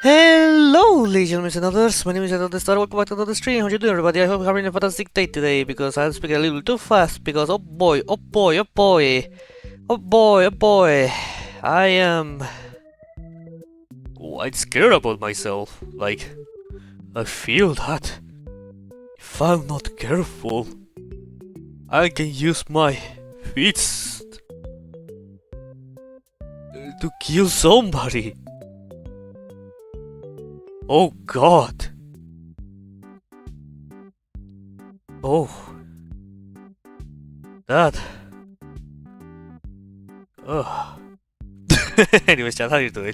Hello, ladies and gentlemen, my name is EduTheVODS. Welcome back to another stream. How you doing, everybody? I hope you're having a fantastic day today, because I'm speaking a little too fast, because oh boy, oh boy, oh boy, oh boy, oh boy, I am quite scared about myself. Like, I feel that if I'm not careful, I can use my fists to kill somebody. Oh god. Oh, that. Ugh. Anyways, Chad, how you doing?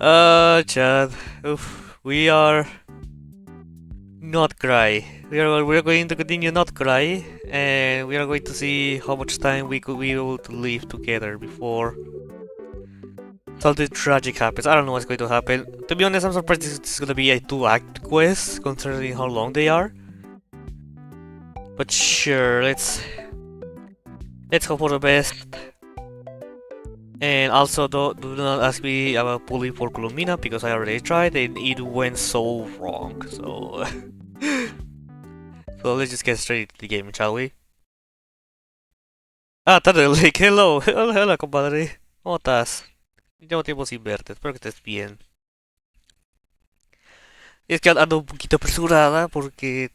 Chad. Oof. We are not cry. We are going to continue not cry, and we are going to see how much time we could be able to live together before something tragic happens. I don't know what's going to happen. To be honest, I'm surprised this is going to be a 2-act quest, considering how long they are. But sure, let's hope for the best. And also, do not ask me about pulling for Columbina, because I already tried and it went so wrong. So, so let's just get straight into the game, shall we? Ah, tarde, like, hello, hola, compadre. ¿Cómo estás? Llevo tiempo sin verte, espero que estés bien. Es que ando un poquito apresurada porque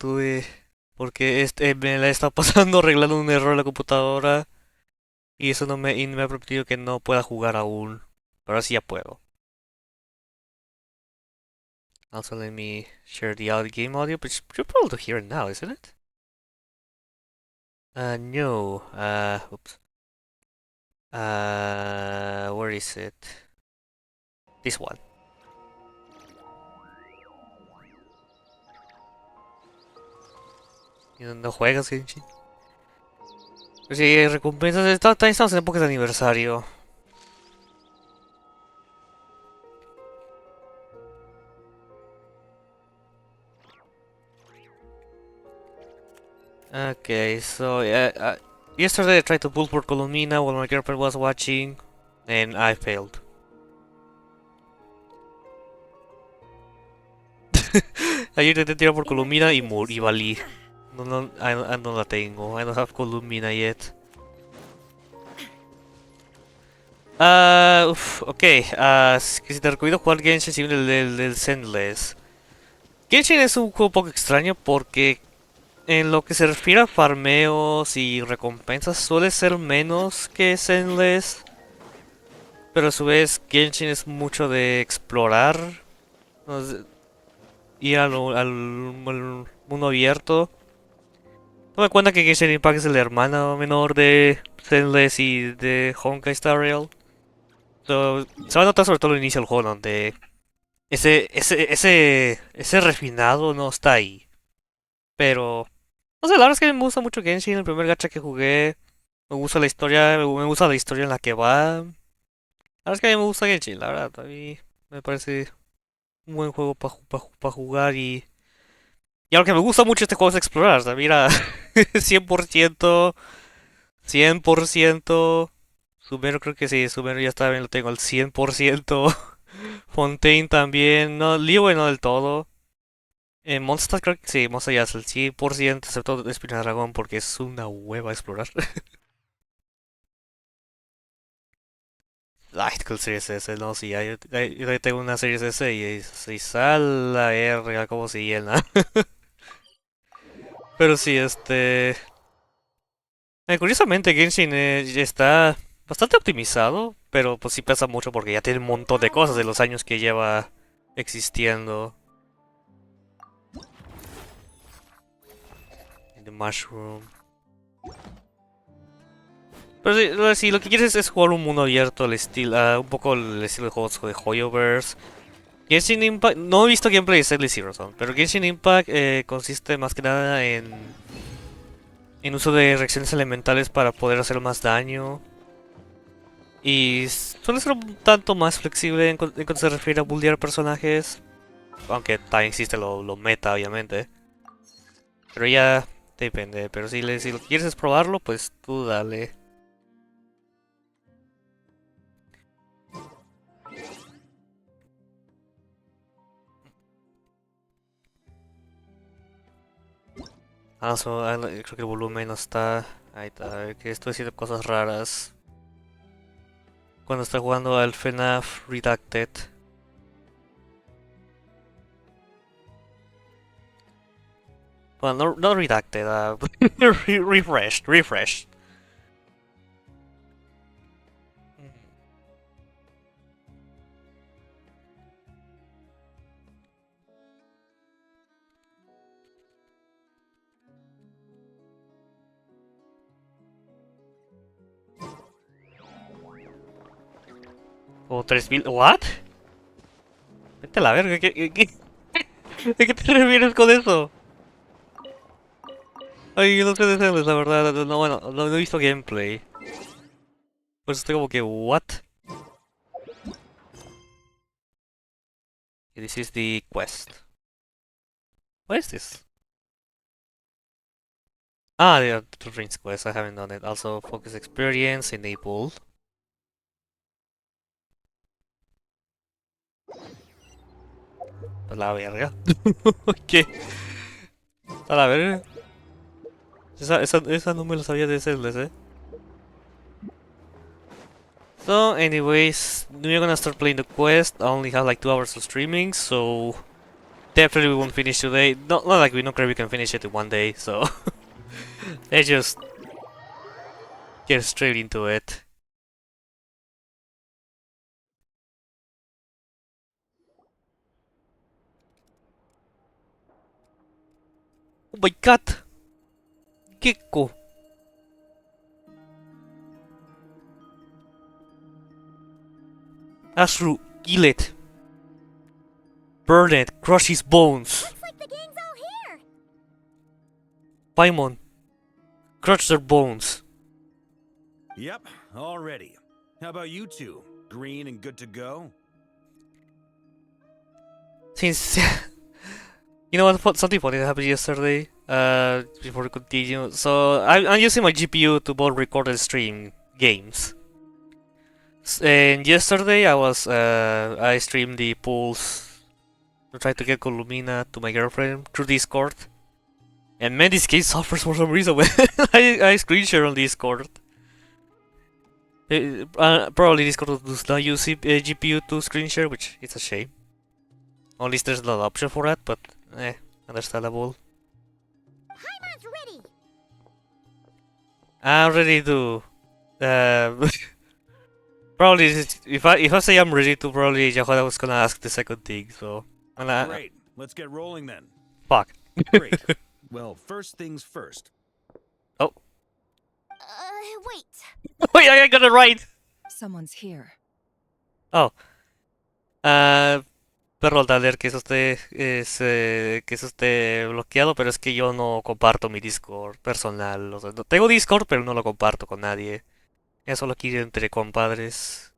me la está pasando arreglando un error en la computadora y eso y me ha permitido que no pueda jugar aún, pero ahora sí ya puedo. Also, let me share the game audio, but you're able to hear it now, isn't it? No. Oops. Where is it? This one. ¿No juegas, Genshin? Sí, recompensas. Estamos en época de aniversario. Okay, so yesterday I tried to pull for Columina while my girlfriend was watching, and I failed. Ayer intenté tirar por Columina y valí. No, I no la tengo. I don't have Columina yet. Ok. Si te recomiendo jugar Genshin, sí, el Sendless. Genshin es un juego poco extraño porque en lo que se refiere a farmeos y recompensas suele ser menos que Sendless. Pero a su vez Genshin es mucho de explorar. No sé, ir al mundo abierto. Toma en cuenta que Genshin Impact es el hermano menor de Sendless y de Honkai Star Rail. So, se va a notar sobre todo al inicio del juego donde ese refinado no está ahí. Pero, no sé, la verdad es que me gusta mucho Genshin, el primer gacha que jugué. Me gusta la historia, me gusta la historia en la que va. La verdad es que a mí me gusta Genshin, la verdad. A mí me parece un buen juego para jugar y algo que me gusta mucho de este juego es explorar. O sea, mira, 100%, 100%. Sumero creo que sí, Sumero ya está bien, lo tengo al 100%. Fontaine también, no, Liyue no del todo. Mondstadt creo que sí, Mondstadt ya es el 100%, excepto Espina Dragón, porque es una hueva explorar. Ay, con Series S, no, sí, yo tengo una Series S y sale la R, como se llena. Pero sí, curiosamente Genshin está bastante optimizado, pero pues sí pesa mucho porque ya tiene un montón de cosas de los años que lleva existiendo. The Mushroom. Pero sí, si lo que quieres es jugar un mundo abierto, al estilo, un poco el estilo de juegos de Hoyoverse. Genshin Impact, no he visto gameplay de Deadly Zero Zone, pero Genshin Impact consiste más que nada en uso de reacciones elementales para poder hacer más daño. Y suele ser un tanto más flexible en cuanto se refiere a bullear personajes. Aunque también existe lo meta, obviamente. Pero ya depende. Pero si lo que quieres es probarlo, pues tú dale. Creo que el volumen no está. Ahí está, a ver, que estoy haciendo cosas raras. Cuando está jugando al FNAF Redacted. Well, no, not redacted, refreshed. O 3000, ¿what? Vete a la verga, ¿a qué te refieres con eso? Ay, yo no sé decirles la verdad, no, bueno, no he visto gameplay. Pues estoy como que, what? This is the quest. What is this? Ah, the Rings quest, I haven't done it. Also, focus experience, enabled. A la verga. ¿Qué? A la verga. Esa no me lo sabía decirles, So, anyways, we're gonna start playing the quest. I only have like 2 hours of streaming, so definitely we won't finish today. Not like we don't care we can finish it in one day, so let's just get straight into it. Oh my god! Gekko! Ashru, kill it! Burn it! Crush his bones! Looks like the gang's all here. Paimon, crush their bones! Yep, all ready. How about you two? Green and good to go? Since... you know what, something funny that happened yesterday? Before we continue. So, I'm using my GPU to both record and stream games. And yesterday I streamed the pools to try to get Columbiana to my girlfriend through Discord. And man, this game suffers for some reason when I screen share on Discord. Probably Discord does not use GPU to screen share, which is a shame. At least there's no option for that, but understandable. Paimon's ready. I'm ready to. Probably if I say I'm ready to, probably Yahoda was gonna ask the second thing. So. Great, let's get rolling then. Fuck. Great. Well, first things first. Oh. Wait. Wait, I got it right. Someone's here. Oh. Perdón, Taler, que eso esté bloqueado, pero es que yo no comparto mi Discord personal. O sea, tengo Discord, pero no lo comparto con nadie. Eso lo quiero entre compadres.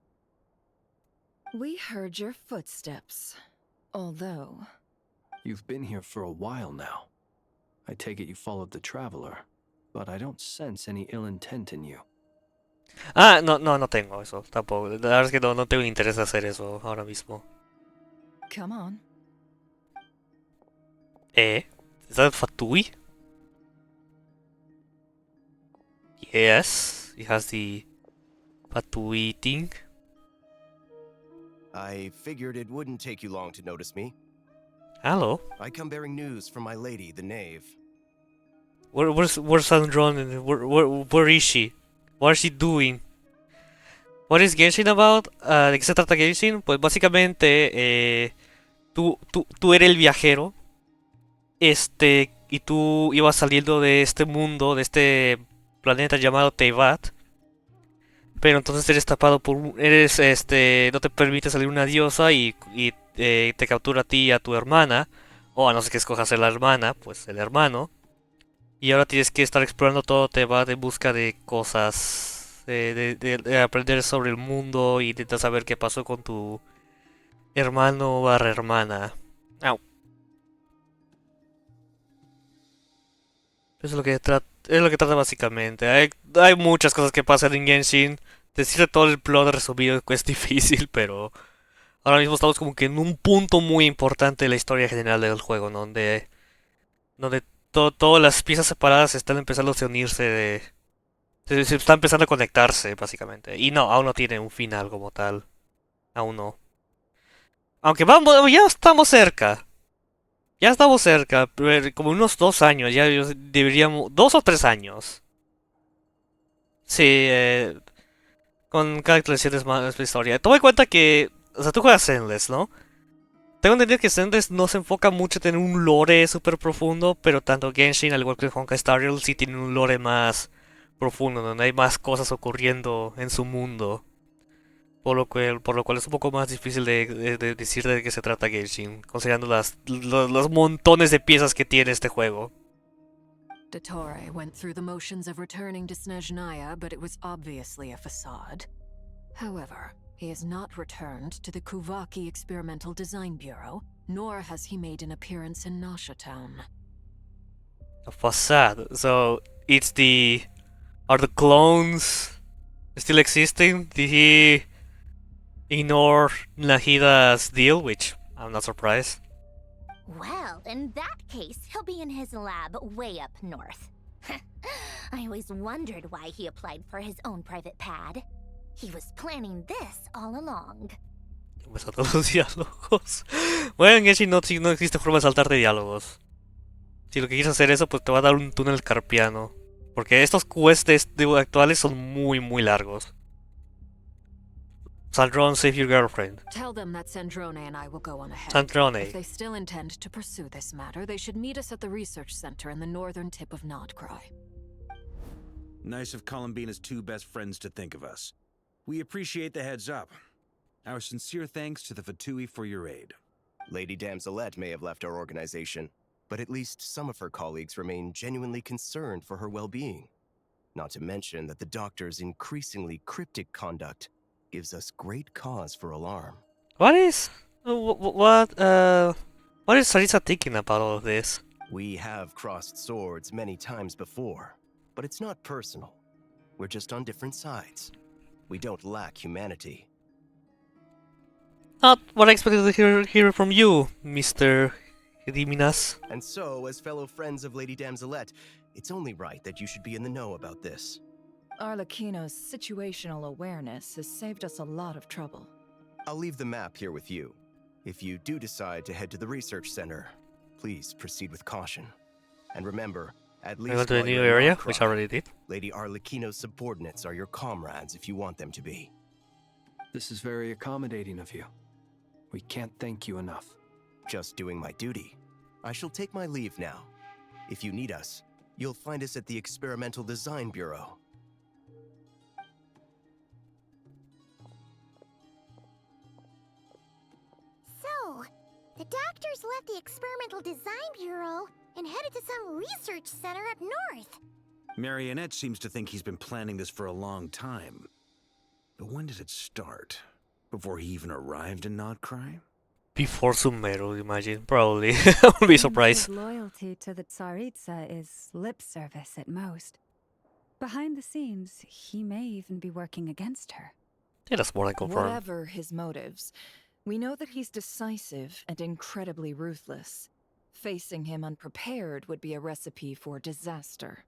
We heard your footsteps. Although... You've been here for a while now. I take it you followed the traveler, but I don't sense any ill intent in you. Ah, no tengo eso, tampoco. La verdad es que no tengo interés en hacer eso ahora mismo. Come on. Is that Fatui? Yes, it has the Fatui thing. I figured it wouldn't take you long to notice me. Hello. I come bearing news from my lady, the knave. Where's Sandron and where is she? What is she doing? What is Genshin about? ¿De qué se trata Genshin? Pues básicamente tú eres el viajero. Y tú ibas saliendo de este mundo, de este planeta llamado Teyvat. Pero entonces eres tapado por no te permite salir una diosa y te captura a ti y a tu hermana. O a no ser que escojas a la hermana, pues el hermano. Y ahora tienes que estar explorando todo Teyvat en busca de cosas. De aprender sobre el mundo y intentar saber qué pasó con tu hermano barra hermana. Au. Eso es lo que trata básicamente. Hay muchas cosas que pasan en Genshin. Decirte todo el plot resumido es difícil, pero ahora mismo estamos como que en un punto muy importante de la historia general del juego, ¿no? donde todas las piezas separadas están empezando a unirse se están empezando a conectarse, básicamente. Y no, aún no tiene un final como tal. Aún no. Aunque vamos, ya estamos cerca. Ya estamos cerca, pero como unos 2 años, ya deberíamos... 2 o 3 años. Sí, con cada actualización es más historia. Toma en cuenta que... O sea, tú juegas Endless, ¿no? Tengo entendido que Endless no se enfoca mucho en tener un lore súper profundo, pero tanto Genshin, al igual que Honkai Star Rail, sí tiene un lore más profundo, donde hay más cosas ocurriendo en su mundo. Por lo cual es un poco más difícil de decir de qué se trata Genshin, considerando los montones de piezas que tiene este juego. Dottore went through the motions of returning to Snezhnaya, but it was obviously a facade. However, he has not returned to the Kuvaki Experimental Design Bureau, nor has he made an appearance in Nasha Town. A facade. So, it's the... Are the clones still existing? Did he ignore Nahida's deal? Which, I'm not surprised. Well, in that case, he'll be in his lab way up north. I always wondered why he applied for his own private pad. He was planning this all along. Me salto los diálogos. Bueno, en Genshin no existe forma de saltarte diálogos. Si lo que quieres hacer eso, pues te va a dar un túnel carpiano. Porque estos quests actuales son muy, muy largos. Sandrone, save your girlfriend. Tell them that Sandrone and I will go on ahead. Sandrone. If they still intend to pursue this matter, they should meet us at the research center in the northern tip of NOD-KRAI. Nice of Columbina's two best friends to think of us. We appreciate the heads up. Our sincere thanks to the Fatui for your aid. Lady Damselette may have left our organization, but at least some of her colleagues remain genuinely concerned for her well-being. Not to mention that the doctor's increasingly cryptic conduct gives us great cause for alarm. What is Sarisa thinking about all of this? We have crossed swords many times before, but it's not personal. We're just on different sides. We don't lack humanity. Not what I expected to hear from you, Mr. Diminas. And so, as fellow friends of Lady Damselette, it's only right that you should be in the know about this. Arlecchino's situational awareness has saved us a lot of trouble. I'll leave the map here with you. If you do decide to head to the research center, please proceed with caution. And remember, at We least went to a while new you're in area, NOD-KRAI, which I already did. Lady Arlecchino's subordinates are your comrades if you want them to be. This is very accommodating of you. We can't thank you enough. Just doing my duty. I shall take my leave now. If you need us, you'll find us at the Experimental Design Bureau. So, the doctors left the Experimental Design Bureau and headed to some research center up north. Marionette seems to think he's been planning this for a long time. But when did it start? Before he even arrived in NOD-KRAI? Before Sumeru, imagine. Probably. I wouldn't be surprised. His loyalty to the Tsaritsa is lip service at most. Behind the scenes, he may even be working against her. Yeah, that's more than confirmed. Whatever his motives, we know that he's decisive and incredibly ruthless. Facing him unprepared would be a recipe for disaster.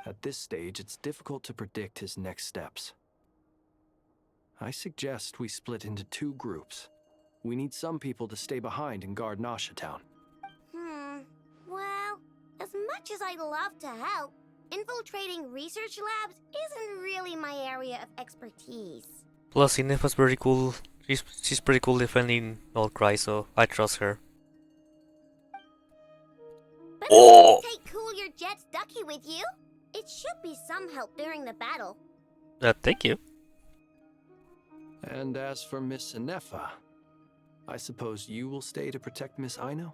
At this stage, it's difficult to predict his next steps. I suggest we split into two groups. We need some people to stay behind and guard Nasha Town. Well, as much as I'd love to help, infiltrating research labs isn't really my area of expertise. Plus, Inefa's very cool. She's pretty cool defending NOD-KRAI, so I trust her. But Oh! take Cool Your Jet's ducky with you. It should be some help during the battle. Thank you. And as for Miss Inefa, I suppose you will stay to protect Miss Aino?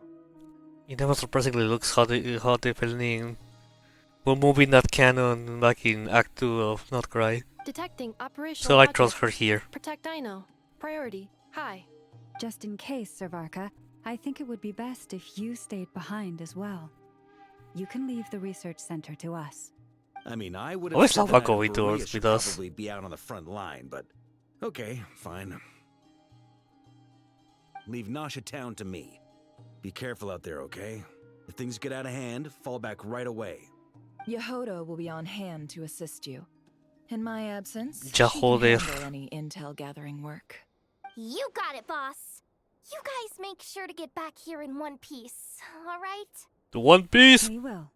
Inefa surprisingly looks hot defending. We're moving that cannon back in Act 2 of NOD-KRAI. Detecting operational So I object. trust her here. Protect Aino. Priority. High. Just in case, Servarka, I think it would be best if you stayed behind as well. You can leave the research center to us. I mean, I would Always have said love that going Maria towards should with us. probably be out on the front line, but okay, fine. Leave Nasha Town to me. Be careful out there, okay? If things get out of hand, fall back right away. Yehoda will be on hand to assist you. In my absence, Ya she can joder. handle any intel gathering work. You got it, boss. You guys make sure to get back here in one piece, alright? The One Piece! We will.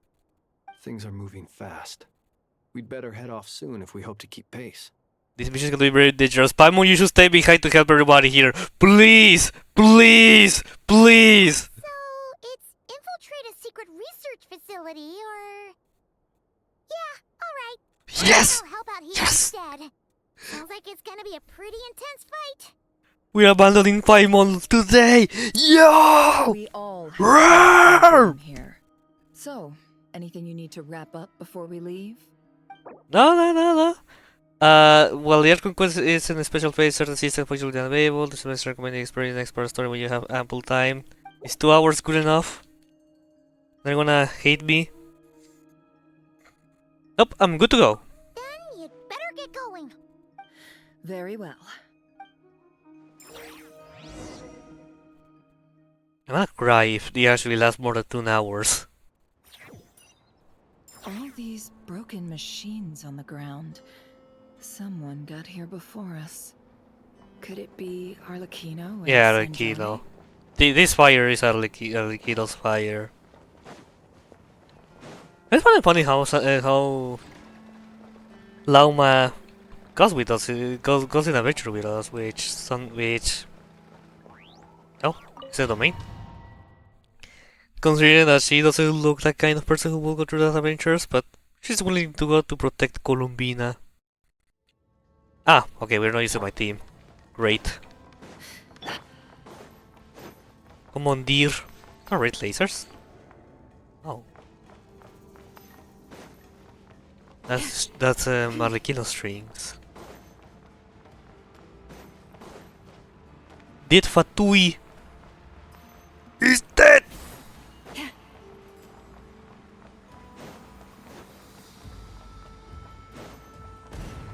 Things are moving fast. We'd better head off soon if we hope to keep pace. This mission is gonna be very dangerous. Paimon, you should stay behind to help everybody here. Please! Please! Please! So, it's infiltrate a secret research facility, or... Yeah, alright. Yes! I'll help out here Yes! instead. Sounds like it's gonna be a pretty intense fight. We're abandoning Paimon today! Yo! We all have Roar! to here. So, anything you need to wrap up before we leave? No. Well, the Earth Conquest is in a special phase. Certain systems will be unavailable. This is recommended exploring the expert story when you have ample time. Is 2 hours good enough? They're gonna hate me. Nope, I'm good to go. Then you'd better get going. Very well. I'm gonna cry if they actually last more than 2 hours. All these broken machines on the ground. Someone got here before us. Could it be Arlecchino? and Yeah, Sanjani? Arlecchino. This fire is Arlecchino's fire. It's kind of funny how Lauma goes with us, goes in adventure with us, which oh, is that domain? Considering that she doesn't look like kind of person who will go through those adventures, but she's willing to go to protect Columbina. Ah, okay, we're not using my team. Great. Come on, dear. Oh, red lasers. Oh. That's Arlecchino strings. Did Fatui is dead.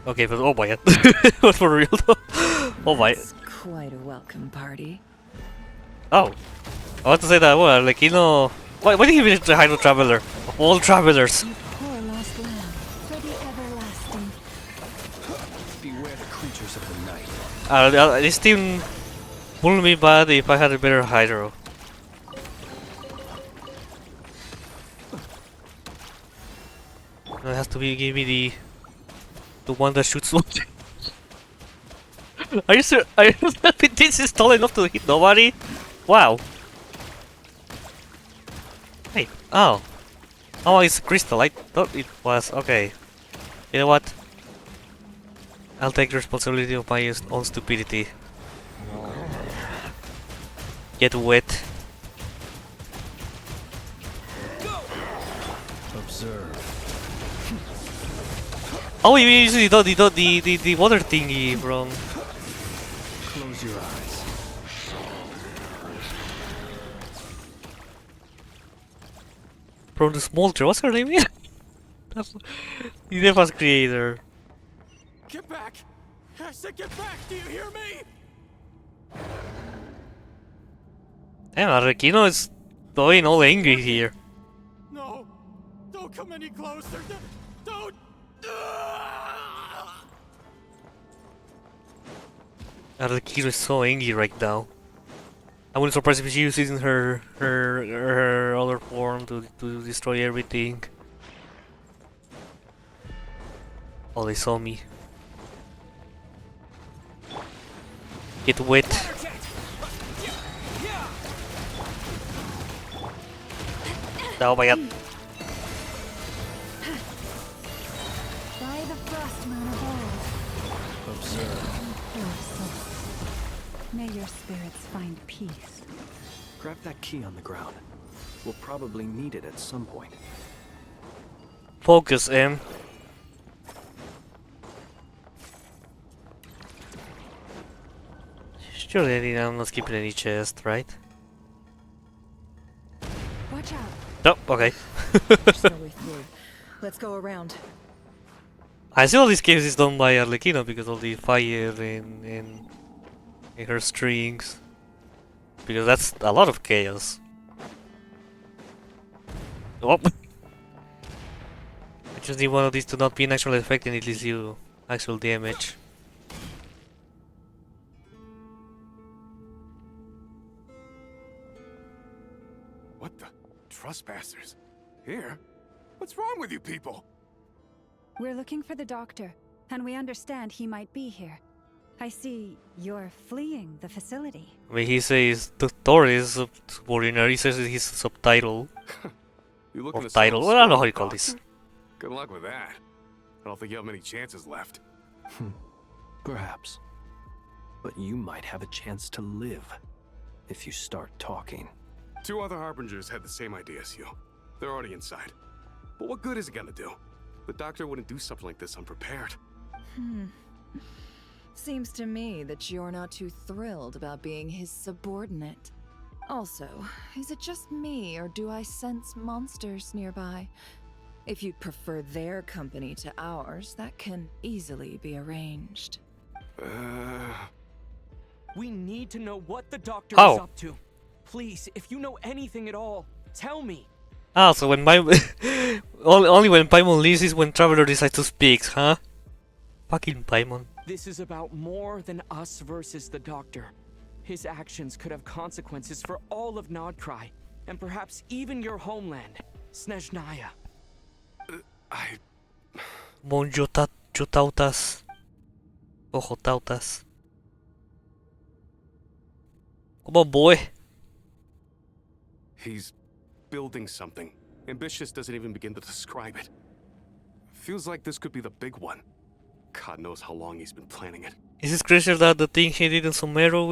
Okay, but oh my god, but for real though. Oh my. That's quite a welcome party. Oh, I want to say that. Well, Arlecchino. Why did he visit the Hydro Traveler? Of all travelers. You poor lost lamb, for the everlasting. Beware the creatures of the night. This team wouldn't be bad if I had a better Hydro. It has to be give me the one that shoots. Are you sure? This is tall enough to hit nobody? Wow. Hey, oh. Oh, it's crystal. I thought it was. Okay. You know what? I'll take responsibility of my own stupidity. Get wet. Observe. Oh, you usually do the water thingy from... Close your eyes. From the smolder. What's her name? That's the Nefa's creator. Get back! I said get back! Do you hear me? Damn, Arlecchino is going all angry here. No! Don't come any closer! Don't! Arlecchino is so angry right now. I wouldn't surprise if she uses her other form to destroy everything. Oh, they saw me. Get wet. Oh my god. By the frostman of old. Observe. Poor soul. May your spirits find peace. Grab that key on the ground. We'll probably need it at some point. Focus, Em. Surely I'm not skipping any chest, right? Watch out. No, okay. So we're through. Let's go around. I see all these caves is done by Arlecchino because of the fire in her strings. Because that's a lot of chaos. Oh. I just need one of these to not be an actual effect and it leaves you actual damage. What the? Trespassers? Here? What's wrong with you people? We're looking for the doctor, and we understand he might be here. I see you're fleeing the facility. I mean, he says the story is subordinate. He says his subtitle. You Or title. Well, I don't know how you call this. Good luck with that. I don't think you have many chances left. Perhaps. But you might have a chance to live if you start talking. 2 other Harbingers had the same idea as you. They're already inside. But what good is it gonna do? The doctor wouldn't do something like this unprepared. Seems to me that you're not too thrilled about being his subordinate. Also, is it just me, or do I sense monsters nearby? If you'd prefer their company to ours, that can easily be arranged. We need to know what the doctor How? is up to. Please, if you know anything at all, tell me. Ah, so when only when Paimon leaves is when Traveler decides to speak, huh? Fucking Paimon. This is about more than us versus the doctor. His actions could have consequences for all of NOD-KRAI, and perhaps even your homeland, Snezhnaya. Jotautas. Ojotautas. Come on, boy. He's building something. Ambitious doesn't even begin to describe it. Feels like this could be the big one. God knows how long he's been planning it. Is this crazier than the thing he did in Somero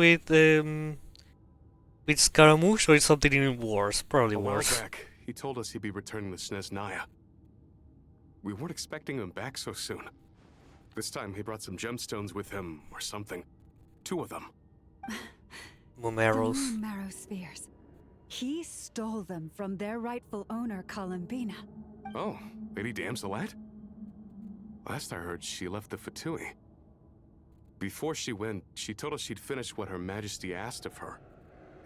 with Scaramouche, or is something even worse? Probably A while worse. back, he told us he'd be returning to Snezhnaya. We weren't expecting him back so soon. This time he brought some gemstones with him, or something. 2 of them. Momeros. The moon marrow spheres. He stole them from their rightful owner, Columbina. Oh, Lady Damselette? Last I heard, she left the Fatui. Before she went, she told us she'd finished what Her Majesty asked of her,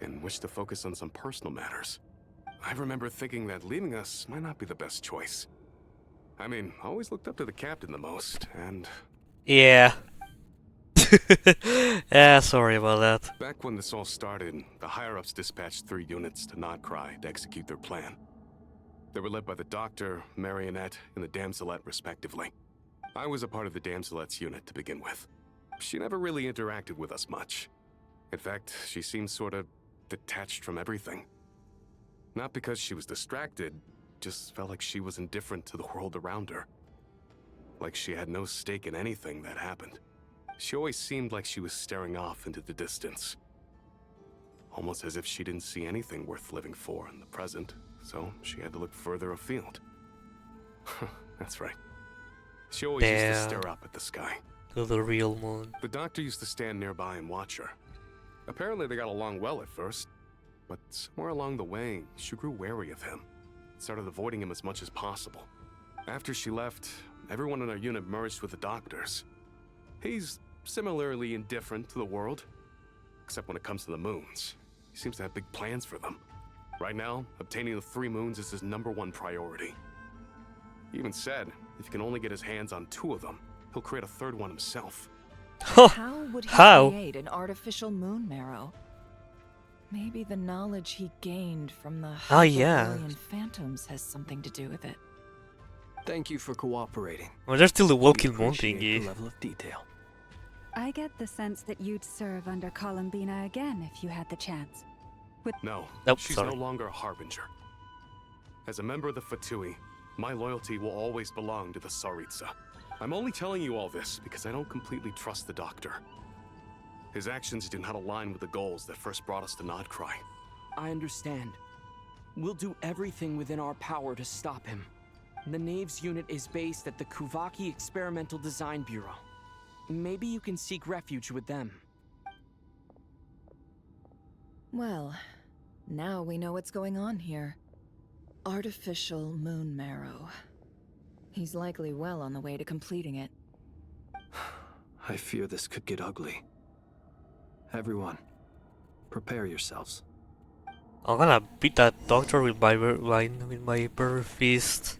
and wished to focus on some personal matters. I remember thinking that leaving us might not be the best choice. I mean, I always looked up to the captain the most, and... Yeah. Yeah, sorry about that. Back when this all started, the higher-ups dispatched 3 units to NOD-KRAI to execute their plan. They were led by the Doctor, Marionette, and the Damselette, respectively. I was a part of the Damselette's unit to begin with. She never really interacted with us much. In fact, she seemed sort of detached from everything. Not because she was distracted, just felt like she was indifferent to the world around her. Like she had no stake in anything that happened. She always seemed like she was staring off into the distance. Almost as if she didn't see anything worth living for in the present, so she had to look further afield. That's right. She always used to stare up at the sky. To the real moon. The doctor used to stand nearby and watch her. Apparently they got along well at first, but somewhere along the way, she grew wary of him. Started avoiding him as much as possible. After she left, everyone in our unit merged with the doctors. He's similarly indifferent to the world, except when it comes to the moons. He seems to have big plans for them. Right now, obtaining the 3 moons is his #1 priority. He even said, if he can only get his hands on 2 of them, he'll create a 3rd one himself. How would he create an artificial moon marrow? Maybe the knowledge he gained from the Hyperborean phantoms has something to do with it. Thank you for cooperating. Well, there's still the walking moon Appreciate the thingy. level of detail. I get the sense that you'd serve under Columbina again if you had the chance. No, Nope, she's sorry. no longer a Harbinger. As a member of the Fatui, my loyalty will always belong to the Tsaritsa. I'm only telling you all this because I don't completely trust the Doctor. His actions do not align with the goals that first brought us to NOD-KRAI. I understand. We'll do everything within our power to stop him. The Knave's unit is based at the Kuvaki Experimental Design Bureau. Maybe you can seek refuge with them. Well, now we know what's going on here. Artificial moon marrow. He's likely well on the way to completing it. I fear this could get ugly. Everyone, prepare yourselves. I'm gonna beat that doctor with my bare fist.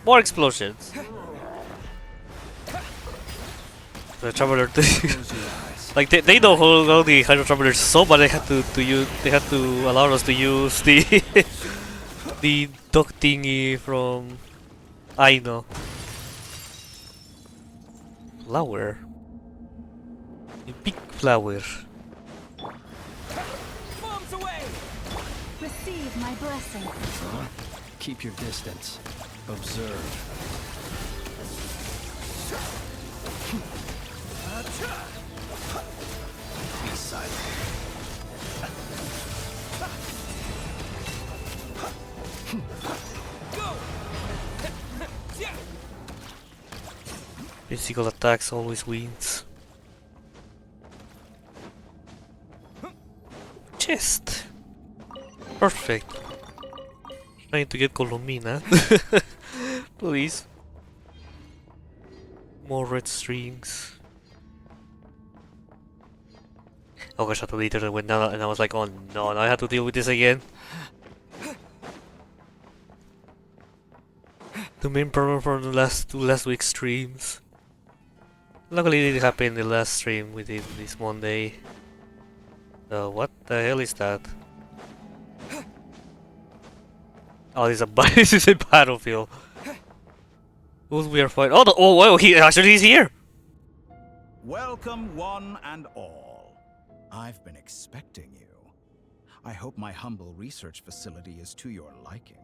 More explosions. The traveler, like they know how the Hydro Travelers so, but they had to allow us to use the the dog thingy from I know. Flower. A big flower. Bombs away! Receive my blessing. Keep your distance. Observe. Be silent. Physical attacks always wins. Chest. Perfect. Trying to get Columbina. Please. More red strings. Oh gosh, the leader went down and I was like, oh no, now I have to deal with this again. The main problem from the last week's streams. Luckily it didn't happen in the last stream within this Monday. What the hell is that? Oh, this is a battlefield. Who's we are fighting? Oh, oh, wow, he's here. Welcome, one and all. I've been expecting you. I hope my humble research facility is to your liking.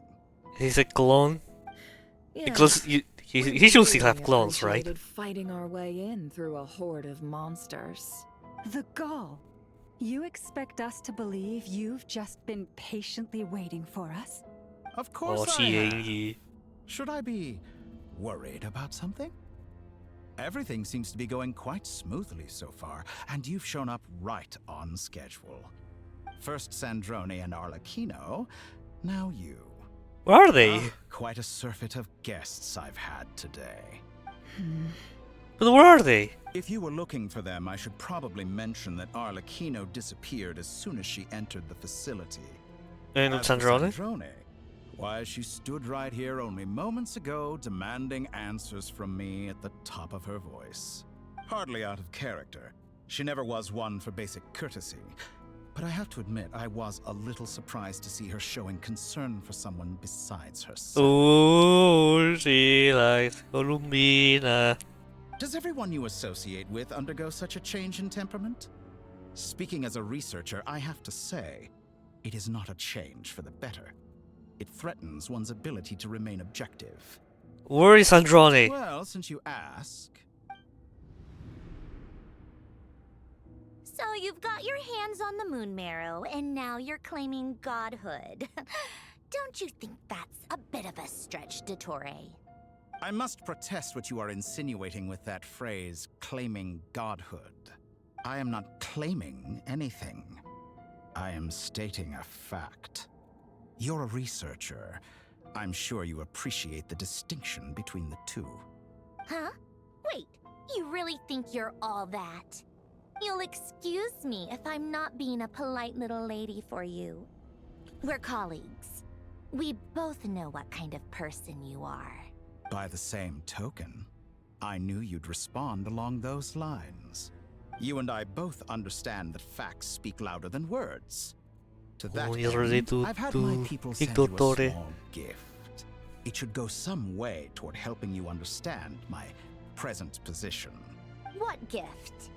He's a clone. Yeah, Because he should still have clones, right? Fighting our way in through a horde of monsters. The gall. You expect us to believe you've just been patiently waiting for us? Of course Oh, I have. she Should I be worried about something? Everything seems to be going quite smoothly so far, and you've shown up right on schedule. First Sandrone and Arlecchino, now you. Where are they? Quite a surfeit of guests I've had today. But where are they? If you were looking for them, I should probably mention that Arlecchino disappeared as soon as she entered the facility. And As for Sandrone? Sandrone, why, she stood right here only moments ago demanding answers from me at the top of her voice. Hardly out of character. She never was one for basic courtesy. But I have to admit, I was a little surprised to see her showing concern for someone besides herself. Oh, she likes Columbina. Does everyone you associate with undergo such a change in temperament? Speaking as a researcher, I have to say, it is not a change for the better. It threatens one's ability to remain objective. Where is Sandrone? Well, since you ask... So you've got your hands on the moon marrow, and now you're claiming godhood. Don't you think that's a bit of a stretch, Dottore? I must protest what you are insinuating with that phrase, claiming godhood. I am not claiming anything. I am stating a fact. You're a researcher. I'm sure you appreciate the distinction between the two. Huh? Wait, you really think you're all that? You'll excuse me if I'm not being a polite little lady for you. We're colleagues. We both know what kind of person you are. By the same token, I knew you'd respond along those lines. You and I both understand that facts speak louder than words. To that end, I've had my people send you a small gift. It should go some way toward helping you understand my present position. What gift?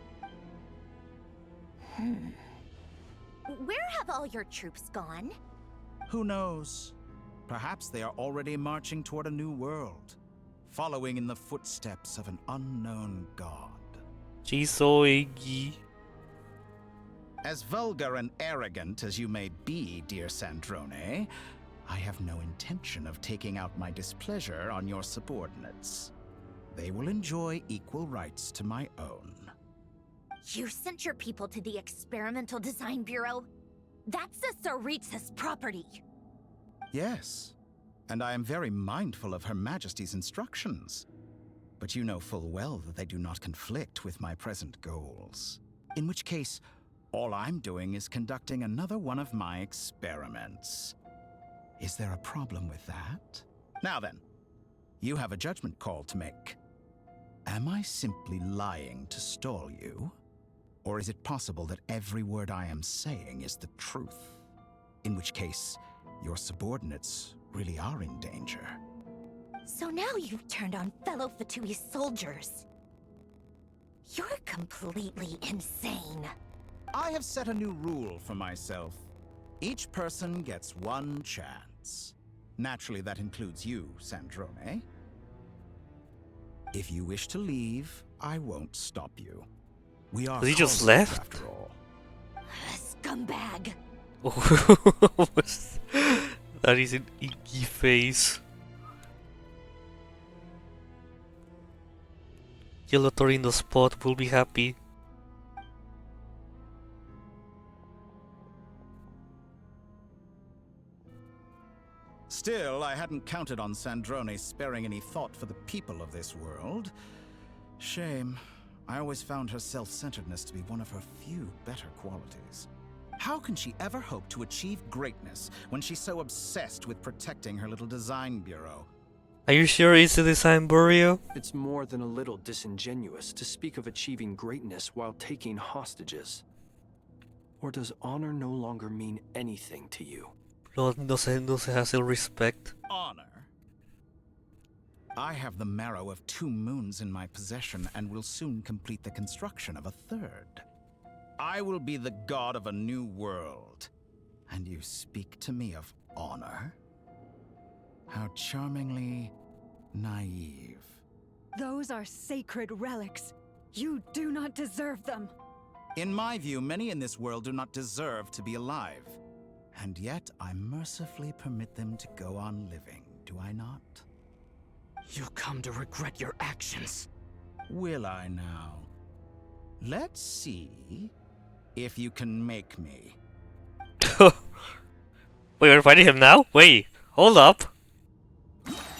Where have all your troops gone? Who knows? Perhaps they are already marching toward a new world, following in the footsteps of an unknown god. She's so eggy. As vulgar and arrogant as you may be, dear Sandrone, I have no intention of taking out my displeasure on your subordinates. They will enjoy equal rights to my own. You sent your people to the Experimental Design Bureau? That's a Tsaritsa's property. Yes, and I am very mindful of Her Majesty's instructions. But you know full well that they do not conflict with my present goals. In which case, all I'm doing is conducting another one of my experiments. Is there a problem with that? Now then, you have a judgment call to make. Am I simply lying to stall you? Or is it possible that every word I am saying is the truth? In which case, your subordinates really are in danger. So now you've turned on fellow Fatui soldiers. You're completely insane. I have set a new rule for myself. Each person gets one chance. Naturally, that includes you, Sandrone. If you wish to leave, I won't stop you. We are He just colleagues, left? after all. Scumbag. That is an icky face. Yellow Torino Spot will be happy. Still, I hadn't counted on Sandrone sparing any thought for the people of this world. Shame. I always found her self-centeredness to be one of her few better qualities. How can she ever hope to achieve greatness when she's so obsessed with protecting her little design bureau? Are you sure it's a design bureau? It's more than a little disingenuous to speak of achieving greatness while taking hostages. Or does honor no longer mean anything to you? No se hace el respect. Honor? I have the marrow of 2 moons in my possession and will soon complete the construction of a 3rd. I will be the god of a new world. And you speak to me of honor? How charmingly naive. Those are sacred relics. You do not deserve them. In my view, many in this world do not deserve to be alive. And yet, I mercifully permit them to go on living, do I not? You'll come to regret your actions. Will I now? Let's see if you can make me. Wait, we're fighting him now? Wait, hold up.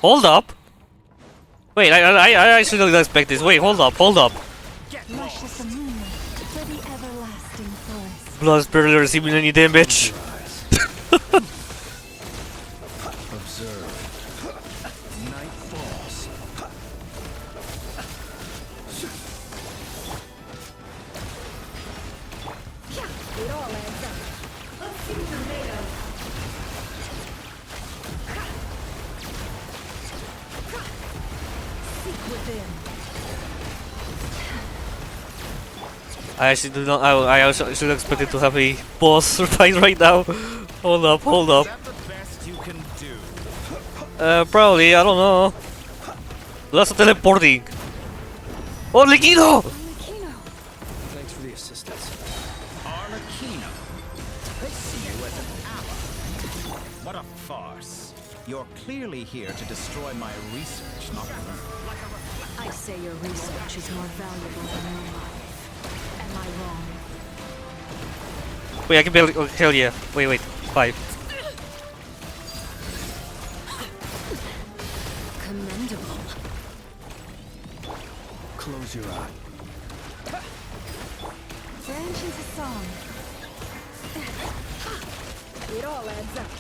Hold up. Wait, I actually didn't expect this. Wait, hold up. Lush as the moonlight for the everlasting forest. Blood's barely receiving any damage. Observe. Night falls. It all adds up. Let's see what they're made of. Seek within. I actually do not. I also should expect it to have a boss fight right now. Hold up. Is that the best you can do? Probably. I don't know. Lots of teleporting. Oh, Liquido! Thanks for the assistance. Arlecchino. They see you as an ally. What a farce. You're clearly here to destroy my research, not learn. I say your research is more valuable than your life. Am I wrong? Wait, I can barely. Oh, hell yeah. Wait. 5. Commendable. Close your eye. Branch into song. It all adds up.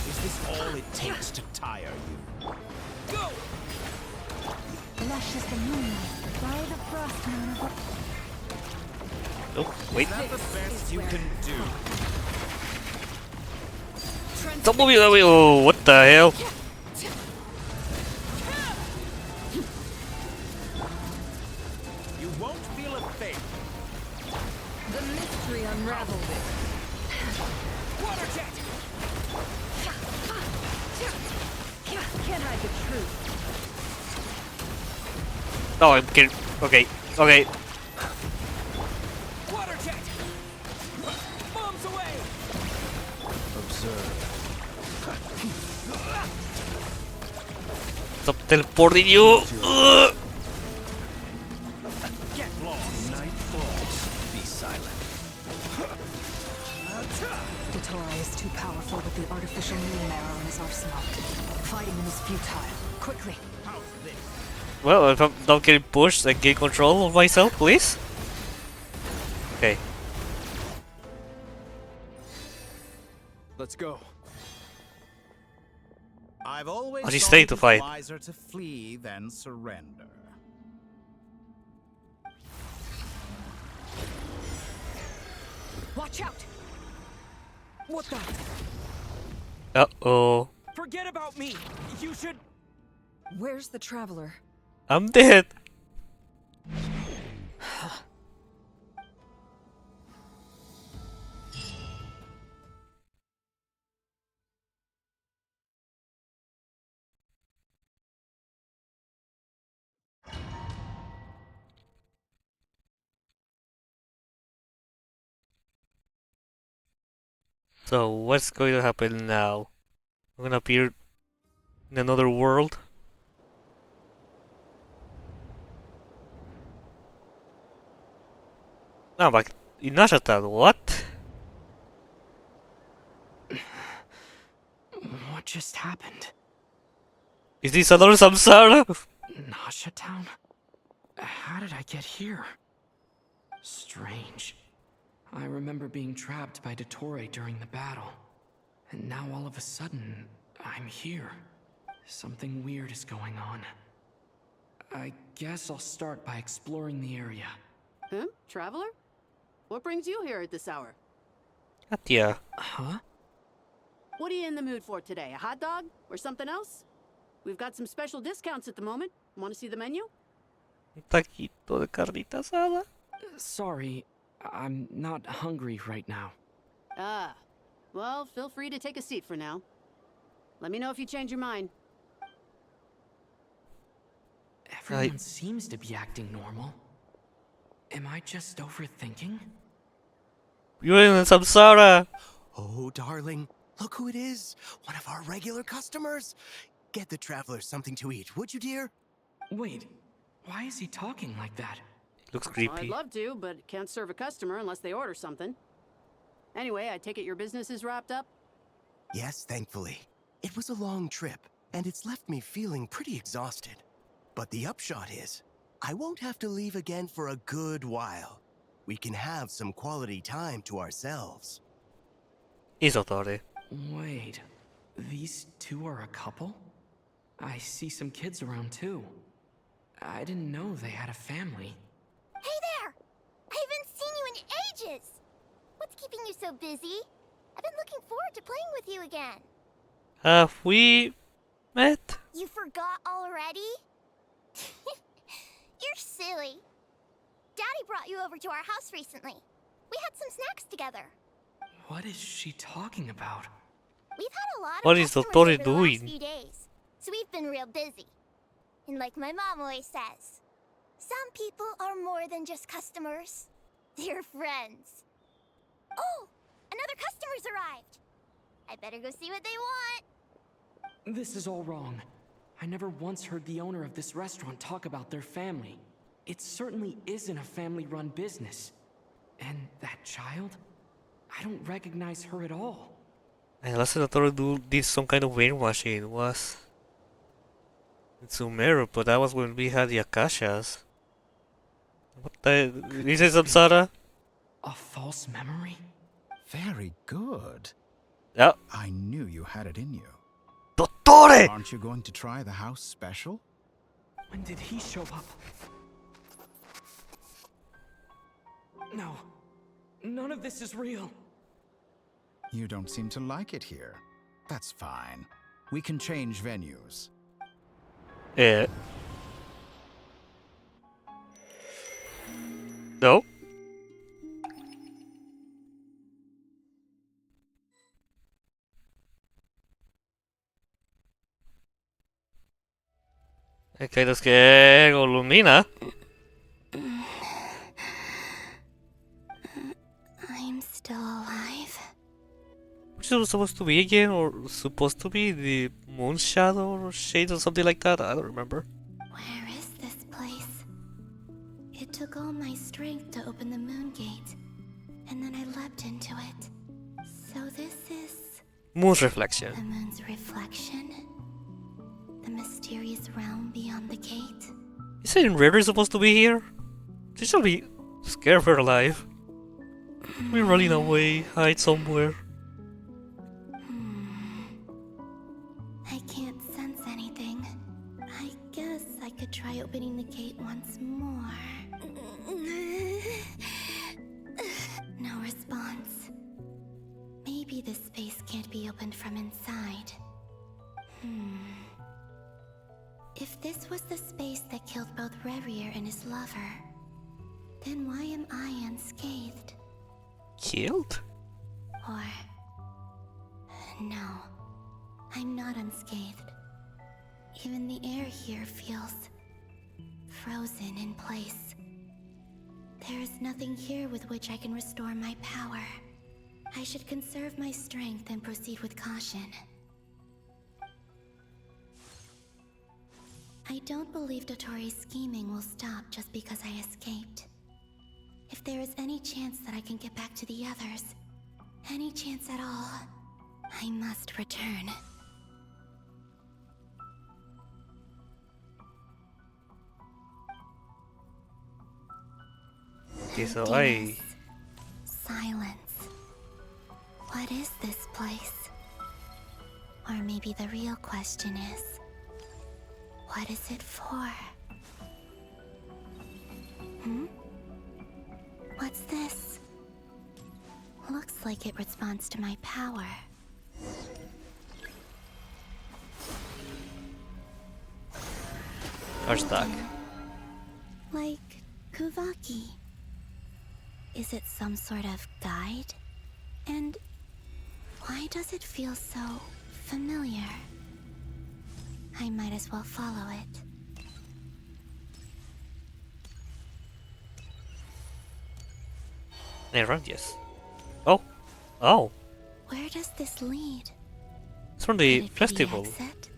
Is this all it takes to tire you? Go! Lush as the moonlight by the frost moon of Oh, wait. Is that the best you can do? Don't move that way. Oh, what the hell? You won't feel a thing. The mystery unraveled. Water jet! Can't hide the truth. Oh, I'm kidding. Okay. Water jet! Bombs away! Observe. Stop teleporting you. Get lost. Night falls. Be silent. Dottore is too powerful with the artificial moon marrow in his arsenal. Fighting him is futile. Quickly. Well, if I'm not getting pushed, I gain control of myself, please. Okay. Let's go. I've always Are you thought staying it to is fight? wiser to flee than surrender. Watch out! What the? Uh-oh. Forget about me! You should... Where's the traveler? I'm dead. So, what's going to happen now? I'm gonna appear in another world. No, but in Nashatan, what? What just happened? Is this another Samsara? Nasha Town? How did I get here? Strange. I remember being trapped by Dottore during the battle. And now all of a sudden, I'm here. Something weird is going on. I guess I'll start by exploring the area. Huh? Traveler? What brings you here at this hour? Yeah. Huh? What are you in the mood for today? A hot dog? Or something else? We've got some special discounts at the moment. Want to see the menu? Un taquito de carnita asada. Sorry, I'm not hungry right now. Ah. Well, feel free to take a seat for now. Let me know if you change your mind. Everyone seems to be acting normal. Am I just overthinking? You're in Samsara. Oh, darling, look who it is. One of our regular customers. Get the traveler something to eat, would you, dear? Wait, why is he talking like that? Looks Well, creepy. I'd love to, but can't serve a customer unless they order something. Anyway, I take it your business is wrapped up? Yes, thankfully. It was a long trip, and it's left me feeling pretty exhausted. But the upshot is, I won't have to leave again for a good while. We can have some quality time to ourselves. Isotore. Wait, these two are a couple? I see some kids around too. I didn't know they had a family. Hey there! I haven't seen you in ages! What's keeping you so busy? I've been looking forward to playing with you again. Have we met? You forgot already? You're silly. Daddy brought you over to our house recently. We had some snacks together. What is she talking about? We've had a lot of What is customers Dottore over the last doing? few days, so we've been real busy. And like my mom always says, some people are more than just customers. They're friends. Oh, another customer's arrived. I better go see what they want. This is all wrong. I never once heard the owner of this restaurant talk about their family. It certainly isn't a family-run business. And that child? I don't recognize her at all. Unless Dottore did some kind of weighing machine. Was in Sumeru, but that was when we had the Akashas. What the? Is it Samsara? A false memory? Very good. Yeah. I knew you had it in you. Dottore! Aren't you going to try the house special? When did he show up? No. None of this is real. You don't seem to like it here. That's fine. We can change venues. Yeah. No. Credo che Columbina. I'm still alive. Which was supposed to be again, or supposed to be the moon shadow or shades or something like that? I don't remember. Where is this place? It took all my strength to open the moon gate, and then I leapt into it. So this is Moon's reflection. the moon's reflection? The mysterious realm beyond the gate? Isn't Riri supposed to be here? She should be scared for her life. We're running away, hide somewhere. I can't sense anything. I guess I could try opening the gate once more. No response. Maybe this space can't be opened from inside. If this was the space that killed both Rerir and his lover, then why am I unscathed? Killed? Or... no, I'm not unscathed. Even the air here feels frozen in place. There is nothing here with which I can restore my power. I should conserve my strength and proceed with caution. I don't believe Dotori's scheming will stop just because I escaped. If there is any chance that I can get back to the others, any chance at all, I must return. Okay, so Silence. What is this place? Or maybe the real question is, what is it for? What's this? Looks like it responds to my power. are stuck. Like Kuvaki. Is it some sort of guide? And why does it feel so familiar? I might as well follow it. Never, yes. Oh. Oh. Where does this lead? It's from the Could it be festival. exit?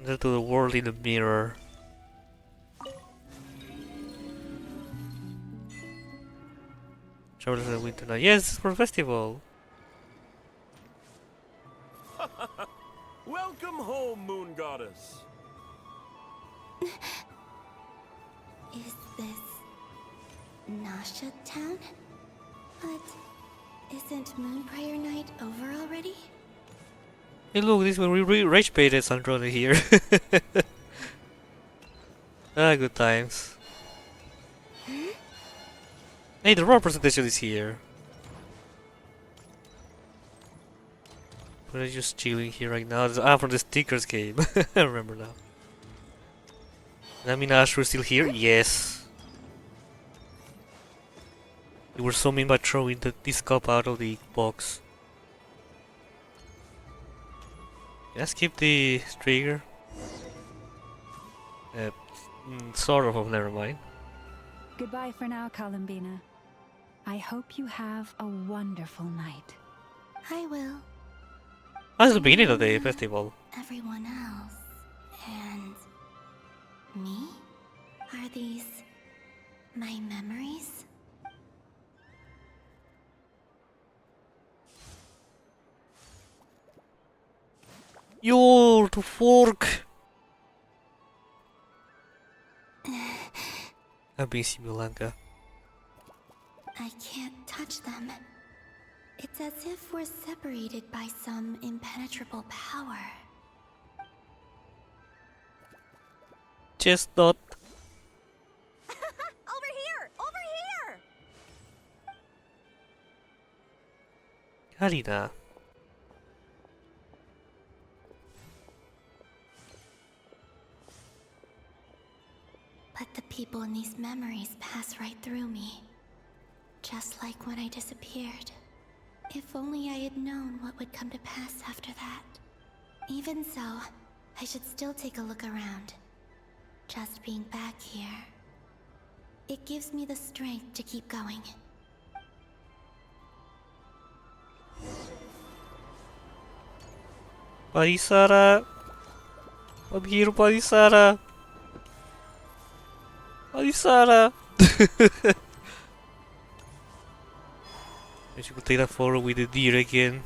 Enter to the world in the mirror. Travel to the winter night. Yes, it's for festival. Welcome home, Moon Goddess. Is this Nasha Town? But isn't Moon Prayer Night over already? Hey look, this one we rage baited Sandrone here. Ah, good times. Hey, the raw presentation is here. But I'm just chilling here right now. From the stickers game. I remember now. Nami and Ash were still here? Yes. They were so mean by throwing this cup out of the box. Let's keep the trigger. Sort of, never mind. Goodbye for now, Columbina. I hope you have a wonderful night. I will. That's the beginning of the festival. Everyone else. And me? Are these my memories? Yo, to fork! I miss you, Blanca. I can't touch them. It's as if we're separated by some impenetrable power. Just not. Over here! Over here! Karina. But the people in these memories pass right through me. Just like when I disappeared. If only I had known what would come to pass after that. Even so, I should still take a look around. Just being back here. It gives me the strength to keep going. Parisara. I'm here, Parisara. Parisara. Guess you could take that photo with the deer again.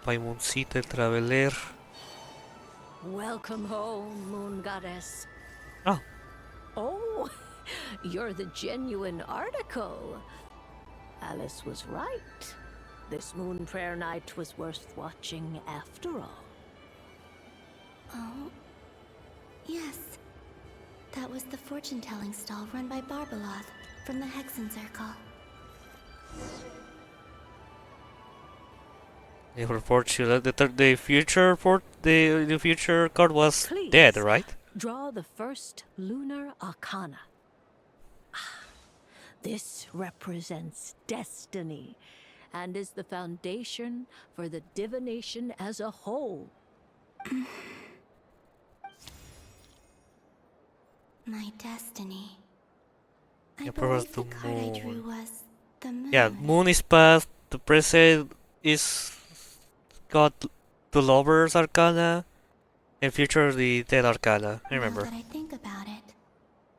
Paimoncita, el Traveler. Welcome home, Moon Goddess. Oh. Oh, you're the genuine article. Alice was right. This moon prayer night was worth watching after all. Oh, yes. That was the fortune-telling stall run by Barbeloth from the Hexen Circle. Yeah, for fortune, the future card was Please, dead, right? Draw the first lunar arcana. This represents destiny and is the foundation for the divination as a whole. My destiny. I Yeah, believe perhaps the the card I drew moon. was the moon. Yeah, moon is past, the present is got the Lover's Arcana, and future the Dead Arcana, I remember. Now that I think about it,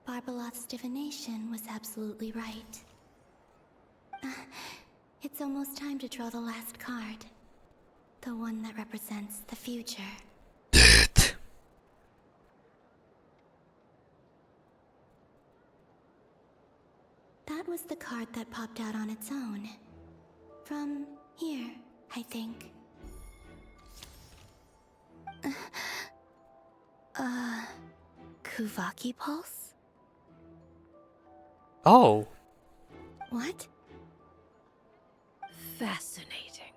Barbeloth's divination was absolutely right. It's almost time to draw the last card. The one that represents the future. That was the card that popped out on its own. From here, I think. Kuvaki Pulse? Oh! What? Fascinating.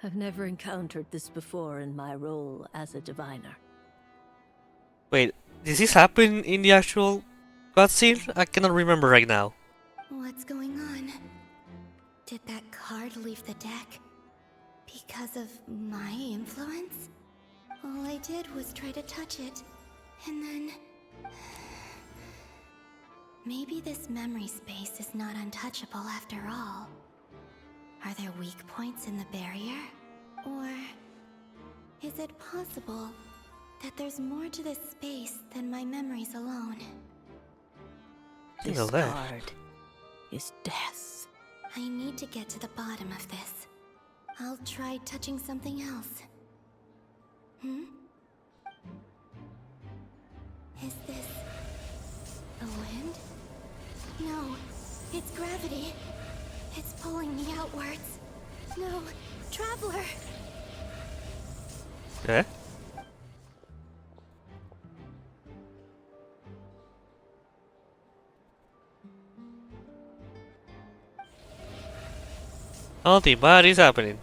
I've never encountered this before in my role as a diviner. Wait, does this happen in the actual cutscene? I cannot remember right now. What's going on? Did that card leave the deck because of my influence? All I did was try to touch it, and then... Maybe this memory space is not untouchable after all. Are there weak points in the barrier? Or is it possible that there's more to this space than my memories alone? This card is death. I need to get to the bottom of this. I'll try touching something else. Is this the wind? No, it's gravity. It's pulling me outwards. No, Traveler! Eh? Nothing bad is happening.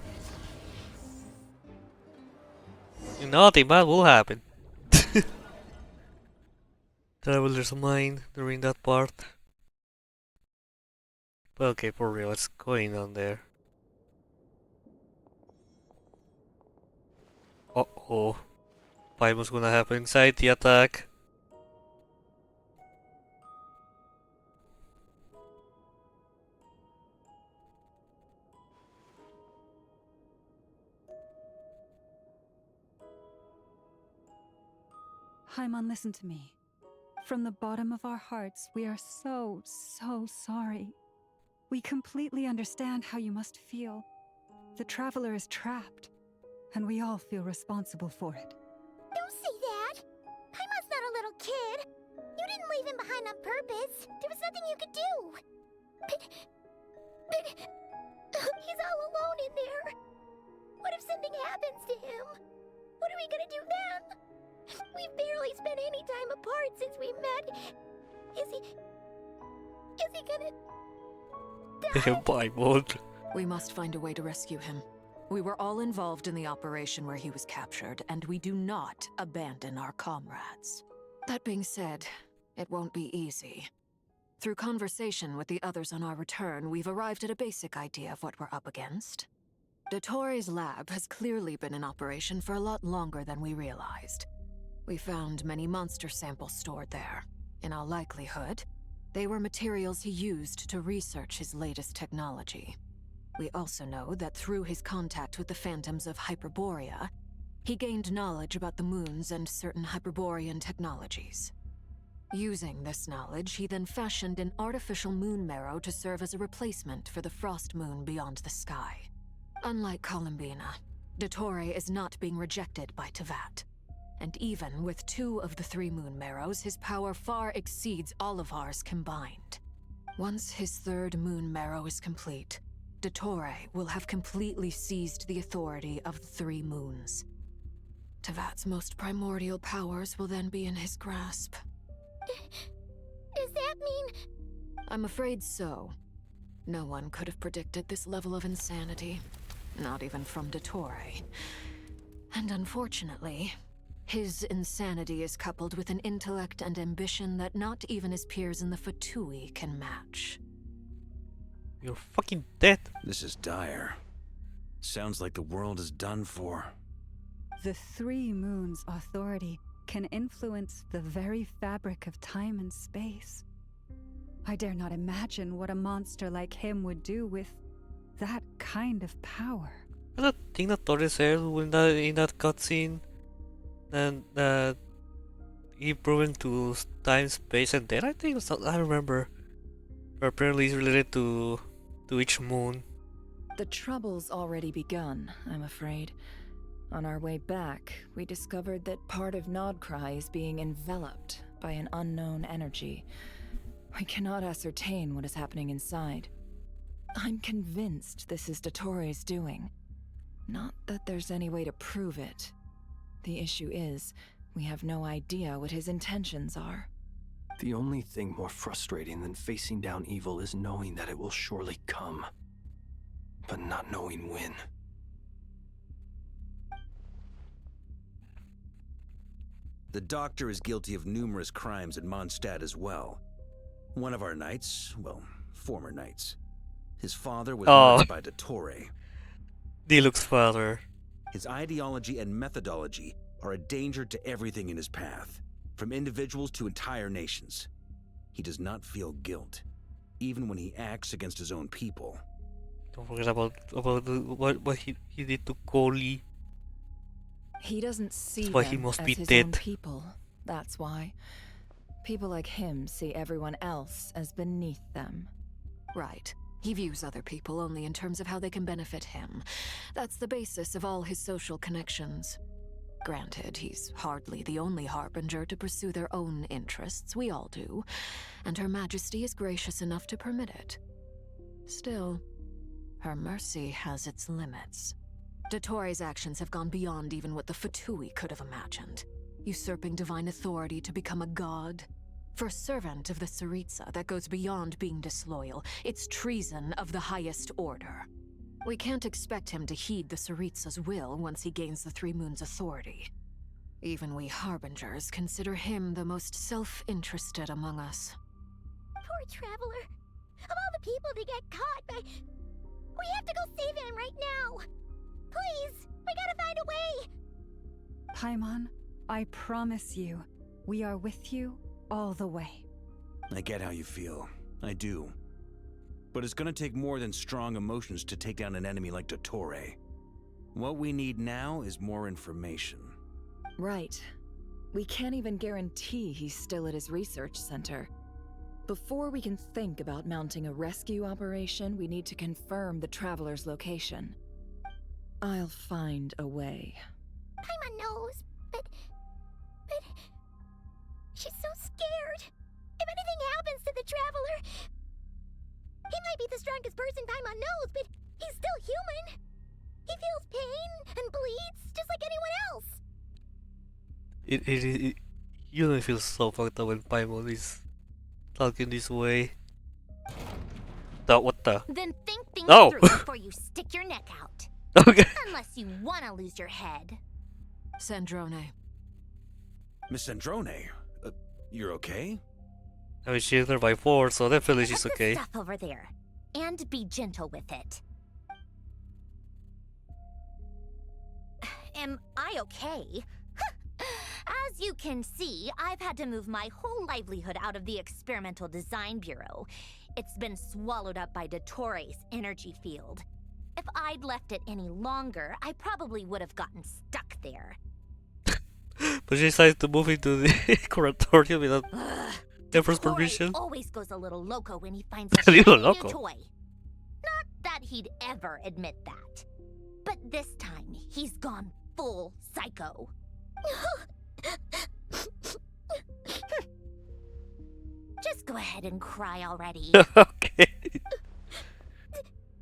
Nothing bad will happen. Traveler's mind during that part. But okay, for real, what's going on there? Uh-oh. Paimon's gonna have anxiety attack. Paimon, listen to me. From the bottom of our hearts, we are so sorry. We completely understand how you must feel. The Traveler is trapped, and we all feel responsible for it. Don't say that! Paimon's not a little kid! You didn't leave him behind on purpose! There was nothing you could do! But... he's all alone in there! What if something happens to him? What are we gonna do then? We've barely spent any time apart since we met. Is he gonna... Paimon. We must find a way to rescue him. We were all involved in the operation where he was captured, and we do not abandon our comrades. That being said, it won't be easy. Through conversation with the others on our return, we've arrived at a basic idea of what we're up against. Dottore's lab has clearly been in operation for a lot longer than we realized. We found many monster samples stored there. In all likelihood, they were materials he used to research his latest technology. We also know that through his contact with the phantoms of Hyperborea, he gained knowledge about the moons and certain Hyperborean technologies. Using this knowledge, he then fashioned an artificial moon marrow to serve as a replacement for the frost moon beyond the sky. Unlike Columbina, Dottore is not being rejected by Tevat. And even with 2 of the 3 moon marrows, his power far exceeds all of ours combined. Once his 3rd moon marrow is complete, Dottore will have completely seized the authority of the 3 moons. Tevat's most primordial powers will then be in his grasp. Does that mean... I'm afraid so. No one could have predicted this level of insanity. Not even from Dottore. And unfortunately, his insanity is coupled with an intellect and ambition that not even his peers in the Fatui can match. You're fucking dead. This is dire. Sounds like the world is done for. The 3 moons' authority can influence the very fabric of time and space. I dare not imagine what a monster like him would do with that kind of power. I don't think that Torre said in that cutscene that he proven to time, space, and death. I think I remember. But apparently, it's related to each moon. The trouble's already begun, I'm afraid. On our way back, we discovered that part of NOD-KRAI is being enveloped by an unknown energy. We cannot ascertain what is happening inside. I'm convinced this is Dottore's doing. Not that there's any way to prove it. The issue is, we have no idea what his intentions are. The only thing more frustrating than facing down evil is knowing that it will surely come, but not knowing when. The doctor is guilty of numerous crimes at Mondstadt as well. One of our knights, well, former knights. His father was murdered by Dottore. Diluc's father. His ideology and methodology are a danger to everything in his path, from individuals to entire nations. He does not feel guilt, even when he acts against his own people. Don't forget about what he did to Coli. He doesn't see That's why them he must as be his dead. own people. That's why. People like him see everyone else as beneath them. Right. He views other people only in terms of how they can benefit him. That's the basis of all his social connections. Granted, he's hardly the only harbinger to pursue their own interests. We all do. And Her Majesty is gracious enough to permit it. Still, her mercy has its limits. Dottore's actions have gone beyond even what the Fatui could have imagined. Usurping divine authority to become a god. For a servant of the Tsaritsa, that goes beyond being disloyal. It's treason of the highest order. We can't expect him to heed the Tsaritsa's will once he gains the 3 moons' authority. Even we harbingers consider him the most self-interested among us. Poor Traveler. Of all the people to get caught by... We have to go save him right now. Please, we gotta find a way. Paimon, I promise you, we are with you all the way. I get how you feel. I do. But it's gonna take more than strong emotions to take down an enemy like Dottore. What we need now is more information. Right. We can't even guarantee he's still at his research center. Before we can think about mounting a rescue operation, we need to confirm the Traveler's location. I'll find a way. Paimon knows, but... She's so scared. If anything happens to the Traveler... He might be the strongest person Paimon knows, but he's still human. He feels pain and bleeds just like anyone else. You don't feel so fucked up when Paimon is talking this way. What the? Then think things No! through before you stick your neck out. Okay. Unless you want to lose your head. Sandrone. Miss Sandrone, you're okay? I mean, she's there by 4, so definitely she's Put okay. the stuff over there. And be gentle with it. Am I okay? As you can see, I've had to move my whole livelihood out of the Experimental Design Bureau. It's been swallowed up by Dottore's energy field. If I'd left it any longer, I probably would have gotten stuck there. But But she decided to move into the crematorium without Emperor's permission. Always goes a little loco when he finds A a little shiny new loco. toy. Not that he'd ever admit that. But this time, he's gone full psycho. Just go ahead and cry already. Okay.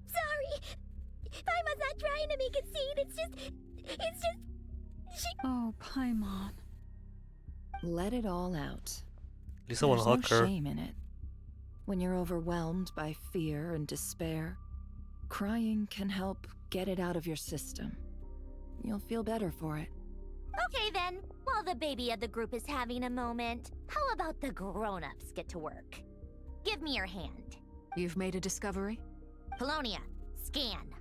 Sorry. Paimon's not trying to make it scene. It's just... Oh, Paimon. Let it all out. At least I want to hug There's no her. shame in it. When you're overwhelmed by fear and despair, crying can help get it out of your system. You'll feel better for it. Okay then, while the baby of the group is having a moment, how about the grown-ups get to work? Give me your hand. You've made a discovery? Polonia, scan.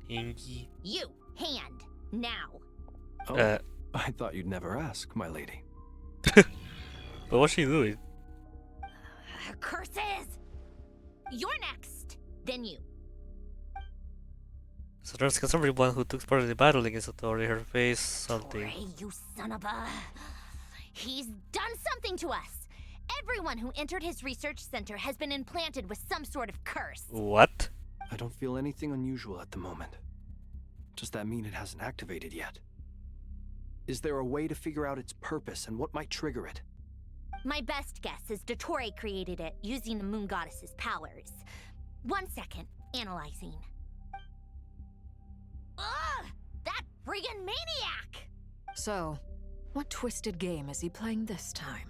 Inky. You, hand, now. Oh, I thought you'd never ask, my lady. But what's she doing? Curses! You're next, then you. So there's everyone who took part in the battle against Satori. Her face, something. Hey, you son of a... He's done something to us. Everyone who entered his research center has been implanted with some sort of curse. What? I don't feel anything unusual at the moment. Does that mean it hasn't activated yet? Is there a way to figure out its purpose and what might trigger it? My best guess is Dottore created it using the moon goddess's powers. 1 second, analyzing. Ugh! That friggin' maniac! So, what twisted game is he playing this time?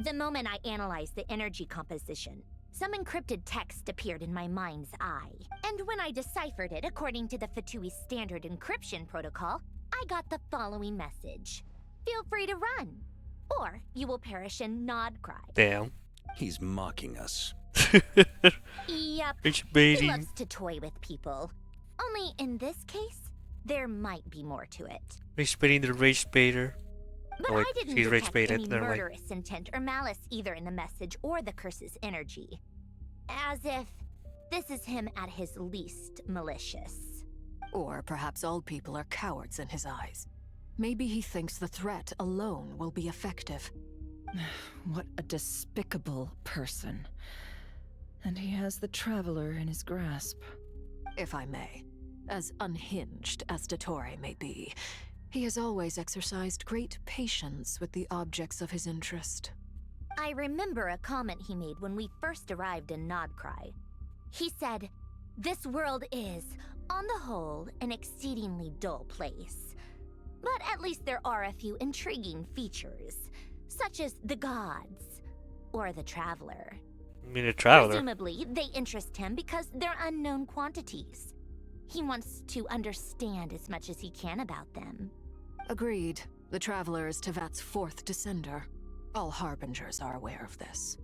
The moment I analyzed the energy composition, some encrypted text appeared in my mind's eye. And when I deciphered it according to the Fatui standard encryption protocol, I got the following message. Feel free to run, or you will perish in NOD-KRAI. Damn. He's mocking us. Yep. Rage He baiting. loves to toy with people. Only in this case, there might be more to it. Rage baiting the rage baiter. But Oh wait, I didn't she's rage detect baited. any Never mind. murderous intent or malice either in the message or the curse's energy. As if this is him at his least malicious. Or perhaps all people are cowards in his eyes. Maybe he thinks the threat alone will be effective. What a despicable person. And he has the Traveler in his grasp. If I may, as unhinged as Dottore may be, he has always exercised great patience with the objects of his interest. I remember a comment he made when we first arrived in NOD-KRAI. He said, "This world is, on the whole, an exceedingly dull place. But at least there are a few intriguing features, such as the gods, or the Traveler. I mean, a traveler. Presumably, they interest him because they're unknown quantities. He wants to understand as much as he can about them." Agreed. The Traveler is Tevat's fourth descender. All Harbingers are aware of this.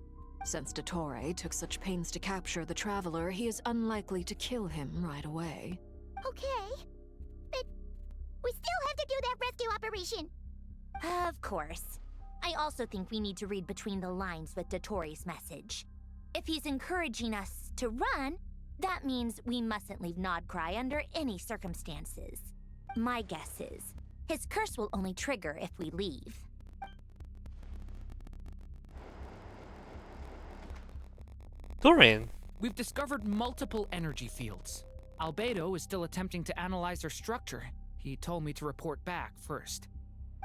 Since Dottore took such pains to capture the Traveler, he is unlikely to kill him right away. Okay, but we still have to do that rescue operation. Of course. I also think we need to read between the lines with Dottore's message. If he's encouraging us to run, that means we mustn't leave NOD-KRAI under any circumstances. My guess is, his curse will only trigger if we leave. Dorian. We've discovered multiple energy fields. Albedo is still attempting to analyze their structure. He told me to report back first.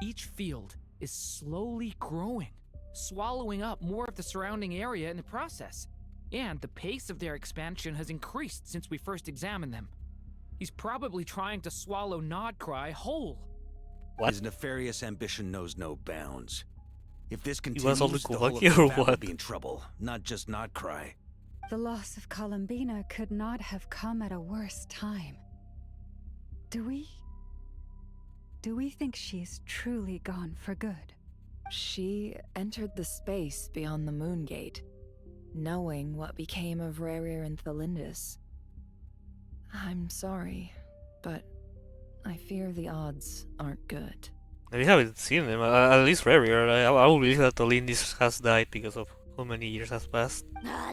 Each field is slowly growing, swallowing up more of the surrounding area in the process. And the pace of their expansion has increased since we first examined them. He's probably trying to swallow NOD-KRAI whole. What? His nefarious ambition knows no bounds. If this wants continues, all the the whole of Kuwaki or Tevat will what? be in trouble, not just NOD-KRAI. The loss of Columbina could not have come at a worse time. Do we think she's truly gone for good? She entered the space beyond the Moon Gate, knowing what became of Rerir and Thelindis. I'm sorry, but I fear the odds aren't good. We haven't seen them. At least Rerir. I will believe that Olindis has died because of how many years has passed.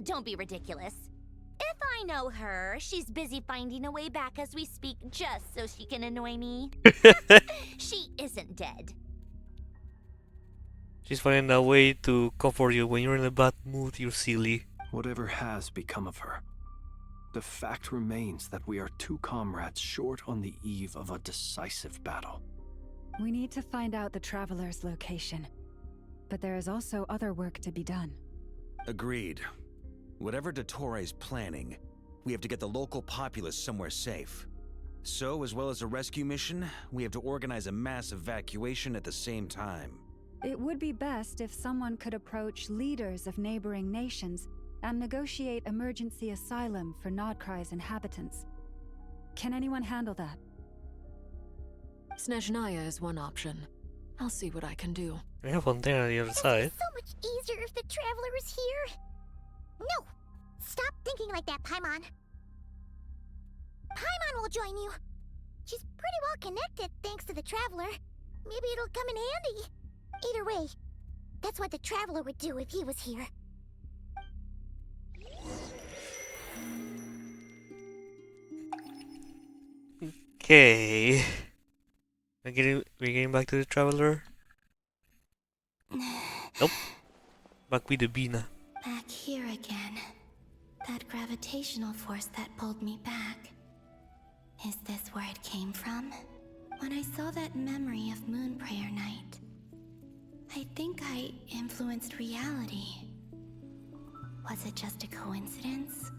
Don't be ridiculous. If I know her. She's busy finding a way back as we speak just so she can annoy me. She isn't dead. She's finding a way to comfort you when you're in a bad mood, you're silly. Whatever has become of her, the fact remains that we are two comrades short on the eve of a decisive battle. We need to find out the Traveler's location. But there is also other work to be done. Agreed. Whatever DeTore's planning, we have to get the local populace somewhere safe. So, as well as a rescue mission, we have to organize a mass evacuation at the same time. It would be best if someone could approach leaders of neighboring nations and negotiate emergency asylum for NOD-KRAI's inhabitants. Can anyone handle that? Snezhnaya is one option. I'll see what I can do. We have one there on the other side. So much easier if the Traveler is here. No! Stop thinking like that, Paimon. Paimon will join you. She's pretty well connected thanks to the Traveler. Maybe it'll come in handy. Either way, that's what the Traveler would do if he was here. Okay. We're getting back to the Traveler. Nope. Back with the Bina. Back here again. That gravitational force that pulled me back. Is this where it came from? When I saw that memory of Moonprayer Night, I think I influenced reality. Was it just a coincidence?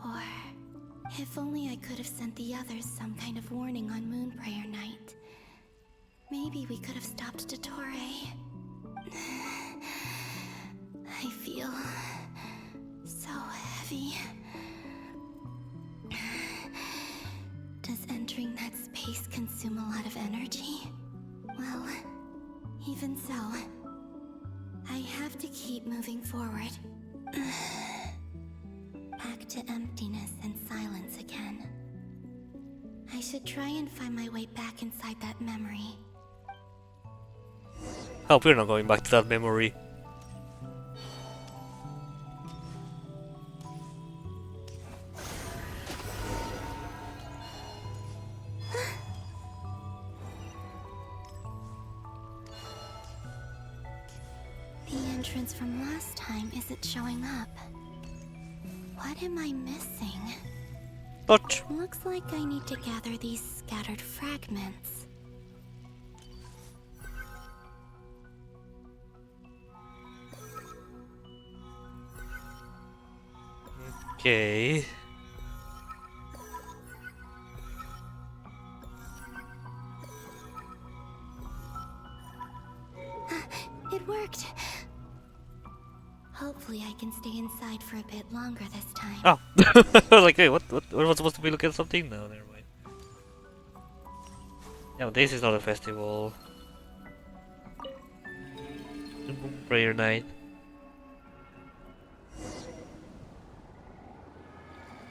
Or, if only I could have sent the others some kind of warning on Moonprayer Night. Maybe we could have stopped DeTore. I feel so heavy. Does entering that space consume a lot of energy? Well, even so, I have to keep moving forward. Back to emptiness and silence again. I should try and find my way back inside that memory. Hope we're not going back to that memory. The entrance from last time isn't showing up. What am I missing? What? Looks like I need to gather these scattered fragments. Okay. It worked. Hopefully I can stay inside for a bit longer this time. Oh. I was like, hey, what was supposed to be looking at something? No, never mind. No, this is not a festival. Prayer night.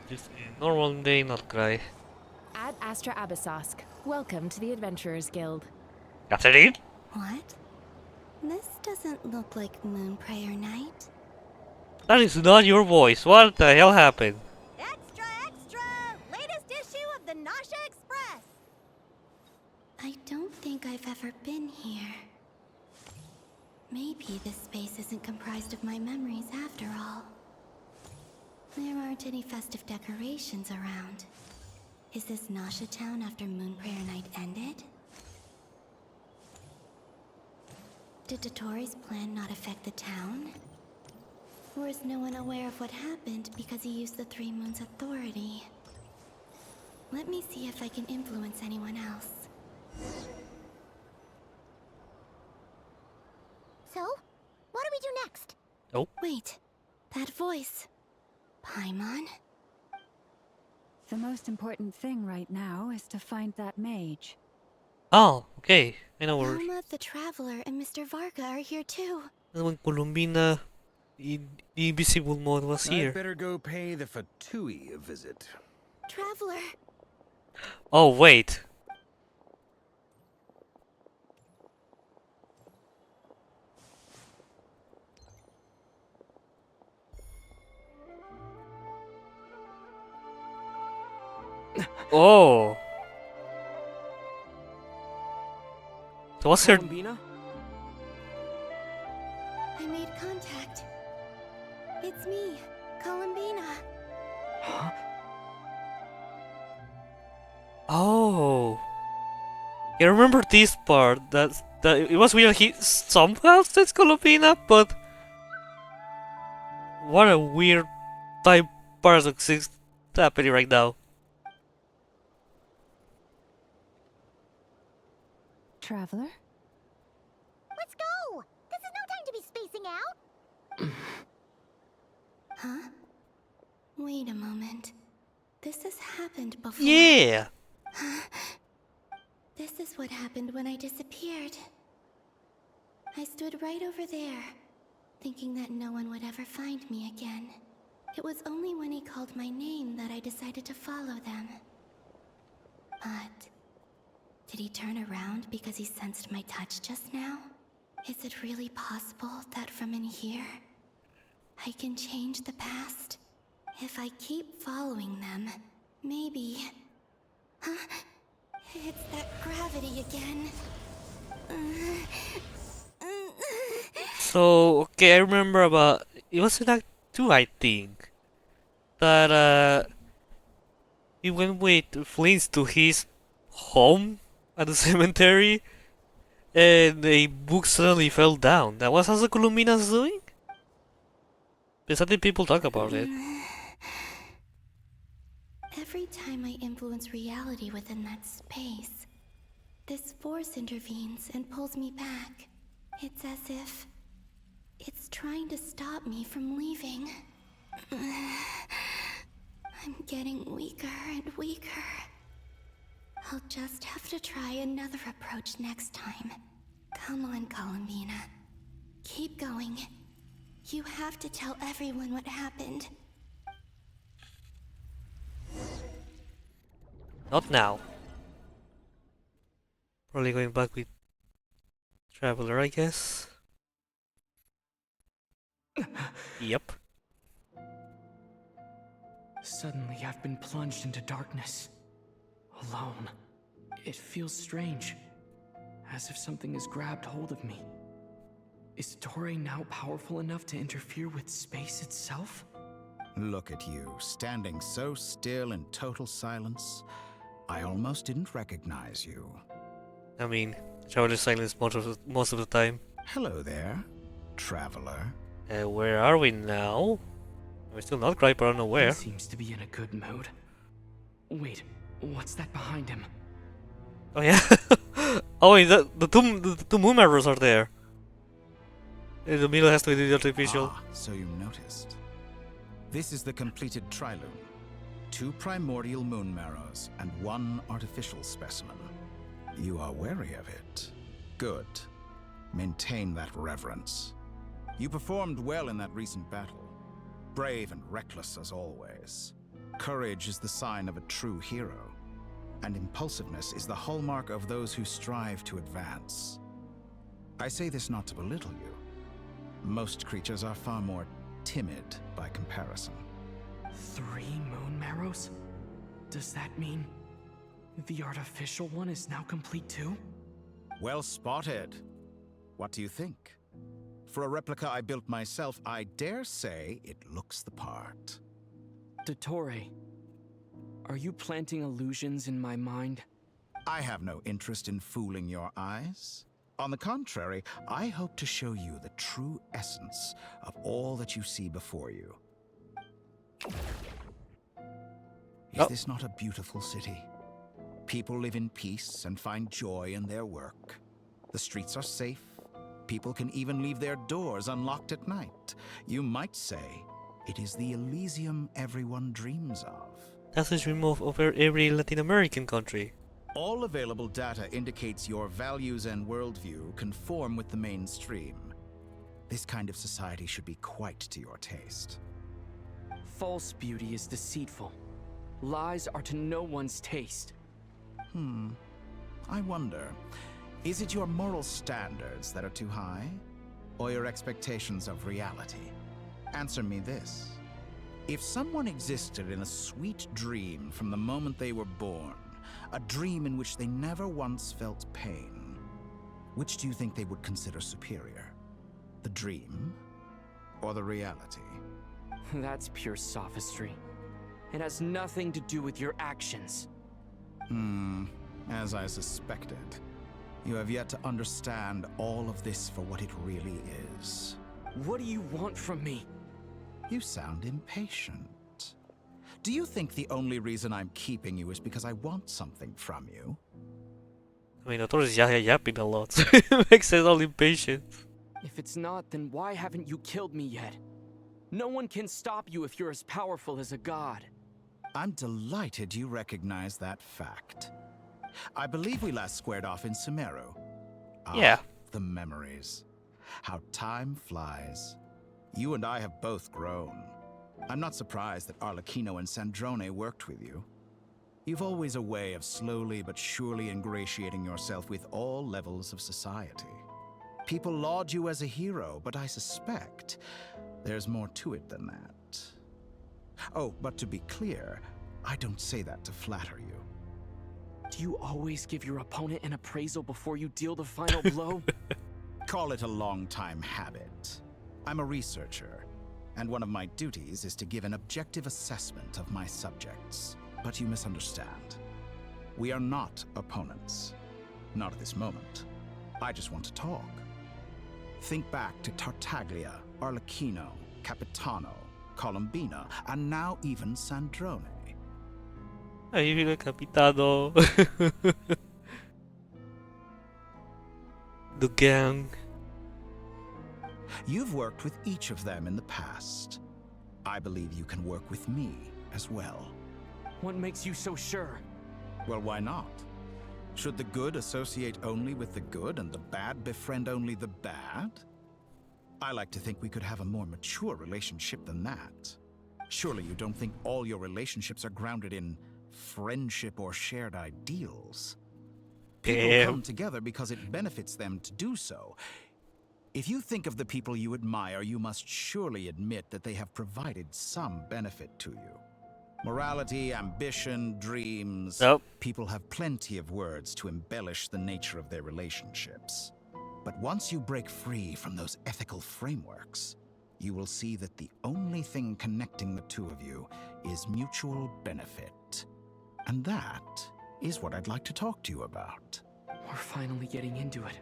Just a normal day, NOD-KRAI. Ad Astra Abyssosk. Welcome to the Adventurers Guild. Catherine? What? This doesn't look like Moonprayer Night. That is not your voice. What the hell happened? Extra, extra! Latest issue of the Nasha Express! I don't think I've ever been here. Maybe this space isn't comprised of my memories after all. There aren't any festive decorations around. Is this Nasha Town after Moonprayer Night ended? Did DeTore's plan not affect the town? Or is no one aware of what happened because he used the Three Moons' authority? Let me see if I can influence anyone else. So, what do we do next? Oh. Wait, that voice. Paimon? The most important thing right now is to find that mage. Oh, okay. I know where. Alma the Traveler and Mr. Varga are here too. When Columbina, the invisible mode was here. I'd better go pay the Fatui a visit. Traveler! Oh, wait. Oh. So what's her... Columbina? I made contact. It's me, Columbina. Huh? Oh. I remember this part. That it was weird. He somehow says Colupina, but what a weird time paradox is happening right now. Traveler? Let's go! This is no time to be spacing out! Huh? Wait a moment. This has happened before. Yeah! This is what happened when I disappeared. I stood right over there, thinking that no one would ever find me again. It was only when he called my name that I decided to follow them. But did he turn around because he sensed my touch just now? Is it really possible that from in here, I can change the past? If I keep following them, maybe... Huh? It's that gravity again. So, okay, I remember about... It was in Act 2, I think. That, he went with Flint to his home at the cemetery, and a book suddenly fell down. That was also Columbina's doing? Because I think people talk about it. Every time I influence reality within that space, this force intervenes and pulls me back. It's as if it's trying to stop me from leaving. I'm getting weaker and weaker. I'll just have to try another approach next time. Come on, Columbina. Keep going. You have to tell everyone what happened. Not now. Probably going back with Traveler, I guess. Yep. Suddenly, I've been plunged into darkness. Alone. It feels strange. As if something has grabbed hold of me. Is Torre now powerful enough to interfere with space itself? Look at you, standing so still in total silence. I almost didn't recognize you. I mean, Traveler silence most of the time. Hello there, Traveler. Where are we now? We're still not quite, but I don't know where. He seems to be in a good mood. Wait, what's that behind him? Oh yeah. Oh wait, the two moon mirrors are there. In the middle has to be the artificial. Ah, so you noticed. This is the completed Trilune. 2 primordial moon marrows and 1 artificial specimen. You are wary of it. Good. Maintain that reverence. You performed well in that recent battle. Brave and reckless as always. Courage is the sign of a true hero. And impulsiveness is the hallmark of those who strive to advance. I say this not to belittle you. Most creatures are far more timid by comparison. 3 moon marrows? Does that mean the artificial one is now complete too? Well spotted. What do you think? For a replica I built myself, I dare say it looks the part. Dottore, are you planting illusions in my mind? I have no interest in fooling your eyes. On the contrary, I hope to show you the true essence of all that you see before you. Is this not a beautiful city? People live in peace and find joy in their work. The streets are safe. People can even leave their doors unlocked at night. You might say it is the Elysium everyone dreams of. That's the dream of every Latin American country. All available data indicates your values and worldview conform with the mainstream. This kind of society should be quite to your taste. False beauty is deceitful. Lies are to no one's taste. I wonder, is it your moral standards that are too high? Or your expectations of reality? Answer me this. If someone existed in a sweet dream from the moment they were born, a dream in which they never once felt pain, which do you think they would consider superior? The dream or the reality? That's pure sophistry. It has nothing to do with your actions. As I suspected. You have yet to understand all of this for what it really is. What do you want from me? You sound impatient. Do you think the only reason I'm keeping you is because I want something from you? I mean, Otor is yapping a lot, so it makes sense all impatient. If it's not, then why haven't you killed me yet? No one can stop you if you're as powerful as a god. I'm delighted you recognize that fact. I believe we last squared off in Sumeru. Yeah. The memories. How time flies. You and I have both grown. I'm not surprised that Arlecchino and Sandrone worked with you. You've always a way of slowly but surely ingratiating yourself with all levels of society. People laud you as a hero, but I suspect there's more to it than that. Oh, but to be clear, I don't say that to flatter you. Do you always give your opponent an appraisal before you deal the final blow? Call it a long-time habit. I'm a researcher, and one of my duties is to give an objective assessment of my subjects. But you misunderstand. We are not opponents. Not at this moment. I just want to talk. Think back to Tartaglia, Arlecchino, Capitano, Columbina, and now even Sandrone. Ahí viene el Capitano. The gang. You've worked with each of them in the past. I believe you can work with me as well. What makes you so sure? Well, why not? Should the good associate only with the good and the bad befriend only the bad? I like to think we could have a more mature relationship than that. Surely you don't think all your relationships are grounded in friendship or shared ideals? People come together because it benefits them to do so. If you think of the people you admire, you must surely admit that they have provided some benefit to you. Morality, ambition, dreams. People have plenty of words to embellish the nature of their relationships. But once you break free from those ethical frameworks, you will see that the only thing connecting the two of you is mutual benefit. And that is what I'd like to talk to you about. We're finally getting into it.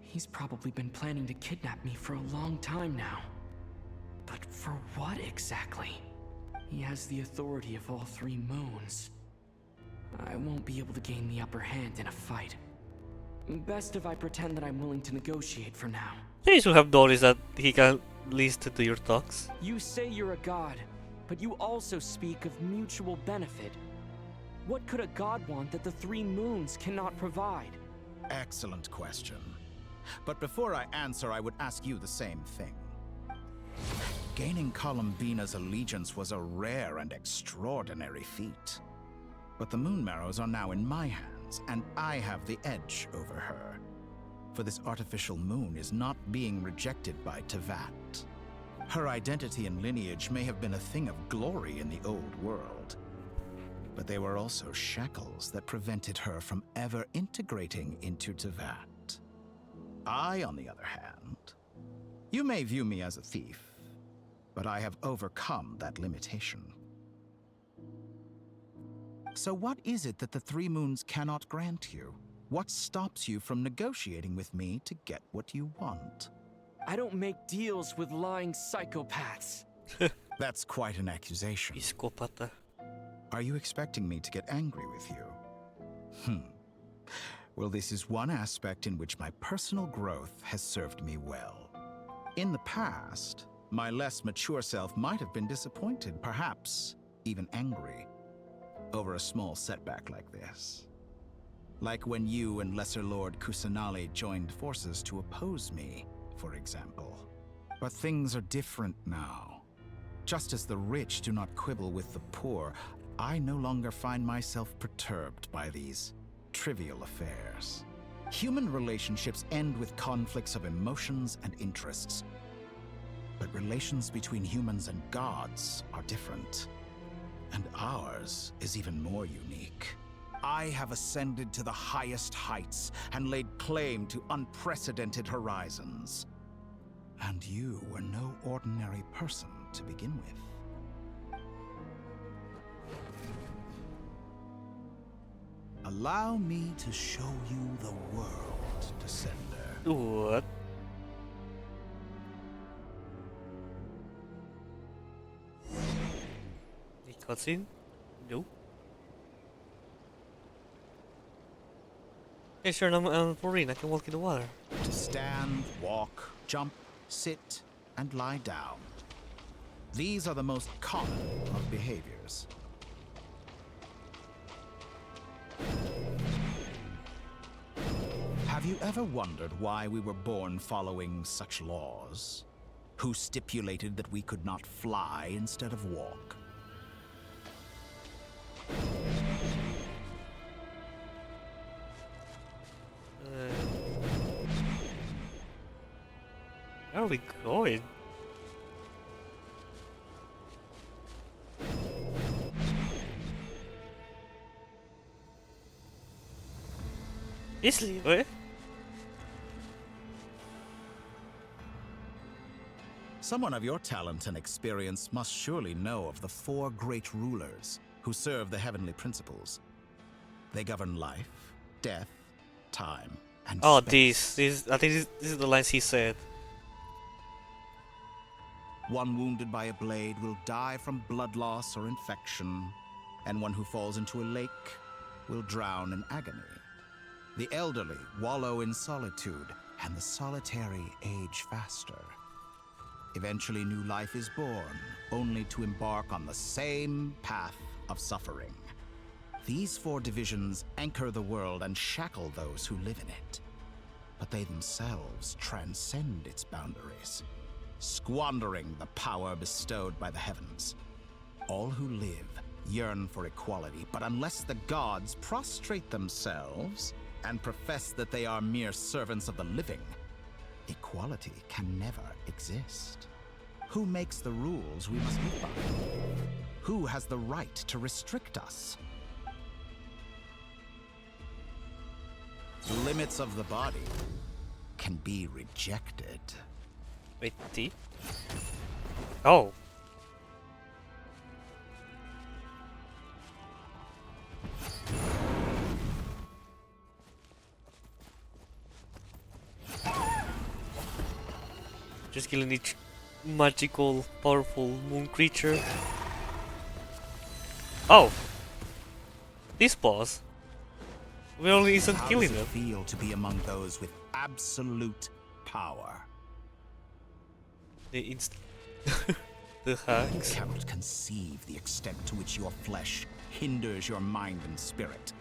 He's probably been planning to kidnap me for a long time now. But for what exactly? He has the authority of all three moons. I won't be able to gain the upper hand in a fight. Best if I pretend that I'm willing to negotiate for now. You should have noticed that he can listen to your talks. You say you're a god, but you also speak of mutual benefit. What could a god want that the three moons cannot provide? Excellent question. But before I answer, I would ask you the same thing. Gaining Columbina's allegiance was a rare and extraordinary feat. But the Moon Marrows are now in my hands, and I have the edge over her. For this artificial moon is not being rejected by Tevat. Her identity and lineage may have been a thing of glory in the old world, but they were also shackles that prevented her from ever integrating into Tevat. I, on the other hand, you may view me as a thief, but I have overcome that limitation. So what is it that the Three Moons cannot grant you? What stops you from negotiating with me to get what you want? I don't make deals with lying psychopaths. That's quite an accusation. Psicopata. Are you expecting me to get angry with you? Well, this is one aspect in which my personal growth has served me well. In the past, my less mature self might have been disappointed, perhaps even angry, over a small setback like this. Like when you and Lesser Lord Kusanali joined forces to oppose me, for example. But things are different now. Just as the rich do not quibble with the poor, I no longer find myself perturbed by these trivial affairs. Human relationships end with conflicts of emotions and interests. But relations between humans and gods are different. And ours is even more unique. I have ascended to the highest heights and laid claim to unprecedented horizons. And you were no ordinary person to begin with. Allow me to show you the world, Descender. What? The cutscene? No. Hey, sure, I'm Marine. I can walk in the water. To stand, walk, jump, sit, and lie down. These are the most common of behaviors. Have you ever wondered why we were born following such laws? Who stipulated that we could not fly instead of walk? Where are we going? Italy, eh? Someone of your talent and experience must surely know of the 4 great rulers who serve the heavenly principles. They govern life, death, time, and space. I think this is the lines he said. One wounded by a blade will die from blood loss or infection, and one who falls into a lake will drown in agony. The elderly wallow in solitude, and the solitary age faster. Eventually, new life is born, only to embark on the same path of suffering. These 4 divisions anchor the world and shackle those who live in it. But they themselves transcend its boundaries, squandering the power bestowed by the heavens. All who live yearn for equality, but unless the gods prostrate themselves and profess that they are mere servants of the living, equality can never exist. Who makes the rules we must live by? Who has the right to restrict us? The limits of the body can be rejected. Wait, T? Oh. Just killing each magical, powerful moon creature. Oh! This boss. We only isn't killing them. How does it feel to be among those with absolute power? The the hacks. You cannot conceive the extent to which your flesh hinders your mind and spirit.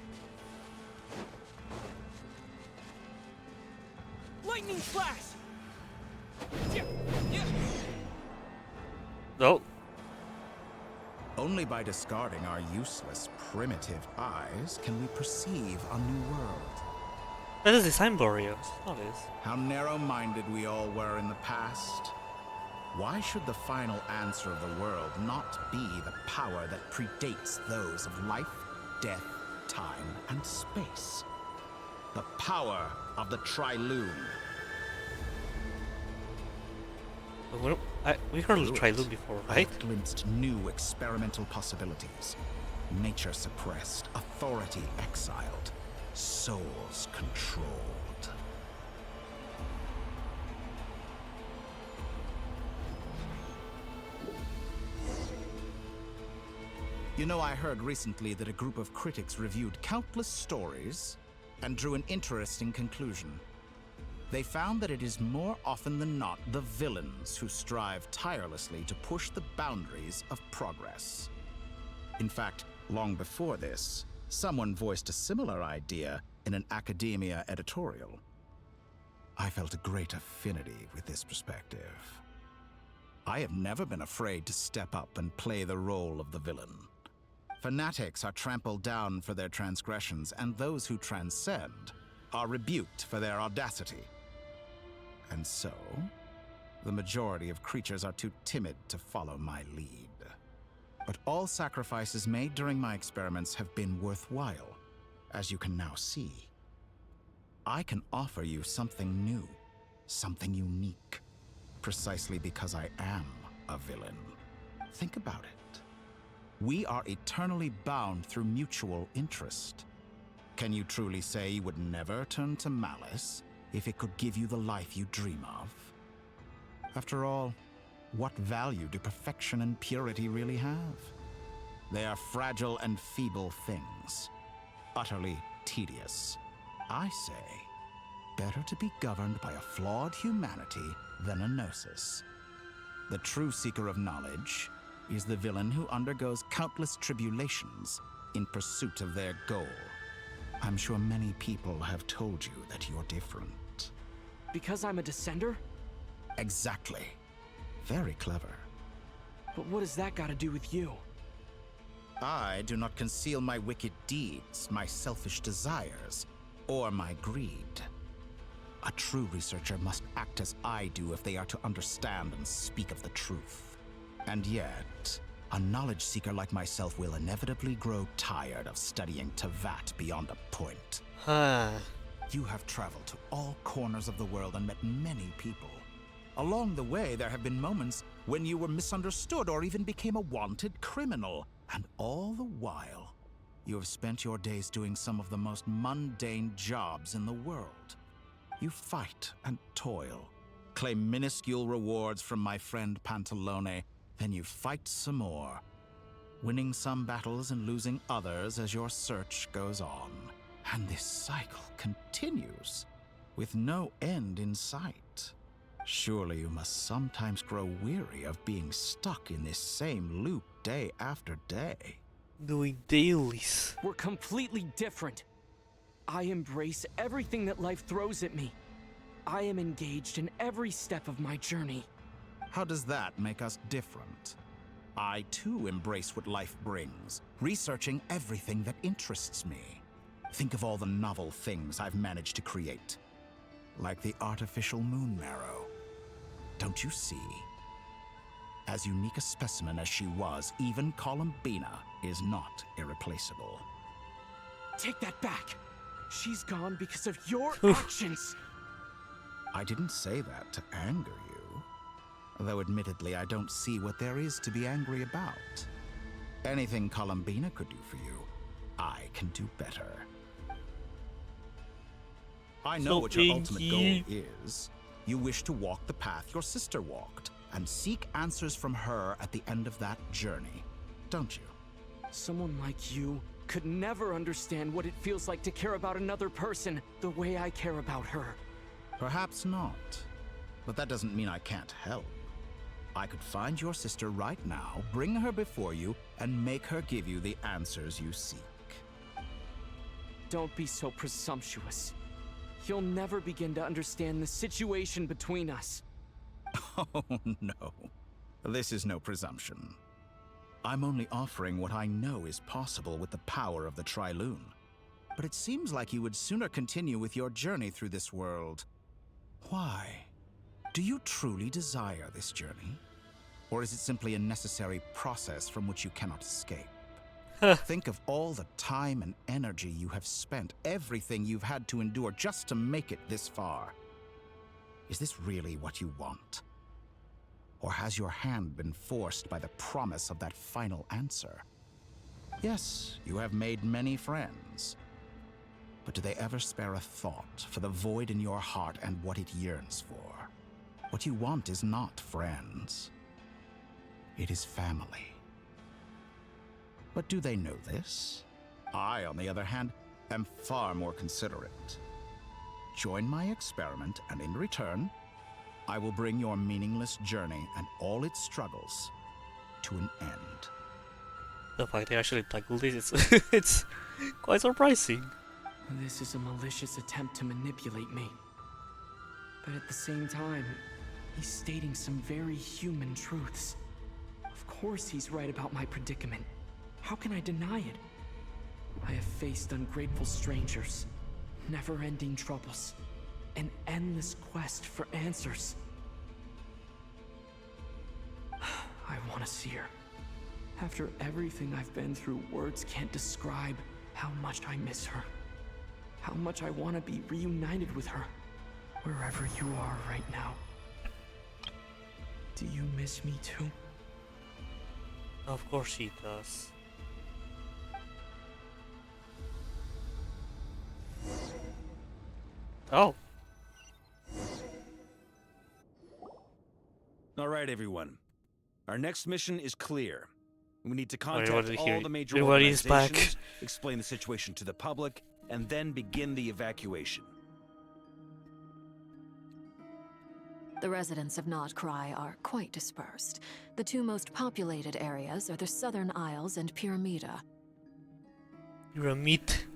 Lightning flash! No. Only by discarding our useless, primitive eyes can we perceive a new world. That is the sign barrier. Not this. How narrow-minded we all were in the past. Why should the final answer of the world not be the power that predates those of life, death, time, and space? The power of the Triloon. We heard of Triloon before, right? I glimpsed new experimental possibilities. Nature suppressed, authority exiled, souls controlled. You know, I heard recently that a group of critics reviewed countless stories and drew an interesting conclusion. They found that it is more often than not the villains who strive tirelessly to push the boundaries of progress. In fact, long before this, someone voiced a similar idea in an academia editorial. I felt a great affinity with this perspective. I have never been afraid to step up and play the role of the villain. Fanatics are trampled down for their transgressions, and those who transcend are rebuked for their audacity. And so, The majority of creatures are too timid to follow my lead. But all sacrifices made during my experiments have been worthwhile, as you can now see. I can offer you something new, something unique, precisely because I am a villain. Think about it. We are eternally bound through mutual interest. Can you truly say you would never turn to malice if it could give you the life you dream of? After all, what value do perfection and purity really have? They are fragile and feeble things, utterly tedious. I say, better to be governed by a flawed humanity than a gnosis. The true seeker of knowledge is the villain who undergoes countless tribulations in pursuit of their goal. I'm sure many people have told you that you're different. Because I'm a descender? Exactly. Very clever. But what does that got to do with you? I do not conceal my wicked deeds, my selfish desires, or my greed. A true researcher must act as I do if they are to understand and speak of the truth. And yet, a knowledge seeker like myself will inevitably grow tired of studying Tevat beyond a point. You have traveled to all corners of the world and met many people. Along the way, there have been moments when you were misunderstood or even became a wanted criminal. And all the while, you have spent your days doing some of the most mundane jobs in the world. You fight and toil, claim minuscule rewards from my friend Pantalone, then you fight some more, winning some battles and losing others as your search goes on. And this cycle continues, with no end in sight. Surely you must sometimes grow weary of being stuck in this same loop day after day. Doing dailies. We're completely different. I embrace everything that life throws at me. I am engaged in every step of my journey. How does that make us different? I too embrace what life brings, researching everything that interests me. Think of all the novel things I've managed to create. Like the artificial moon marrow. Don't you see? As unique a specimen as she was, even Columbina is not irreplaceable. Take that back! She's gone because of your actions! I didn't say that to anger you. Though admittedly, I don't see what there is to be angry about. Anything Columbina could do for you, I can do better. I know what your ultimate goal is. You wish to walk the path your sister walked, and seek answers from her at the end of that journey, don't you? Someone like you could never understand what it feels like to care about another person the way I care about her. Perhaps not, but that doesn't mean I can't help. I could find your sister right now, bring her before you, and make her give you the answers you seek. Don't be so presumptuous. You'll never begin to understand the situation between us. Oh, no. This is no presumption. I'm only offering what I know is possible with the power of the Trilune. But it seems like you would sooner continue with your journey through this world. Why? Do you truly desire this journey? Or is it simply a necessary process from which you cannot escape? Think of all the time and energy you have spent, everything you've had to endure just to make it this far. Is this really what you want? Or has your hand been forced by the promise of that final answer? Yes, you have made many friends. But do they ever spare a thought for the void in your heart and what it yearns for? What you want is not friends. It is family. But do they know this? I, on the other hand, am far more considerate. Join my experiment, and in return, I will bring your meaningless journey and all its struggles to an end. The fact they actually tackled this, it's quite surprising. This is a malicious attempt to manipulate me. But at the same time, he's stating some very human truths. Of course he's right about my predicament. How can I deny it? I have faced ungrateful strangers, never-ending troubles, an endless quest for answers. I want to see her. After everything I've been through, words can't describe how much I miss her. How much I want to be reunited with her, wherever you are right now. Do you miss me too? Of course she does. Oh. All right, everyone. Our next mission is clear. We need to Everybody contact here- all the major everybody's back. organizations, explain the situation to the public, and then begin the evacuation. The residents of NOD-KRAI are quite dispersed. The two most populated areas are the Southern Isles and Pyramida. You're a meat.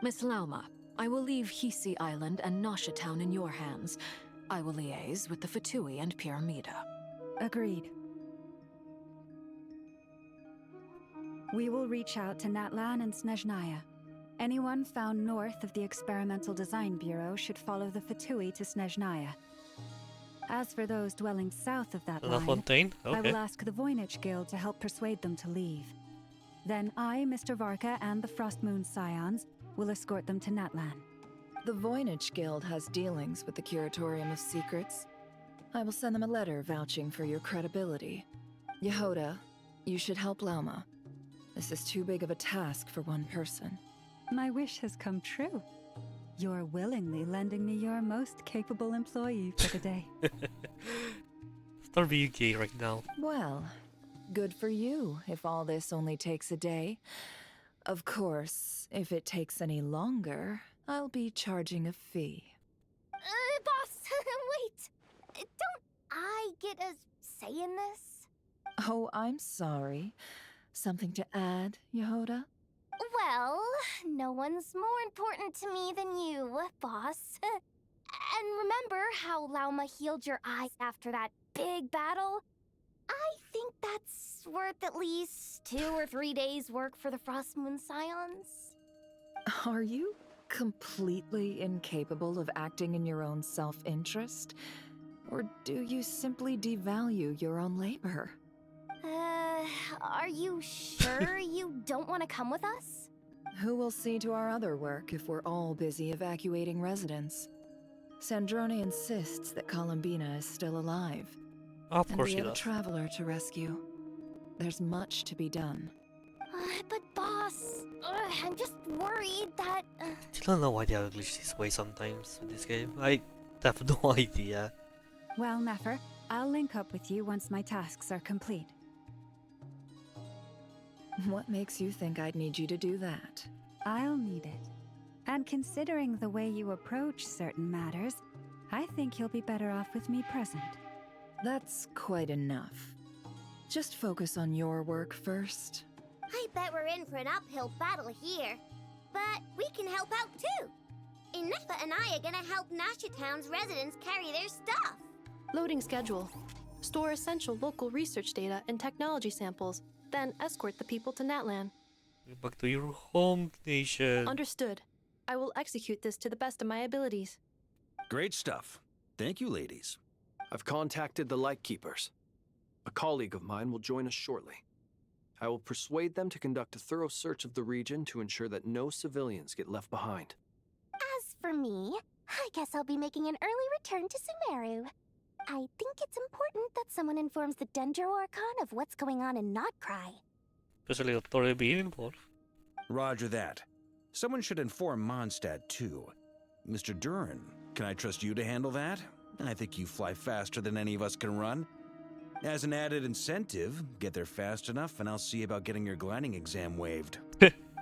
Miss Lauma, I will leave Hisi Island and Nasha Town in your hands. I will liaise with the Fatui and Pyramida. Agreed. We will reach out to Natlan and Snezhnaya. Anyone found north of the Experimental Design Bureau should follow the Fatui to Snezhnaya. As for those dwelling south of that La line, Fontaine? I Okay. will ask the Voynich Guild to help persuade them to leave. Then I, Mr. Varka, and the Frostmoon Scions will escort them to Natlan. The Voynich Guild has dealings with the Curatorium of Secrets. I will send them a letter vouching for your credibility. Yehoda, you should help Lauma. This is too big of a task for one person. My wish has come true. You're willingly lending me your most capable employee for the day. Start being gay right now. Well, good for you if all this only takes a day. Of course, if it takes any longer, I'll be charging a fee. Boss, wait! Don't I get a say in this? Oh, I'm sorry. Something to add, Yehoda? Well, no one's more important to me than you, boss. And remember how Lauma healed your eyes after that big battle? I think that's worth at least 2 or 3 days' work for the Frostmoon Scions. Are you completely incapable of acting in your own self-interest? Or do you simply devalue your own labor? Are you sure you don't want to come with us? Who will see to our other work if we're all busy evacuating residents? Sandrone insists that Columbina is still alive. Of and course we she have a does. traveler to rescue. There's much to be done. But boss, I'm just worried that... Still don't know why they are glitched this way sometimes with this game. I have no idea. Well, Nefer, I'll link up with you once my tasks are complete. What makes you think I'd need you to do that? I'll need it. And considering the way you approach certain matters, I think you'll be better off with me present. That's quite enough. Just focus on your work first. I bet we're in for an uphill battle here. But we can help out too. Inefa and I are gonna help Nasha Town's residents carry their stuff. Loading schedule. Store essential local research data and technology samples, then escort the people to Natlan. Back to your home nation. Understood. I will execute this to the best of my abilities. Great stuff. Thank you, ladies. I've contacted the Lightkeepers. A colleague of mine will join us shortly. I will persuade them to conduct a thorough search of the region to ensure that no civilians get left behind. As for me, I guess I'll be making an early return to Sumeru. I think it's important that someone informs the Dendro Archon of what's going on in NOD-KRAI. Especially authority being involved. Roger that. Someone should inform Mondstadt, too. Mr. Duran, can I trust you to handle that? I think you fly faster than any of us can run. As an added incentive, get there fast enough and I'll see about getting your gliding exam waived.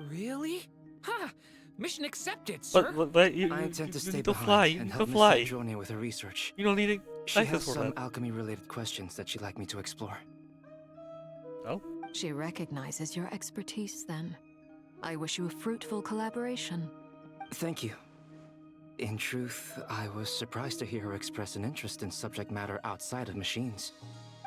Really? Ha! Mission accepted, sir. But you I intend to stay need to behind fly. and You need to help fly. Miss Sandrone with her research. You don't need She license has for some that. alchemy-related questions that she'd like me to explore. Oh? She recognizes your expertise then. I wish you a fruitful collaboration. Thank you. In truth, I was surprised to hear her express an interest in subject matter outside of machines.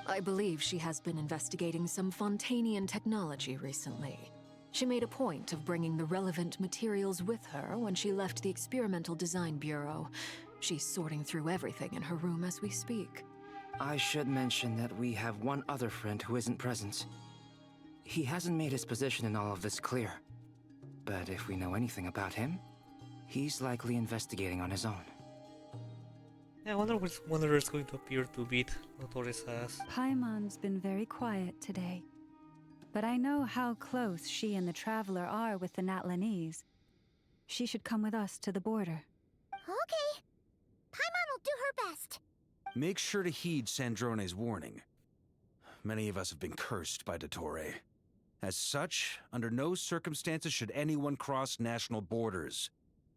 I believe she has been investigating some Fontanian technology recently. She made a point of bringing the relevant materials with her when she left the Experimental Design Bureau. She's sorting through everything in her room as we speak. I should mention that we have one other friend who isn't present. He hasn't made his position in all of this clear. But if we know anything about him, he's likely investigating on his own. Yeah, I wonder which wanderer is going to appear to beat Notorious ass. Paimon's been very quiet today. But I know how close she and the Traveler are with the Natlanese. She should come with us to the border. Okay. Paimon will do her best. Make sure to heed Sandrone's warning. Many of us have been cursed by Dottore. As such, under no circumstances should anyone cross national borders.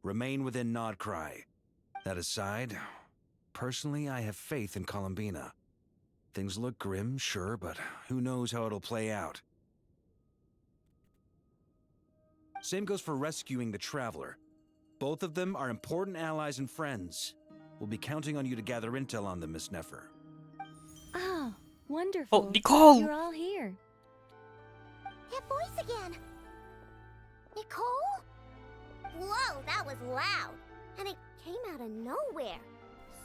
Remain within NOD-KRAI. That aside, personally, I have faith in Columbina. Things look grim, sure, but who knows how it'll play out. Same goes for rescuing the Traveler. Both of them are important allies and friends. We'll be counting on you to gather intel on them, Miss Nefer. Oh, wonderful. Oh, Nicole! You're all here. That voice again. Nicole? Whoa, that was loud. And it came out of nowhere.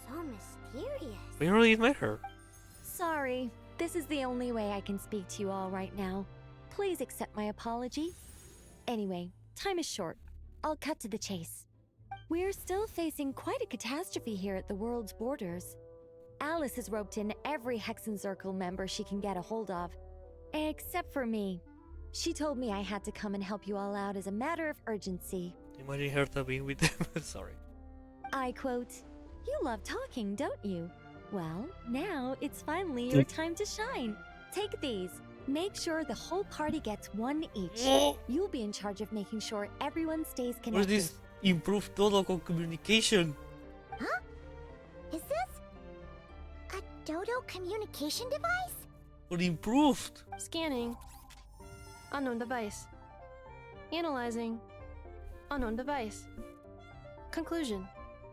So mysterious. We really met her. Sorry, this is the only way I can speak to you all right now. Please accept my apology. Anyway, time is short. I'll cut to the chase. We're still facing quite a catastrophe here at the world's borders. Alice has roped in every Hexen Circle member she can get a hold of. Except for me. She told me I had to come and help you all out as a matter of urgency. Imagine her being with them. Sorry. I quote, "You love talking, don't you? Well, now it's finally your time to shine. Take these. Make sure the whole party gets one each. You'll be in charge of making sure everyone stays connected." What is this improved dodo communication? Huh? Is this a dodo communication device? What improved? Scanning. Unknown device. Analyzing. Unknown device. Conclusion.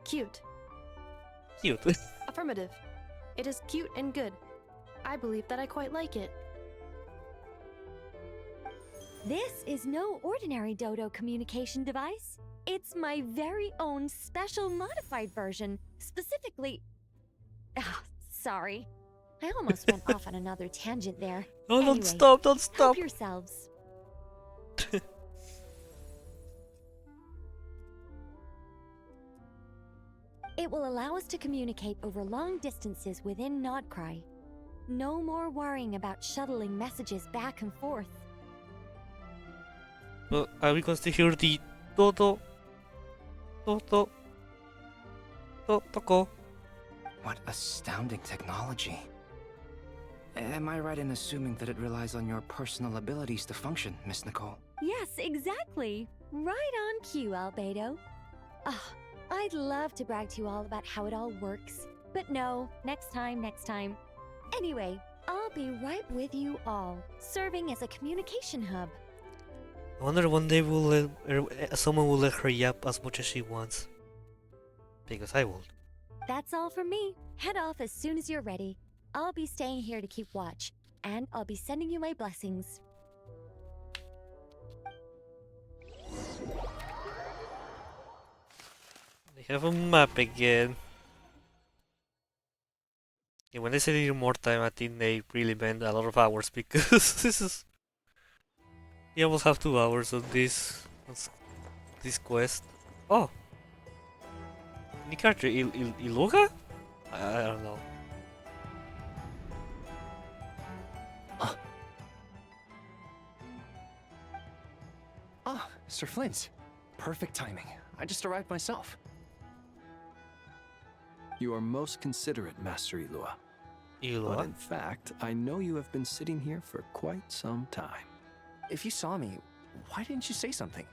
Cute. Cute. Affirmative. It is cute and good. I believe that I quite like it. This is no ordinary dodo communication device. It's my very own special modified version, specifically... sorry. I almost went off on another tangent there. No, anyway, don't stop, don't stop. Help yourselves. It will allow us to communicate over long distances within NOD-KRAI. No more worrying about shuttling messages back and forth. Well, are we going to hear the Toto? What astounding technology. Am I right in assuming that it relies on your personal abilities to function, Miss Nicole? Yes, exactly. Right on cue, Albedo. I'd love to brag to you all about how it all works. But no, next time. Anyway, I'll be right with you all, serving as a communication hub. I wonder one day someone will let her yap as much as she wants. Because I will. That's all from me. Head off as soon as you're ready. I'll be staying here to keep watch, and I'll be sending you my blessings. They have a map again. Yeah, when they say they need more time, I think they really meant a lot of hours because this is... You almost have 2 hours on this quest. Oh! New character, Iluga? I don't know. Ah, Sir Flint. Perfect timing. I just arrived myself. You are most considerate, Master Ilua. But in fact, I know you have been sitting here for quite some time. If you saw me, why didn't you say something?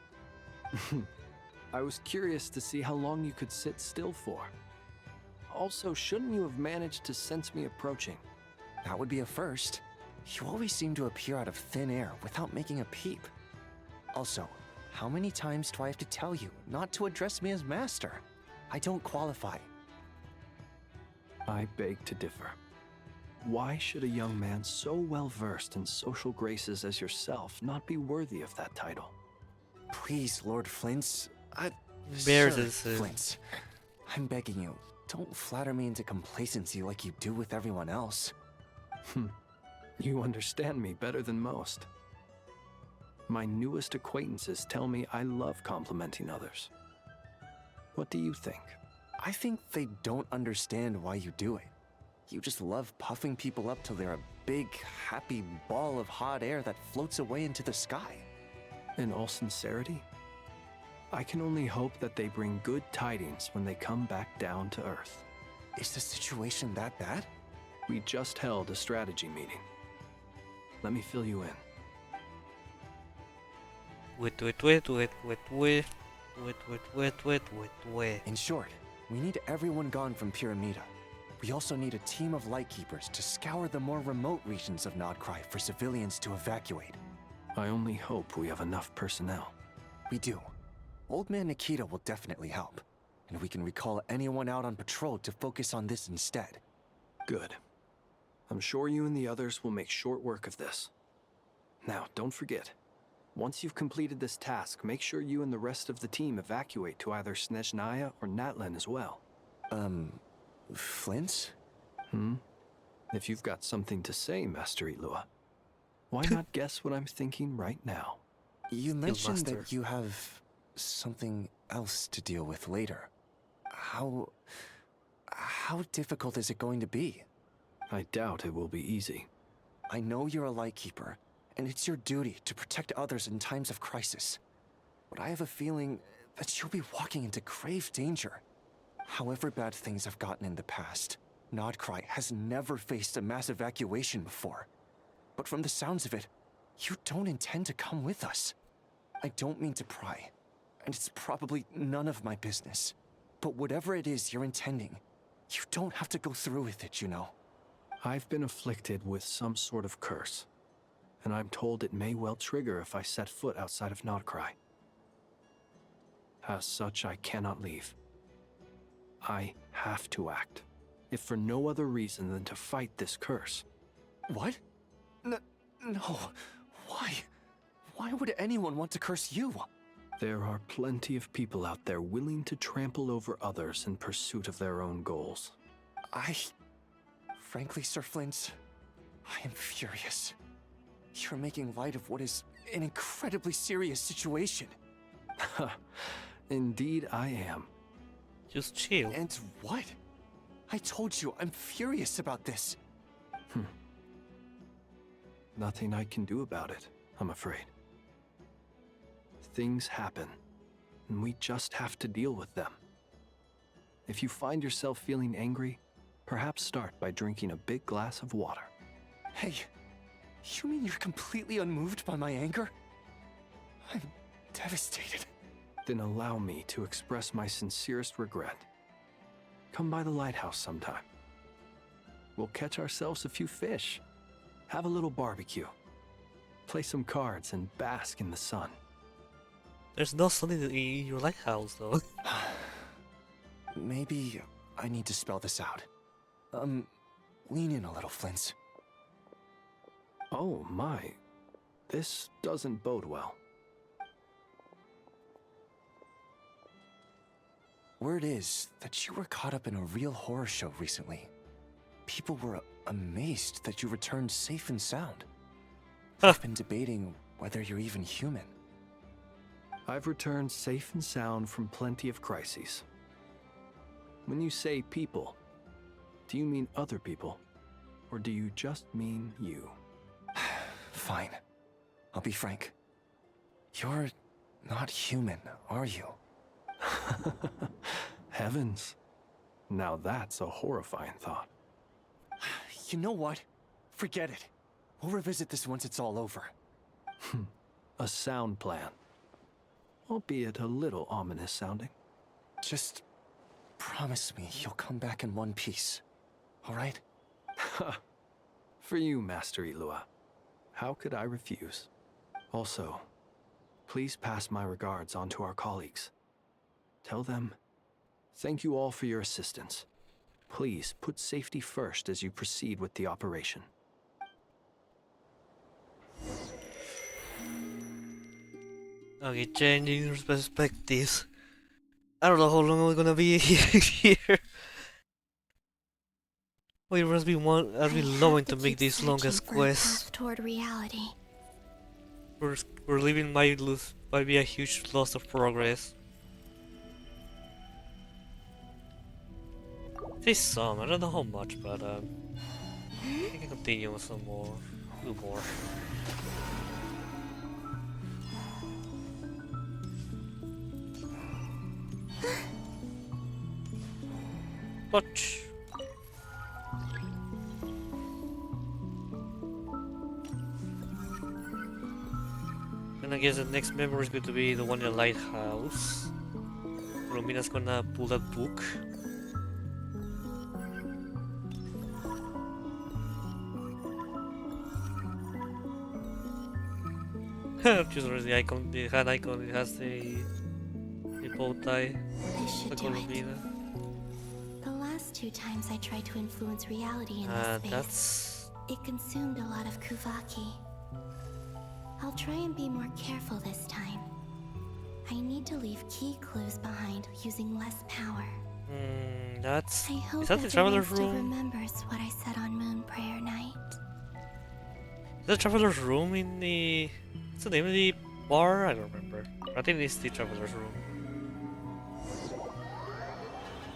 I was curious to see how long you could sit still for. Also, shouldn't you have managed to sense me approaching? That would be a first. You always seem to appear out of thin air without making a peep. Also, how many times do I have to tell you not to address me as master? I don't qualify. I beg to differ. Why should a young man so well versed in social graces as yourself not be worthy of that title? Please, Lord Flint. Bears Sir is Flint. I'm begging you. Don't flatter me into complacency like you do with everyone else. You understand me better than most. My newest acquaintances tell me I love complimenting others. What do you think? I think they don't understand why you do it. You just love puffing people up till they're a big, happy ball of hot air that floats away into the sky. In all sincerity, I can only hope that they bring good tidings when they come back down to Earth. Is the situation that bad? We just held a strategy meeting. Let me fill you in. In short, we need everyone gone from Pyramida. We also need a team of Lightkeepers to scour the more remote regions of NOD-KRAI for civilians to evacuate. I only hope we have enough personnel. We do. Old Man Nikita will definitely help, and we can recall anyone out on patrol to focus on this instead. Good. I'm sure you and the others will make short work of this. Now, don't forget, once you've completed this task, make sure you and the rest of the team evacuate to either Snezhnaya or Natlan as well. Flint? If you've got something to say, Master Ilua, why not guess what I'm thinking right now? You mentioned that you have something else to deal with later. How difficult is it going to be? I doubt it will be easy. I know you're a Lightkeeper, and it's your duty to protect others in times of crisis. But I have a feeling that you'll be walking into grave danger. However bad things have gotten in the past, NOD-KRAI has never faced a mass evacuation before. But from the sounds of it, you don't intend to come with us. I don't mean to pry, and it's probably none of my business. But whatever it is you're intending, you don't have to go through with it, you know. I've been afflicted with some sort of curse, and I'm told it may well trigger if I set foot outside of NOD-KRAI. As such, I cannot leave. I have to act, if for no other reason than to fight this curse. What? No. Why? Why would anyone want to curse you? There are plenty of people out there willing to trample over others in pursuit of their own goals. Frankly, Sir Flint, I am furious. You're making light of what is an incredibly serious situation. Indeed I am. Just chill. And what? I told you, I'm furious about this. Nothing I can do about it, I'm afraid. Things happen, and we just have to deal with them. If you find yourself feeling angry, perhaps start by drinking a big glass of water. Hey, you mean you're completely unmoved by my anger? I'm devastated. Then allow me to express my sincerest regret. Come by the lighthouse sometime. We'll catch ourselves a few fish, have a little barbecue, play some cards, and bask in the sun. There's no sun in your lighthouse, though. Maybe I need to spell this out. Lean in a little, Flint. Oh my, this doesn't bode well. Word is that you were caught up in a real horror show recently. People were amazed that you returned safe and sound. I've been debating whether you're even human. I've returned safe and sound from plenty of crises. When you say people, do you mean other people? Or do you just mean you? Fine. I'll be frank. You're not human, are you? Heavens. Now that's a horrifying thought. You know what? Forget it. We'll revisit this once it's all over. A sound plan. Albeit a little ominous sounding. Just promise me you'll come back in one piece, all right? For you, Master Ilua. How could I refuse? Also, please pass my regards on to our colleagues. Tell them, thank you all for your assistance. Please put safety first as you proceed with the operation. Okay, changing perspectives. I don't know how long we're gonna be here. We must be loving to make this longest quest. Toward reality. We're leaving might be a huge loss of progress. This some, I don't know how much, but I can continue with some more. Do more. Touch. And I guess the next memory is going to be the one in the lighthouse. Columbina's gonna pull that book. Choose the icon, the hand icon, it has the bow tie, the Columbina. The last 2 times I tried to influence reality in this space, it consumed a lot of Kuvaki. I'll try and be more careful this time. I need to leave key clues behind using less power. That's... I hope is that the Traveler's still Room? remembers what I said on Moon Prayer Night. Is the Traveler's Room in the... what's the name of the bar? I don't remember. I think it's the Traveler's Room.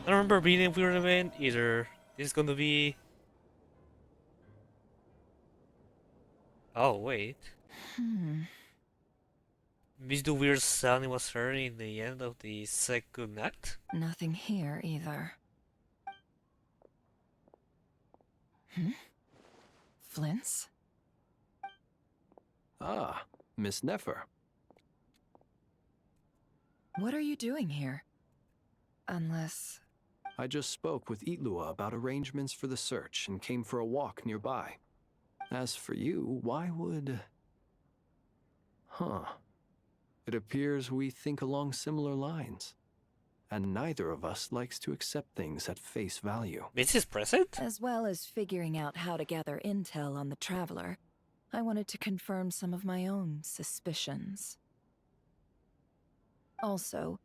I don't remember being in Weird Event either. This is gonna be... oh, wait. Is the weird sound it was heard in the end of the second act? Nothing here either. Flints? Ah, Miss Nefer. What are you doing here? Unless... I just spoke with Itlua about arrangements for the search and came for a walk nearby. As for you, why would... Huh. It appears we think along similar lines. And neither of us likes to accept things at face value. This is present? As well as figuring out how to gather intel on the Traveler, I wanted to confirm some of my own suspicions. Also,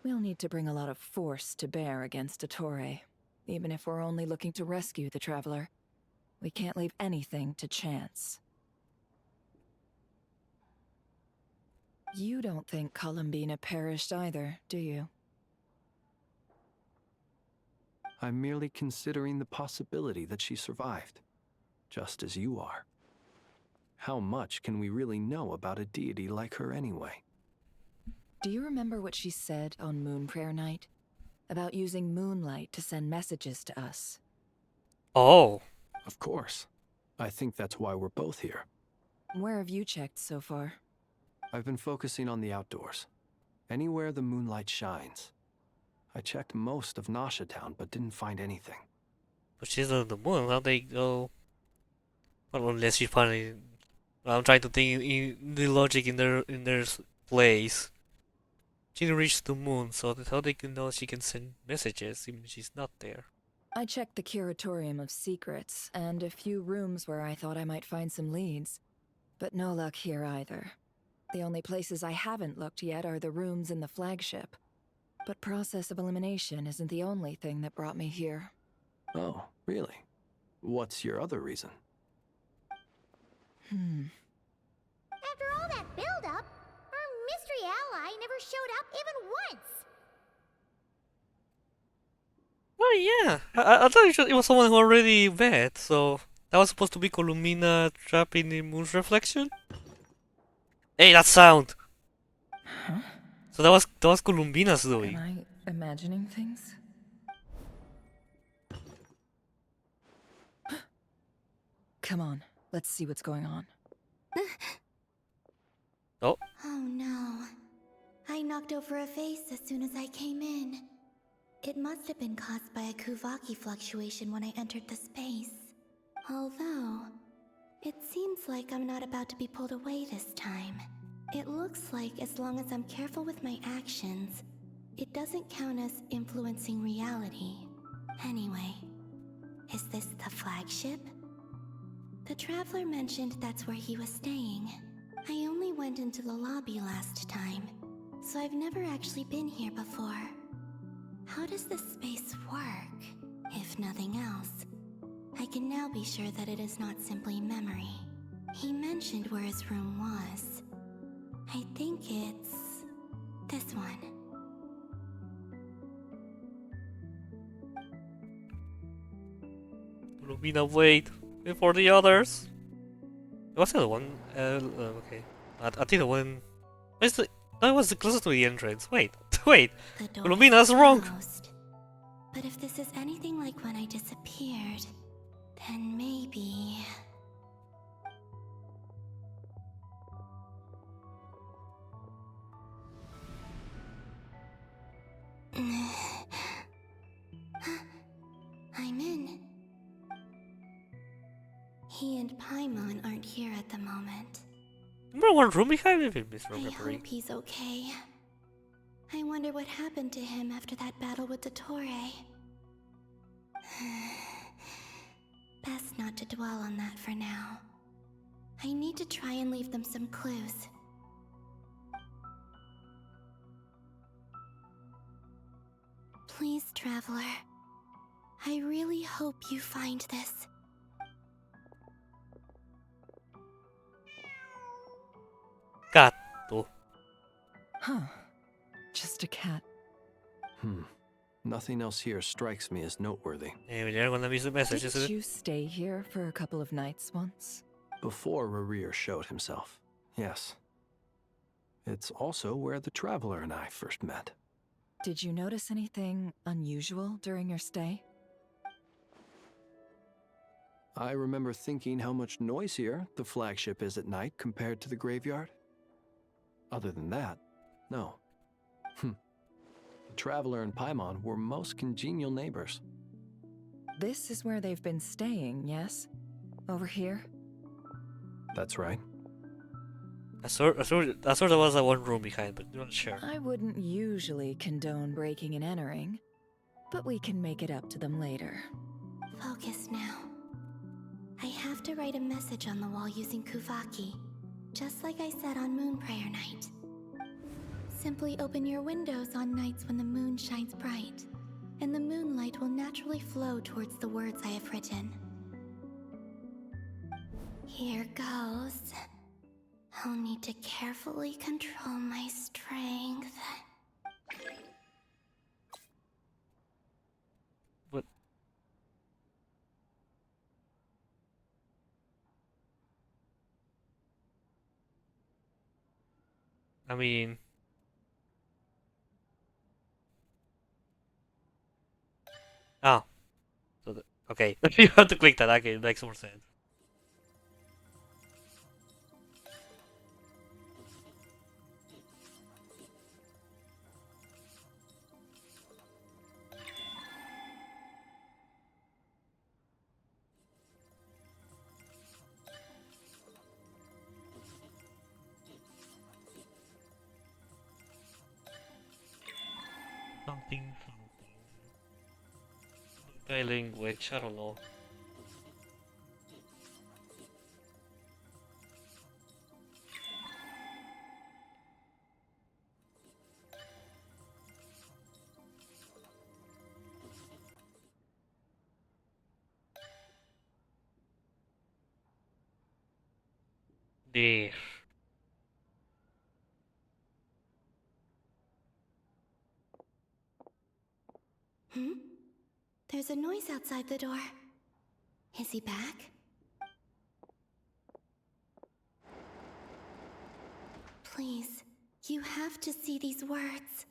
we'll need to bring a lot of force to bear against Ettore. Even if we're only looking to rescue the Traveler, we can't leave anything to chance. You don't think Columbina perished either, do you? I'm merely considering the possibility that she survived, just as you are. How much can we really know about a deity like her anyway? Do you remember what she said on Moon Prayer Night? About using moonlight to send messages to us? Oh. Of course. I think that's why we're both here. Where have you checked so far? I've been focusing on the outdoors. Anywhere the moonlight shines. I checked most of Nasha Town, but didn't find anything. But she's on the moon, how they go... well, unless she finally... I'm trying to think in the logic in their place. She didn't reach the moon, so that's how they can know she can send messages even if she's not there. I checked the Curatorium of Secrets, and a few rooms where I thought I might find some leads. But no luck here either. The only places I haven't looked yet are the rooms in the flagship. But process of elimination isn't the only thing that brought me here. Oh, really? What's your other reason? After all that build-up, our mystery ally never showed up even once. Oh yeah, I thought it was someone who already met, so that was supposed to be Columbina trapped in the moon's reflection? Hey, that sound! Huh? So that was Columbina's doing. Am I imagining things? Come on, let's see what's going on. Oh. Oh no. I knocked over a vase as soon as I came in. It must have been caused by a Kuvaki fluctuation when I entered the space. Although, it seems like I'm not about to be pulled away this time. It looks like as long as I'm careful with my actions, it doesn't count as influencing reality. Anyway, is this the flagship? The Traveler mentioned that's where he was staying. I only went into the lobby last time, so I've never actually been here before. How does this space work, if nothing else? can now be sure that it is not simply memory. He mentioned where his room was. I think it's this one. Columbina, wait for the others. What's the other one? Okay. I think the one. Where's the? That was the closest to the entrance. Wait, wait. Columbina's wrong. But if this is anything like when I disappeared, then maybe. I'm in. He and Paimon aren't here at the moment. Remember one room behind me, I misremembering. hope he's okay. I wonder what happened to him after that battle with Dottore. Best not to dwell on that for now. I need to try and leave them some clues. Please, Traveler. I really hope you find this. Gatto. Huh. Just a cat. Nothing else here strikes me as noteworthy. Didn't you stay here for a couple of nights once? Before Rerir showed himself, yes. It's also where the Traveler and I first met. Did you notice anything unusual during your stay? I remember thinking how much noisier the flagship is at night compared to the graveyard. Other than that, no. The Traveler and Paimon were most congenial neighbors. This is where they've been staying, yes? Over here? That's right. I thought there was a one room behind, but I'm not sure. I wouldn't usually condone breaking and entering, but we can make it up to them later. Focus now. I have to write a message on the wall using Kuvaki, just like I said on Moon Prayer Night. Simply open your windows on nights when the moon shines bright, and the moonlight will naturally flow towards the words I have written. Here goes. I'll need to carefully control my strength. What? I mean... Oh. So okay. You have to click that. Okay, it makes more sense. Something. By language, I don't know. There. There's a noise outside the door. Is he back? Please, you have to see these words.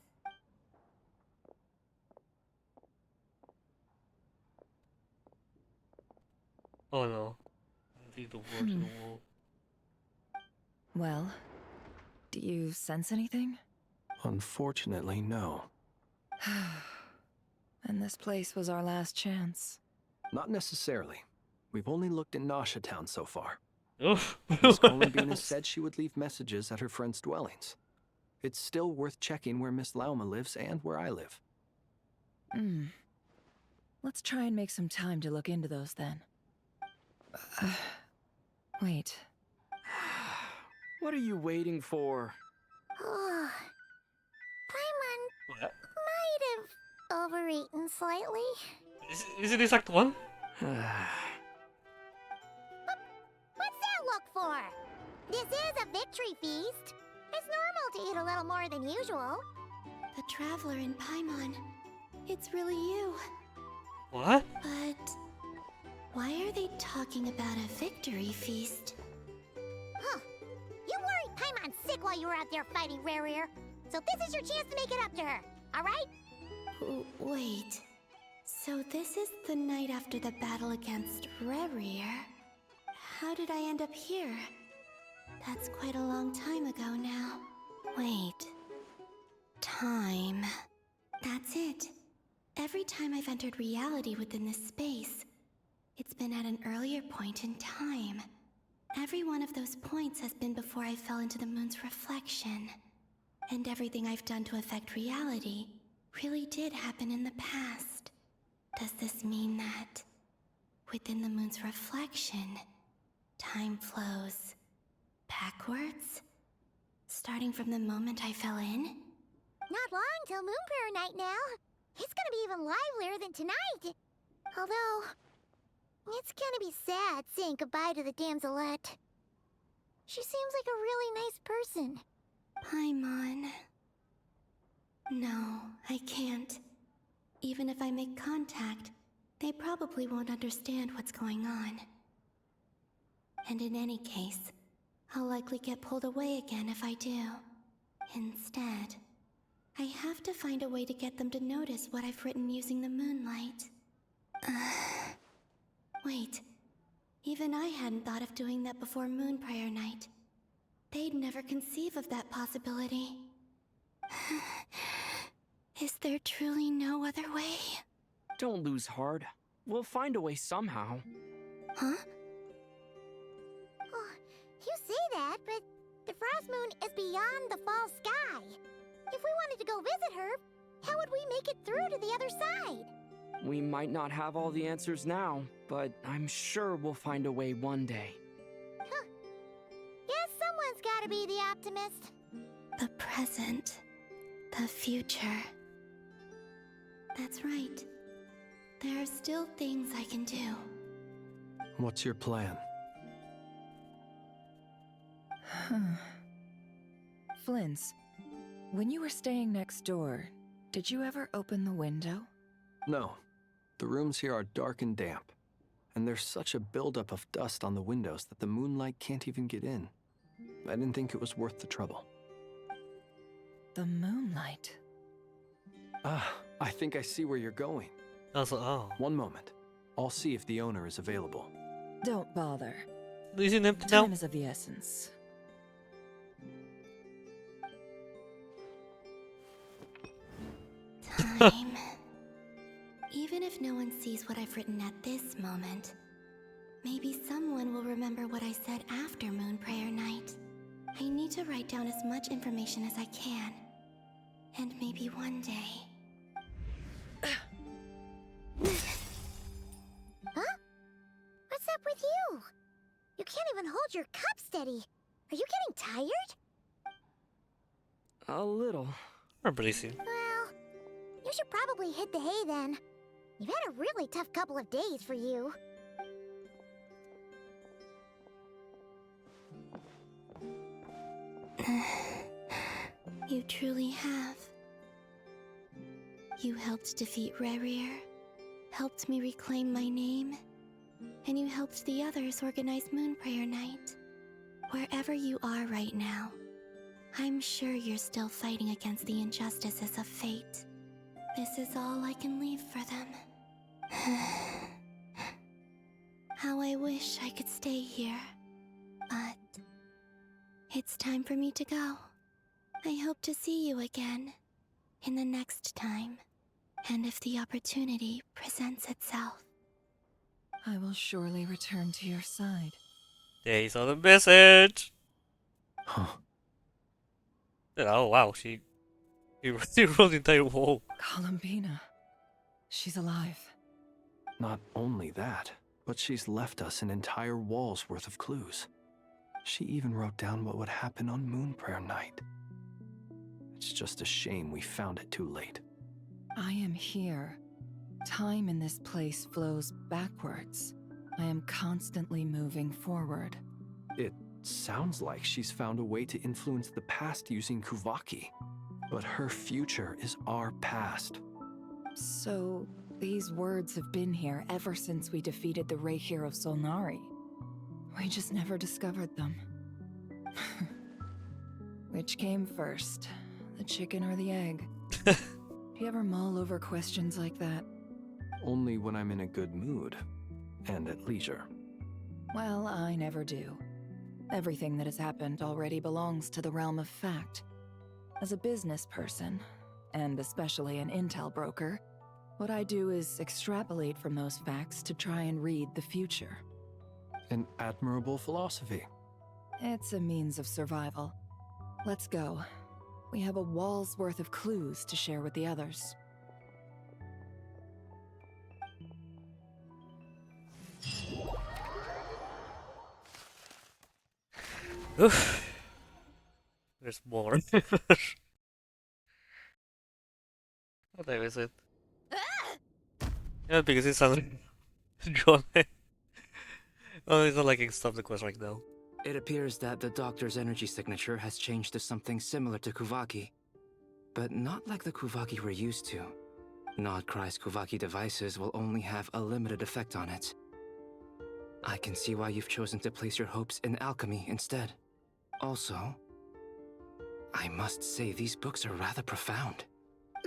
Oh no. I see the words on the wall. Well, do you sense anything? Unfortunately, no. And this place was our last chance. Not necessarily. We've only looked in Nasha Town so far. Oof. Miss Columbina said she would leave messages at her friends' dwellings. It's still worth checking where Miss Lauma lives and where I live. Let's try and make some time to look into those then. Wait. What are you waiting for? Oh, Paimon What? might have overeaten slightly. Is it this act one? is a victory feast. It's normal to eat a little more than usual. The Traveler in Paimon. It's really you. What? But why are they talking about a victory feast? Huh. You worried Paimon sick while you were out there fighting Rare. So this is your chance to make it up to her, alright? Wait. So this is the night after the battle against Rare. How did I end up here? That's quite a long time ago now. Wait. Time. That's it. Every time I've entered reality within this space, it's been at an earlier point in time. Every one of those points has been before I fell into the moon's reflection. And everything I've done to affect reality really did happen in the past. Does this mean that within the moon's reflection, time flows backwards? Starting from the moment I fell in? Not long till Moon Prayer Night now. It's gonna be even livelier than tonight. Although, it's gonna be sad saying goodbye to the damselette. She seems like a really nice person. Paimon. No, I can't. Even if I make contact, they probably won't understand what's going on. And in any case, I'll likely get pulled away again if I do. Instead, I have to find a way to get them to notice what I've written using the moonlight. Wait, even I hadn't thought of doing that before Moon Prayer Night. They'd never conceive of that possibility. Is there truly no other way? Don't lose heart. We'll find a way somehow. Huh? Oh, you say that, but the Frost Moon is beyond the fall sky. If we wanted to go visit her, how would we make it through to the other side? We might not have all the answers now, but I'm sure we'll find a way one day. Huh. Guess someone's gotta be the optimist. The present. The future. That's right. There are still things I can do. What's your plan? Flint's, when you were staying next door, did you ever open the window? No. The rooms here are dark and damp, and there's such a buildup of dust on the windows that the moonlight can't even get in. I didn't think it was worth the trouble. The moonlight? I think I see where you're going. Oh. One moment. I'll see if the owner is available. Don't bother. Isn't empty now? Time is of the essence. Time. Even if no one sees what I've written at this moment, maybe someone will remember what I said after Moon Prayer Night. I need to write down as much information as I can. And maybe one day... Huh? What's up with you? You can't even hold your cup steady. Are you getting tired? A little. Or breezy. Well, you should probably hit the hay then. You've had a really tough couple of days for you. You truly have. You helped defeat Rare, helped me reclaim my name, and you helped the others organize Moon Prayer Night. Wherever you are right now, I'm sure you're still fighting against the injustices of fate. This is all I can leave for them. How I wish I could stay here, but it's time for me to go. I hope to see you again in the next time, and if the opportunity presents itself. I will surely return to your side. There you saw the message. Huh. Oh wow, she wrote the entire wall. Columbina. She's alive. Not only that, but she's left us an entire wall's worth of clues. She even wrote down what would happen on Moon Prayer Night. It's just a shame we found it too late. I am here. Time in this place flows backwards. I am constantly moving forward. It Sounds like she's found a way to influence the past using Kuvaki. But her future is our past. So, these words have been here ever since we defeated the Ray hero Solnari. We just never discovered them. Which came first, the chicken or the egg? Do you ever mull over questions like that? Only when I'm in a good mood and at leisure. Well, I never do. Everything that has happened already belongs to the realm of fact. As a business person, and especially an intel broker, what I do is extrapolate from those facts to try and read the future. An admirable philosophy. It's a means of survival. Let's go. We have a wall's worth of clues to share with the others. Oof. There's more. What time is it? Yeah, because it sounds John. Oh, it's not like I can stop the quest right now. It appears that the doctor's energy signature has changed to something similar to Kuvaki, but not like the Kuvaki we're used to. NOD-KRAI's Kuvaki devices will only have a limited effect on it. I can see why you've chosen to place your hopes in alchemy instead. Also, I must say these books are rather profound.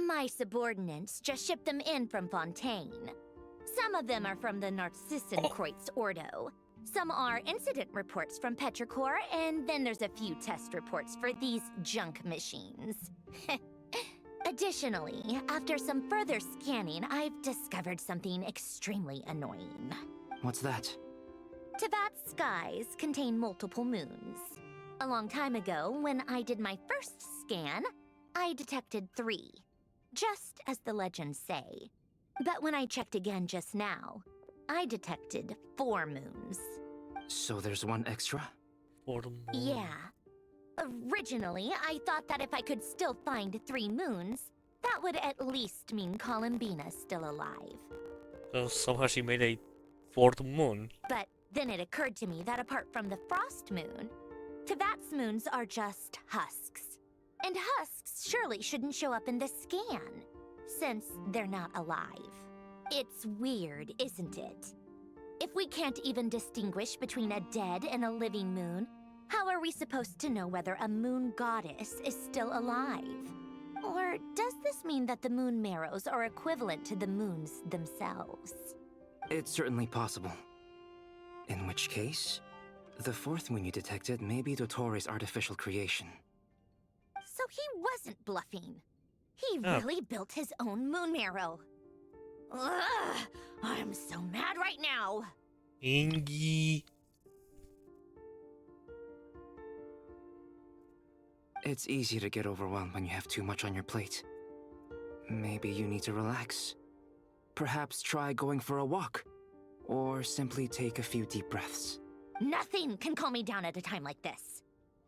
My subordinates just shipped them in from Fontaine. Some of them are from the Narcissenkreuz Ordo. Some are incident reports from Petrichor, and then there's a few test reports for these junk machines. Additionally, after some further scanning, I've discovered something extremely annoying. What's that? Teyvat's skies contain multiple moons. A long time ago, when I did my first scan, I detected 3. Just as the legends say. But when I checked again just now, I detected 4 moons. So there's one extra? 4 more. Yeah. Originally, I thought that if I could still find 3 moons, that would at least mean Columbina's still alive. So somehow she made a 4th moon. But then it occurred to me that apart from the frost moon, Teyvat's moons are just husks. And husks surely shouldn't show up in the scan, since they're not alive. It's weird, isn't it? If we can't even distinguish between a dead and a living moon, how are we supposed to know whether a moon goddess is still alive? Or does this mean that the moon marrows are equivalent to the moons themselves? It's certainly possible. In which case, the 4th moon you detected may be Dottoro's artificial creation. So he wasn't bluffing. He really built his own moon marrow. Ugh, I'm so mad right now. Ingi. It's easy to get overwhelmed when you have too much on your plate. Maybe you need to relax. Perhaps try going for a walk. Or simply take a few deep breaths. Nothing can calm me down at a time like this.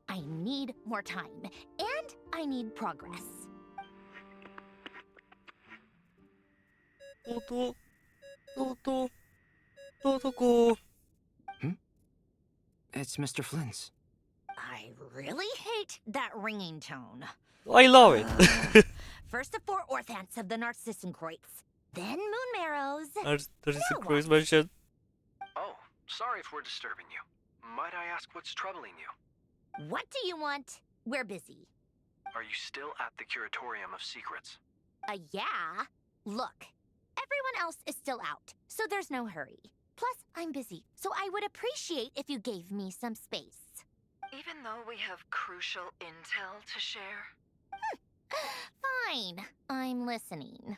I need more time, and I need progress. Toto. Toto. Toto. It's Mr. Flynn's. I really hate that ringing tone. I love it. First the 4 orthants of the Narcissenkreuz, then moon marrows. Narcissenkreuz mentioned. Oh, sorry if we're disturbing you. Might I ask what's troubling you? What do you want? We're busy. Are you still at the Curatorium of Secrets? Yeah. Look, everyone else is still out, so there's no hurry. Plus, I'm busy, so I would appreciate if you gave me some space. Even though we have crucial intel to share? Fine, I'm listening.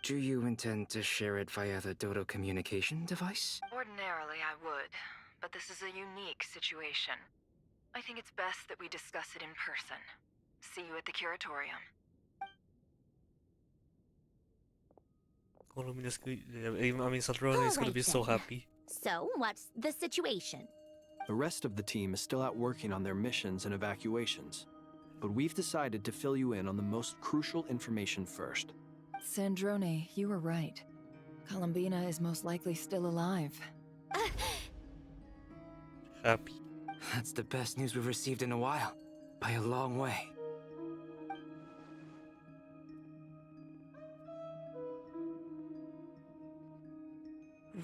Do you intend to share it via the Dodo communication device? Ordinarily I would, but this is a unique situation. I think it's best that we discuss it in person. See you at the Curatorium. Saturone is gonna be so happy. So, what's the situation? The rest of the team is still out working on their missions and evacuations, but we've decided to fill you in on the most crucial information first. Sandrone, you were right. Columbina is most likely still alive. Happy. That's the best news we've received in a while, by a long way.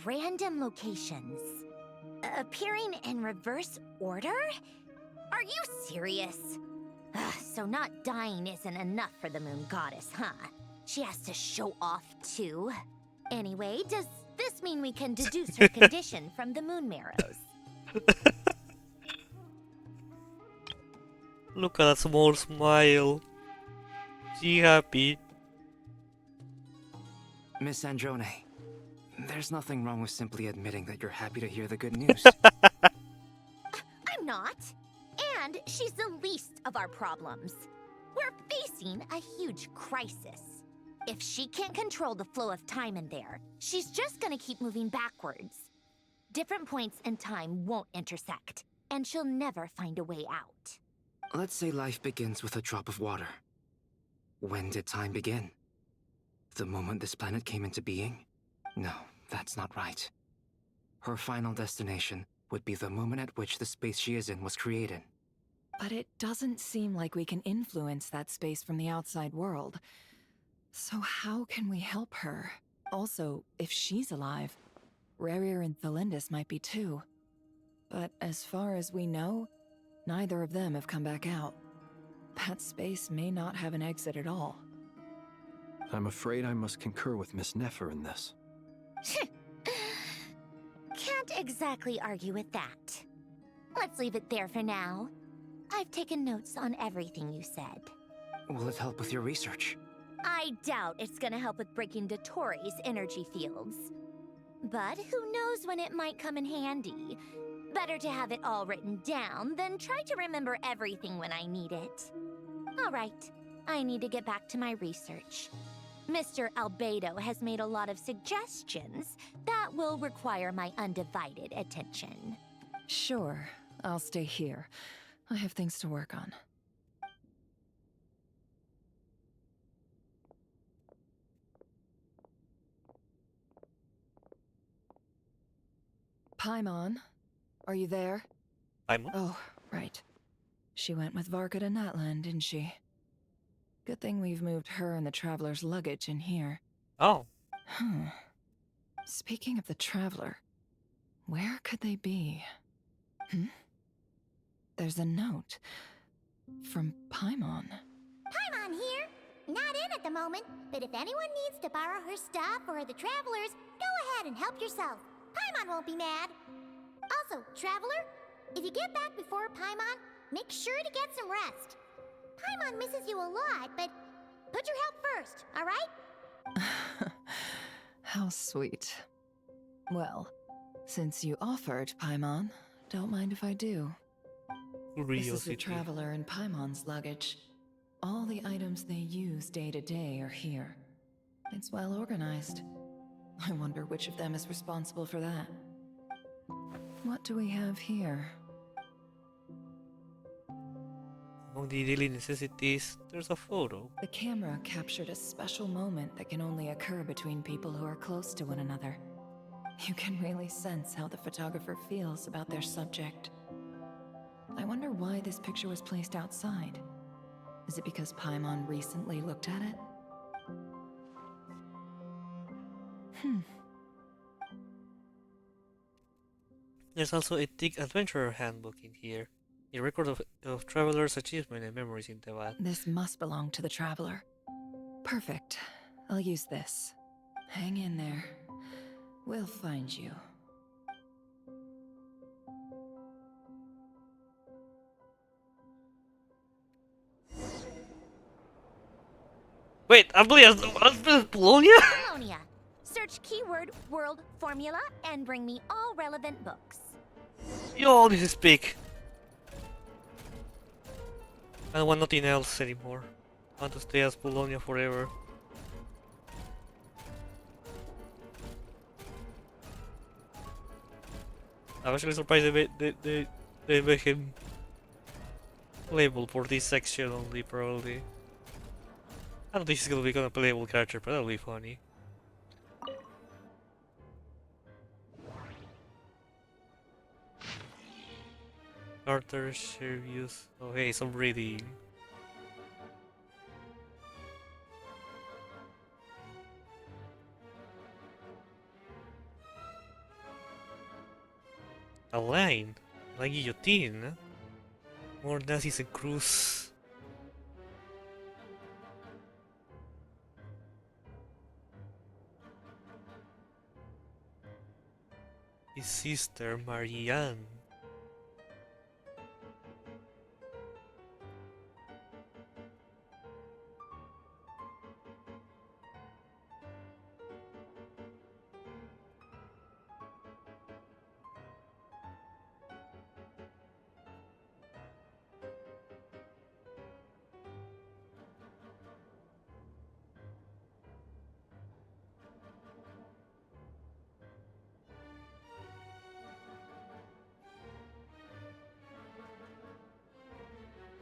Random locations. Appearing in reverse order? Are you serious? So not dying isn't enough for the moon goddess, huh? She has to show off too. Anyway, does this mean we can deduce her condition from the moon marrows? Look at that small smile. She happy. Miss Androne, there's nothing wrong with simply admitting that you're happy to hear the good news. I'm not. And she's the least of our problems. We're facing a huge crisis. If she can't control the flow of time in there, she's just gonna keep moving backwards. Different points in time won't intersect, and she'll never find a way out. Let's say life begins with a drop of water. When did time begin? The moment this planet came into being? No, that's not right. Her final destination would be the moment at which the space she is in was created. But it doesn't seem like we can influence that space from the outside world. So how can we help her? Also, if she's alive, Rarier and Thalindus might be too. But as far as we know, neither of them have come back out. That space may not have an exit at all. I'm afraid I must concur with Miss Nefer in this. Can't exactly argue with that. Let's leave it there for now. I've taken notes on everything you said. Will it help with your research? I doubt it's gonna help with breaking Dottoro's energy fields. But who knows when it might come in handy. Better to have it all written down than try to remember everything when I need it. Alright, I need to get back to my research. Mr. Albedo has made a lot of suggestions that will require my undivided attention. Sure, I'll stay here. I have things to work on. Paimon, are you there? Paimon? Oh, right. She went with Varka to Natlan, didn't she? Good thing we've moved her and the Traveler's luggage in here. Oh. Speaking of the Traveler, where could they be? There's a note from Paimon. Paimon here. Not in at the moment, but if anyone needs to borrow her stuff or the Travelers, go ahead and help yourself. Paimon won't be mad. Also, Traveler, if you get back before Paimon, make sure to get some rest. Paimon misses you a lot, but put your health first, alright? How sweet. Well, since you offered, Paimon, don't mind if I do. This is the Traveler and Paimon's luggage. All the items they use day to day are here. It's well organized. I wonder which of them is responsible for that. What do we have here? Among the daily necessities, there's a photo. The camera captured a special moment that can only occur between people who are close to one another. You can really sense how the photographer feels about their subject. I wonder why this picture was placed outside. Is it because Paimon recently looked at it? There's also a thick adventurer handbook in here. A record of travelers' achievements and memories in Tevat. This must belong to the Traveler. Perfect. I'll use this. Hang in there. We'll find you. Wait, I'm Bologna? Bologna. Search keyword world formula and bring me all relevant books. Yo, this is big. I don't want nothing else anymore. I want to stay as Bologna forever. I'm actually surprised they make him playable for this section only, probably. I don't think he's gonna become a playable character, but that'll be funny. Carter Serious. Oh hey, some reading. A line. La guillotine. More Nazis and Cruz. His sister Marianne.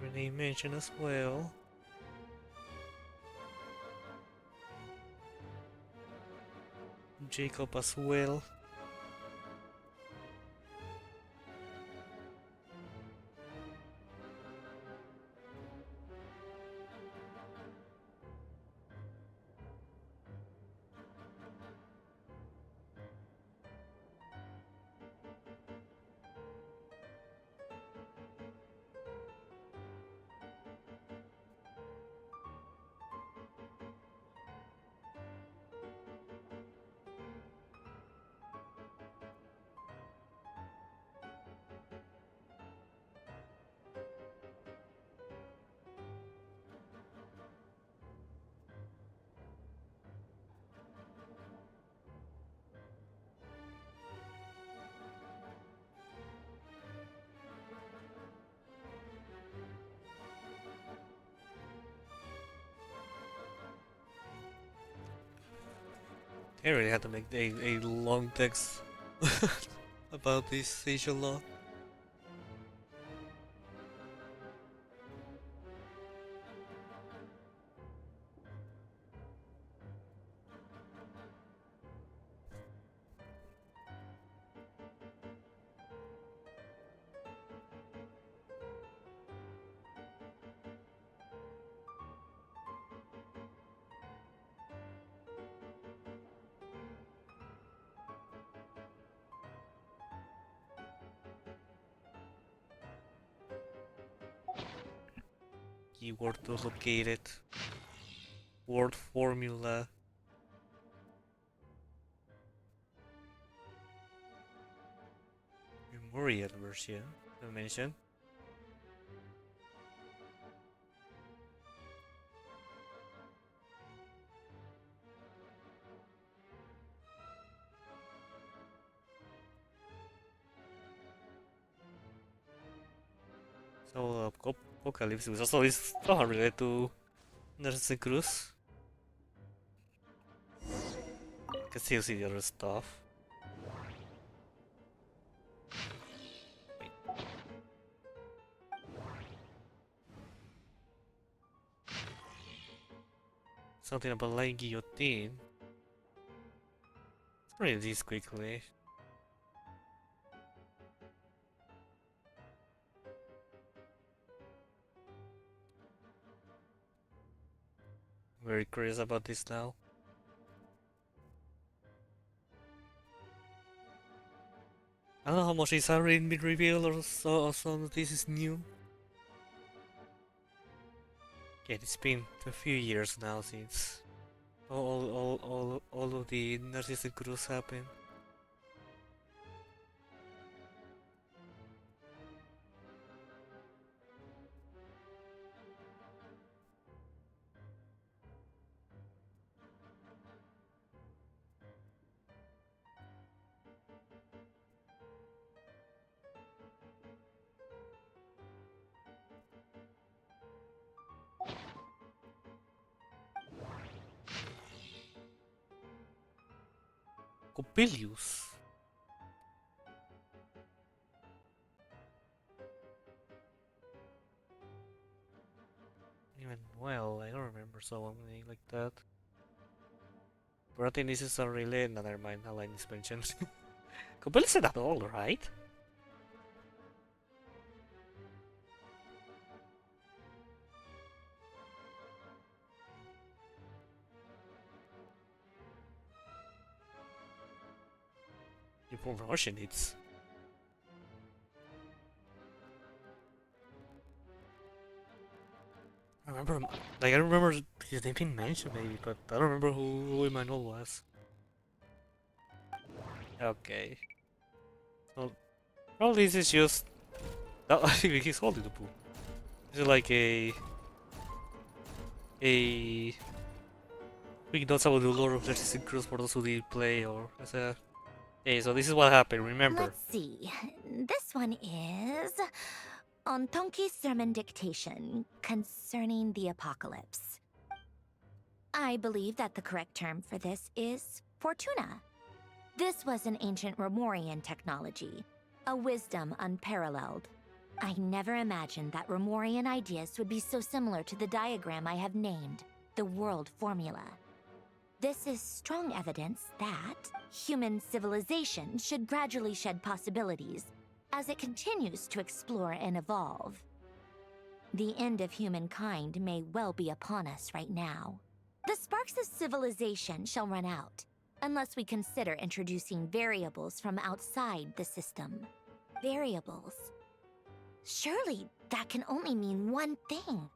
Renee mentioned as well. Jacob as well. They really had to make a long text about this Asian law. Keyword to locate it. Word formula. Memorial version. Dimension. So Apocalypse was also is somehow related to Nerds and Cruz. I can still see the other stuff. Wait. Something about lying guillotine. Let's read this quickly. Very curious about this now. I don't know how much is already been revealed or so some of this is new. Yeah, it's been a few years now since all of the Narcissus Cruz happened. Coppelius. Even well, I don't remember someone like that. But I think this is a really never mind. A line is mentioned. Coppelius is not old, right? Information needs. I remember, like, I remember his name being mentioned maybe, but I don't remember who Emmanuel was. Okay. So, all this is just... Oh, he's holding the pool. This is like a quick notes about the lore of Legends in Cross for those who didn't play, or as a... Hey, so this is what happened, remember. Let's see. This one is on Tonki's sermon dictation concerning the apocalypse. I believe that the correct term for this is Fortuna. This was an ancient Romorian technology, a wisdom unparalleled. I never imagined that Romorian ideas would be so similar to the diagram I have named, the world formula. This is strong evidence that human civilization should gradually shed possibilities as it continues to explore and evolve. The end of humankind may well be upon us right now. The sparks of civilization shall run out, unless we consider introducing variables from outside the system. Variables. Surely that can only mean one thing.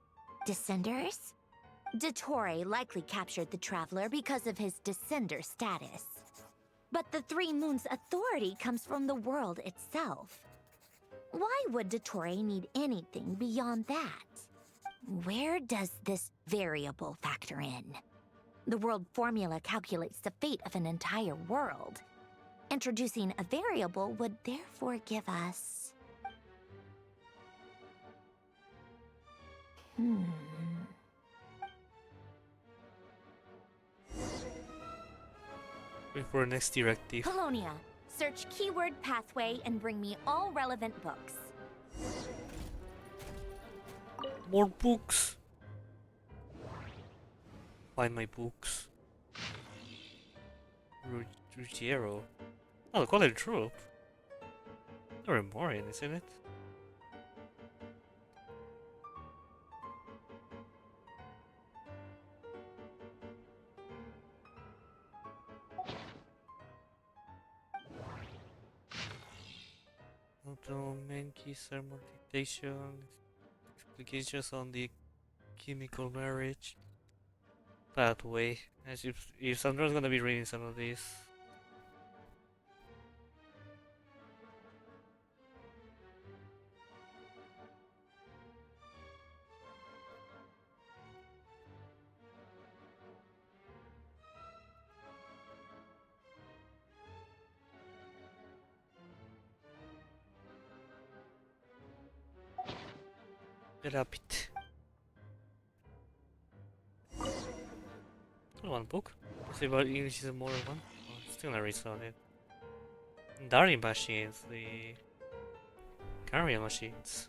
Descenders? Dottore likely captured the Traveler because of his descender status. But the Three Moons' authority comes from the world itself. Why would Dottore need anything beyond that? Where does this variable factor in? The world formula calculates the fate of an entire world. Introducing a variable would therefore give us... Wait for the next directive. Polonia, search keyword pathway and bring me all relevant books. More books. Find my books. Ruggiero. Oh, the college troop. They're Romorian, isn't it? Main keys are multiplication, explications on the chemical marriage pathway. As if Sandra's gonna be reading some of these. Rapid. One book. Let's see about English is more one. Oh, still not read on it. Darting machines, the carrier machines.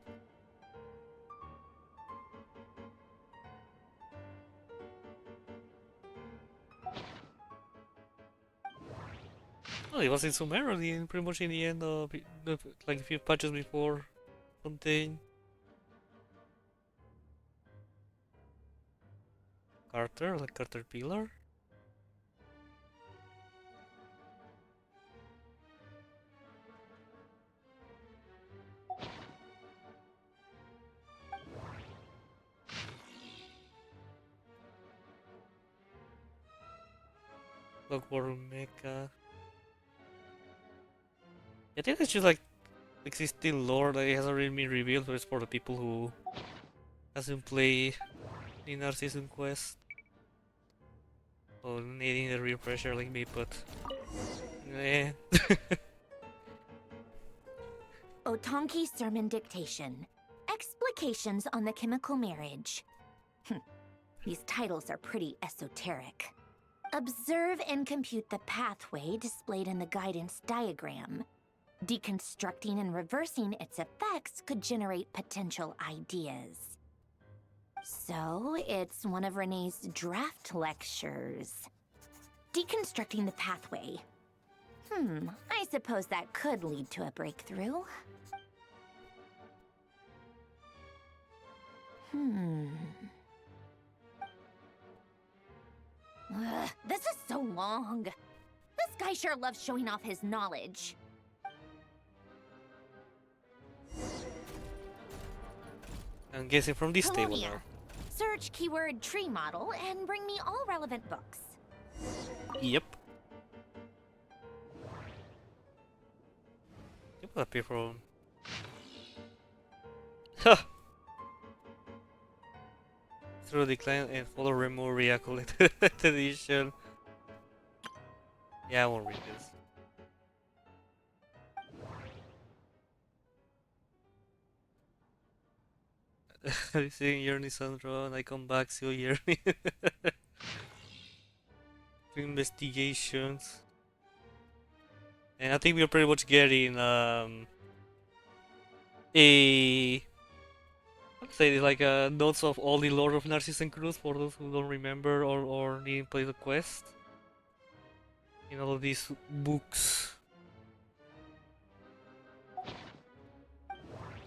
Oh, it was in Sumeru, pretty much in the end of like a few patches before Fontaine. Carter, like Caterpillar? Clockwork Mecha. I think it's just like existing lore that it hasn't really been revealed, but it's for the people who hasn't played in our season quest. Or needing a refresher like me, but eh. Otonki Sermon Dictation. Explications on the chemical marriage. These titles are pretty esoteric. Observe and compute the pathway displayed in the guidance diagram. Deconstructing and reversing its effects could generate potential ideas. So, it's one of Renee's draft lectures. Deconstructing the pathway. I suppose that could lead to a breakthrough. This is so long. This guy sure loves showing off his knowledge. I'm guessing from this table Colombia. now. Search keyword tree model and bring me all relevant books. Yep. You will appear from. Huh. Through decline and follow remove collected edition. Yeah, I won't read this. I'm seeing Yearny Sandra and I come back to Yearny. Investigations. And I think we're pretty much getting a say like notes of all the lore of Narcissus and Cruz for those who don't remember or need to play the quest. In all of these books.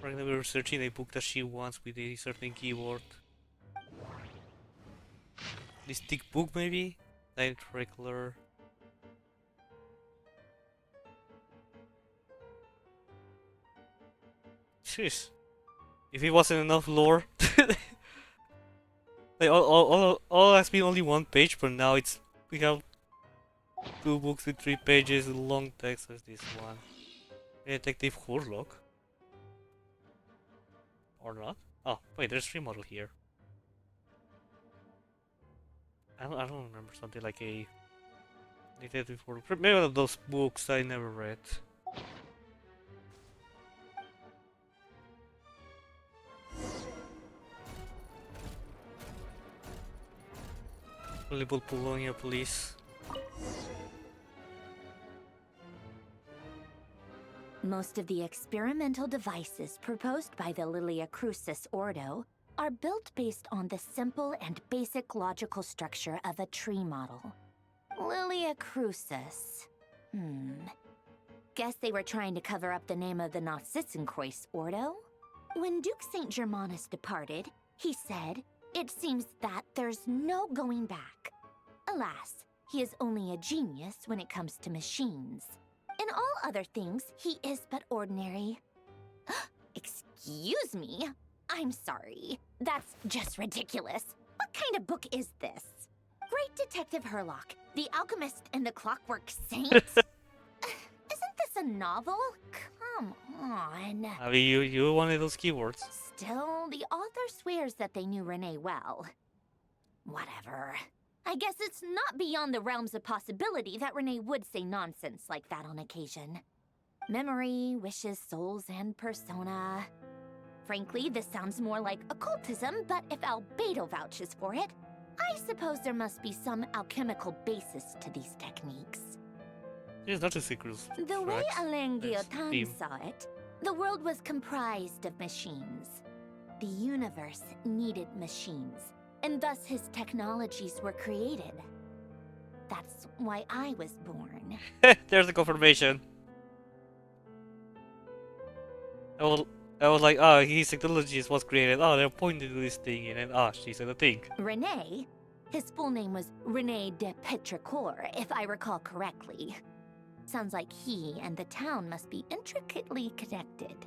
Right now we're searching a book that she wants with a certain keyword. This thick book maybe? Night regular. Jeez. If it wasn't enough lore. Like all has been only one page, but now we have 2 books with 3 pages, long text as this one. Detective Hurlock. Or not? Oh, wait, there's 3 model here. I don't remember something like a Detective Hurlock. Maybe one of those books I never read. Label Polonia Police. Most of the experimental devices proposed by the Lilia Crucis Ordo are built based on the simple and basic logical structure of a tree model. Lilia Crucis. Guess they were trying to cover up the name of the Nautitzenkreuz Ordo? When Duke St. Germanus departed, he said, "It seems that there's no going back." Alas, he is only a genius when it comes to machines. In all other things, he is but ordinary. Excuse me? I'm sorry. That's just ridiculous. What kind of book is this? Great Detective Hurlock, The Alchemist and the Clockwork Saint? Isn't this a novel? Come on. I mean, you wanted those keywords. Still, the author swears that they knew Renee well. Whatever. I guess it's not beyond the realms of possibility that Renee would say nonsense like that on occasion. Memory, wishes, souls, and persona. Frankly, this sounds more like occultism, but if Albedo vouches for it, I suppose there must be some alchemical basis to these techniques. It's not a secret. The way Alain Guillotin saw it, the world was comprised of machines. The universe needed machines, and thus his technologies were created. That's why I was born. There's the confirmation. I was like, oh, his technology was created. Oh, they're pointing to this thing, and then, she said a thing. Renee? His full name was René de Petrichor, if I recall correctly. Sounds like he and the town must be intricately connected.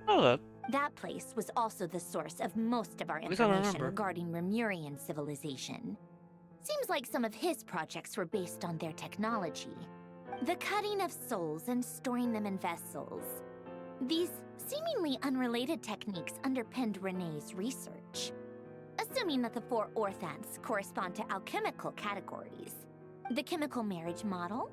Oh, that place was also the source of most of our least I information remember. regarding Remurian civilization. Seems like some of his projects were based on their technology. The cutting of souls and storing them in vessels. These seemingly unrelated techniques underpinned René's research. Assuming that the 4 orthants correspond to alchemical categories. The chemical marriage model?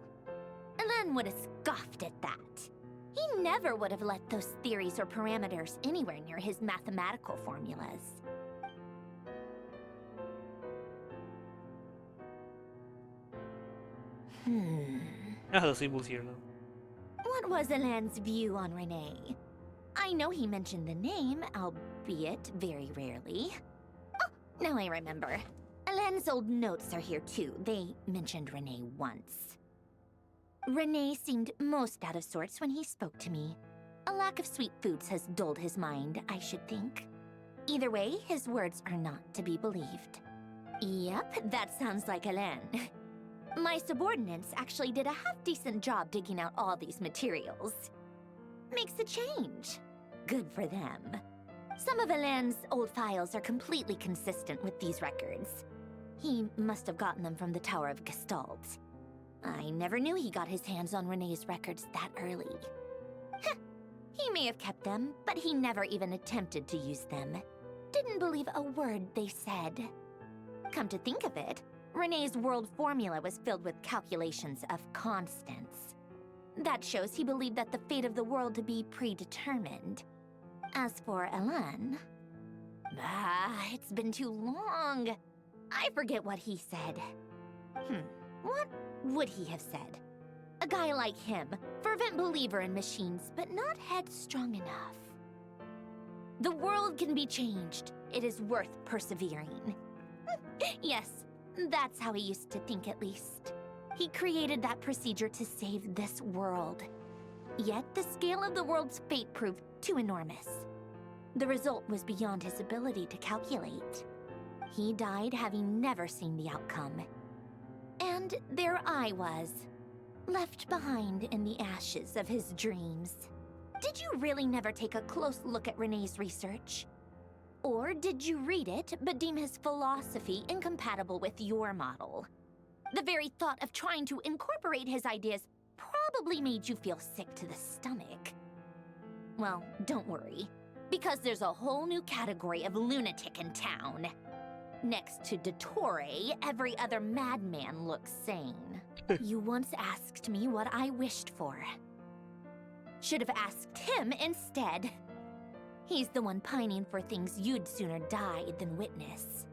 Alain would have scoffed at that. He never would have let those theories or parameters anywhere near his mathematical formulas. The symbols here now. What was Alain's view on Renee? I know he mentioned the name, albeit very rarely. Oh, now I remember. Alain's old notes are here too. They mentioned Renee once. Renee seemed most out of sorts when he spoke to me. A lack of sweet foods has dulled his mind, I should think. Either way, his words are not to be believed. Yep, that sounds like Alain. My subordinates actually did a half-decent job digging out all these materials. Makes a change. Good for them. Some of Alain's old files are completely consistent with these records. He must have gotten them from the Tower of Gestalt. I never knew he got his hands on Renee's records that early. Heh, he may have kept them, but he never even attempted to use them. Didn't believe a word they said. Come to think of it, Renee's world formula was filled with calculations of constants. That shows he believed that the fate of the world to be predetermined. As for Alain... it's been too long. I forget what he said. What would he have said? A guy like him, fervent believer in machines, but not headstrong enough. The world can be changed. It is worth persevering. Yes, that's how he used to think at least. He created that procedure to save this world. Yet the scale of the world's fate proved too enormous. The result was beyond his ability to calculate. He died having never seen the outcome. And there I was, left behind in the ashes of his dreams. Did you really never take a close look at Renee's research? Or did you read it but deem his philosophy incompatible with your model? The very thought of trying to incorporate his ideas probably made you feel sick to the stomach. Well, don't worry, because there's a whole new category of lunatic in town. Next to Dottore, every other madman looks sane. You once asked me what I wished for. Should have asked him instead. He's the one pining for things you'd sooner die than witness.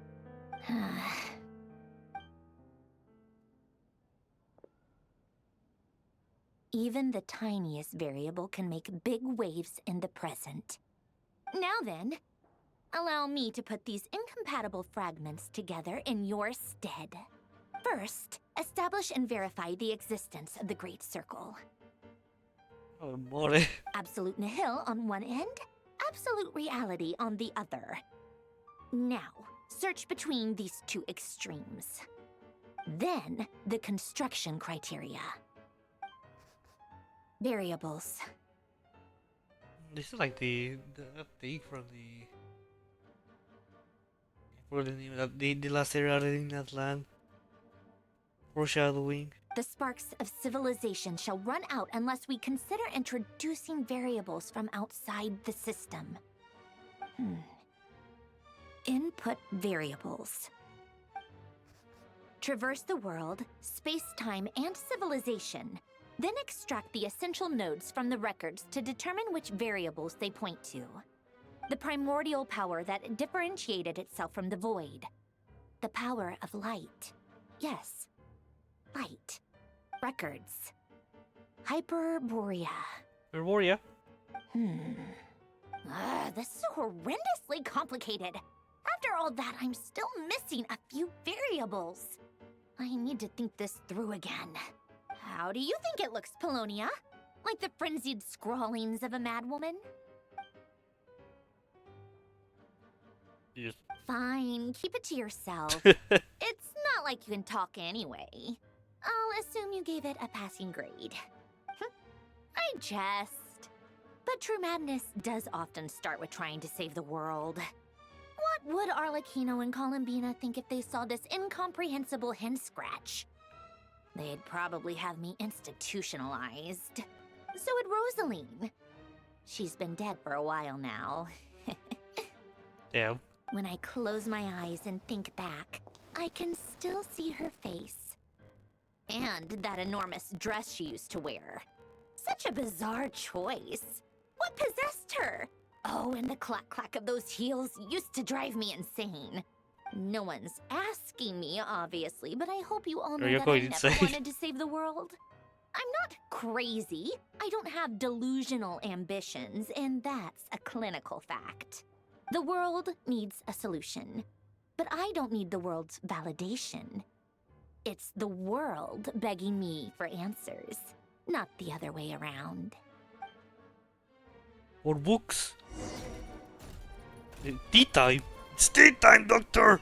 Even the tiniest variable can make big waves in the present. Now then, allow me to put these incompatible fragments together in your stead. First, establish and verify the existence of the Great Circle. Oh, boy. Absolute nihil on one end, absolute reality on the other. Now, search between these two extremes. Then, the construction criteria. Variables. This is like the thing from the last era in that land. Foreshadowing. The sparks of civilization shall run out unless we consider introducing variables from outside the system. Input variables. Traverse the world, space-time, and civilization. Then extract the essential nodes from the records to determine which variables they point to. The primordial power that differentiated itself from the void. The power of light. Yes, light. Records. Hyperborea. Hyperborea? This is horrendously complicated. After all that, I'm still missing a few variables. I need to think this through again. How do you think it looks, Polonia? Like the frenzied scrawlings of a madwoman? Yes. Fine, keep it to yourself. It's not like you can talk anyway. I'll assume you gave it a passing grade. I jest. But true madness does often start with trying to save the world. What would Arlecchino and Columbina think if they saw this incomprehensible hen scratch? They'd probably have me institutionalized. So would Rosaline. She's been dead for a while now. Damn. When I close my eyes and think back, I can still see her face. And that enormous dress she used to wear. Such a bizarre choice. What possessed her? Oh, and the clack-clack of those heels used to drive me insane. No one's asking me, obviously, but I hope you all know that I never wanted to save the world. I'm not crazy. I don't have delusional ambitions, and that's a clinical fact. The world needs a solution, but I don't need the world's validation. It's the world begging me for answers, not the other way around. More books. Tea time. It's tea time, Doctor.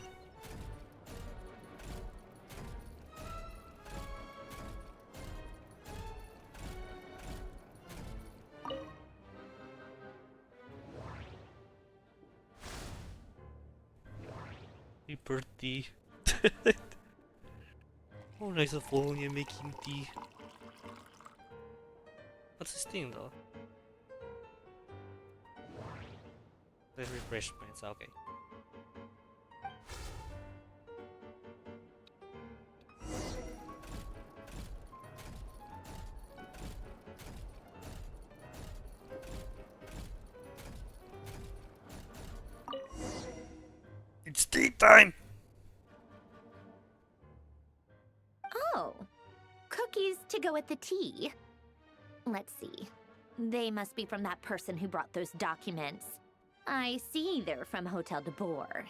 Paper tea. Oh, nice of Polonia making tea. What's this thing though? The refreshments, okay. It's tea time! Oh, cookies to go with the tea. Let's see. They must be from that person who brought those documents. I see they're from Hotel de Boer.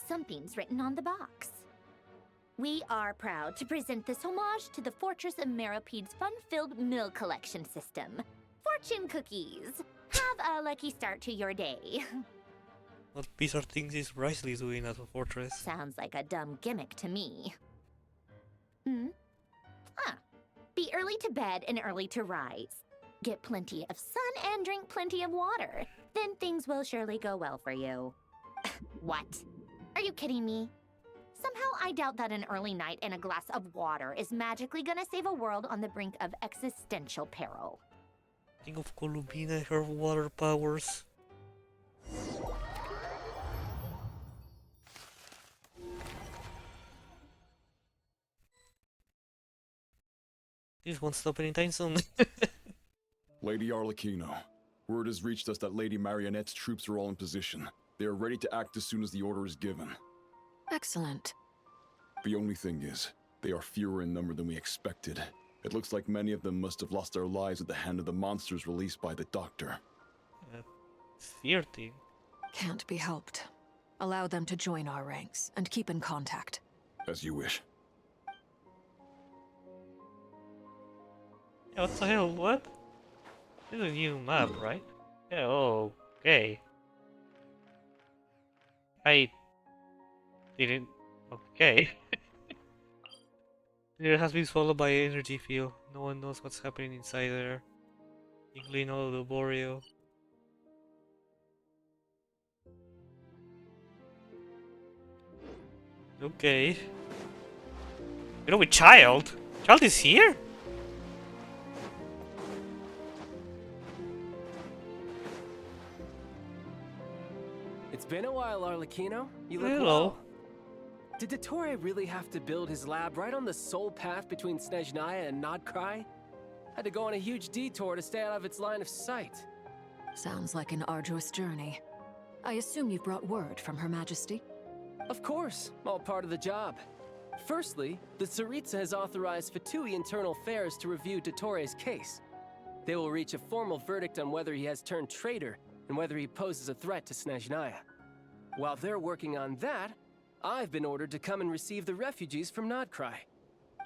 Something's written on the box. We are proud to present this homage to the Fortress of Meropede's fun-filled mill collection system. Fortune cookies. Have a lucky start to your day. What bizarre things is Risley doing at the fortress? Sounds like a dumb gimmick to me. Be early to bed and early to rise. Get plenty of sun and drink plenty of water. Then things will surely go well for you. What? Are you kidding me? Somehow I doubt that an early night and a glass of water is magically gonna save a world on the brink of existential peril. Think of Columbina and her water powers. This won't stop anytime soon. Lady Arlecchino, word has reached us that Lady Marionette's troops are all in position. They are ready to act as soon as the order is given. Excellent. The only thing is, they are fewer in number than we expected. It looks like many of them must have lost their lives at the hand of the monsters released by the Doctor. Fear thing. Can't be helped. Allow them to join our ranks and keep in contact. As you wish. Yeah, what the hell? What? This is a new map, right? Yeah, okay. I didn't. Okay. It has been swallowed by an energy field. No one knows what's happening inside there. Inclino the Boreal. Okay. You know, with Child? Child is here? It's been a while, Arlecchino. You look Hello. well. Did Dottore really have to build his lab right on the sole path between Snezhnaya and NOD-KRAI? Had to go on a huge detour to stay out of its line of sight. Sounds like an arduous journey. I assume you've brought word from Her Majesty? Of course, all part of the job. Firstly, the Tsaritsa has authorized Fatui Internal Affairs to review Dottore's case. They will reach a formal verdict on whether he has turned traitor and whether he poses a threat to Snezhnaya. While they're working on that, I've been ordered to come and receive the refugees from NOD-KRAI.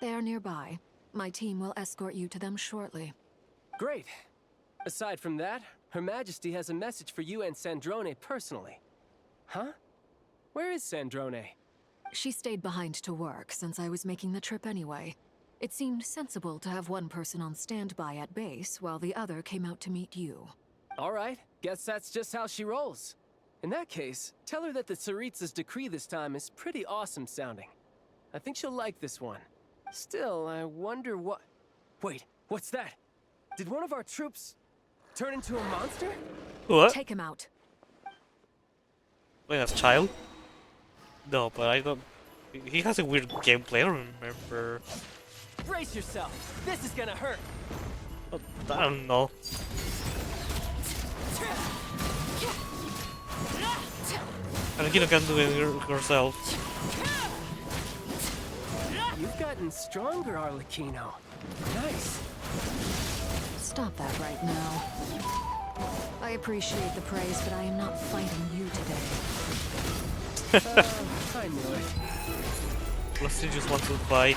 They are nearby. My team will escort you to them shortly. Great. Aside from that, Her Majesty has a message for you and Sandrone personally. Huh? Where is Sandrone? She stayed behind to work since I was making the trip anyway. It seemed sensible to have one person on standby at base while the other came out to meet you. All right, guess that's just how she rolls. In that case, tell her that the Tsaritsa's decree this time is pretty awesome sounding. I think she'll like this one. Still, I wonder what... Wait, what's that? Did one of our troops turn into a monster? What? Take him out. Wait, that's Child? No, but I don't... He has a weird gameplay, I don't remember. Brace yourself! This is gonna hurt! I don't know. Arlecchino can do it herself. You've gotten stronger, Arlecchino. Nice. Stop that right now. I appreciate the praise, but I am not fighting you today. I knew it. Plus he just wants to fight.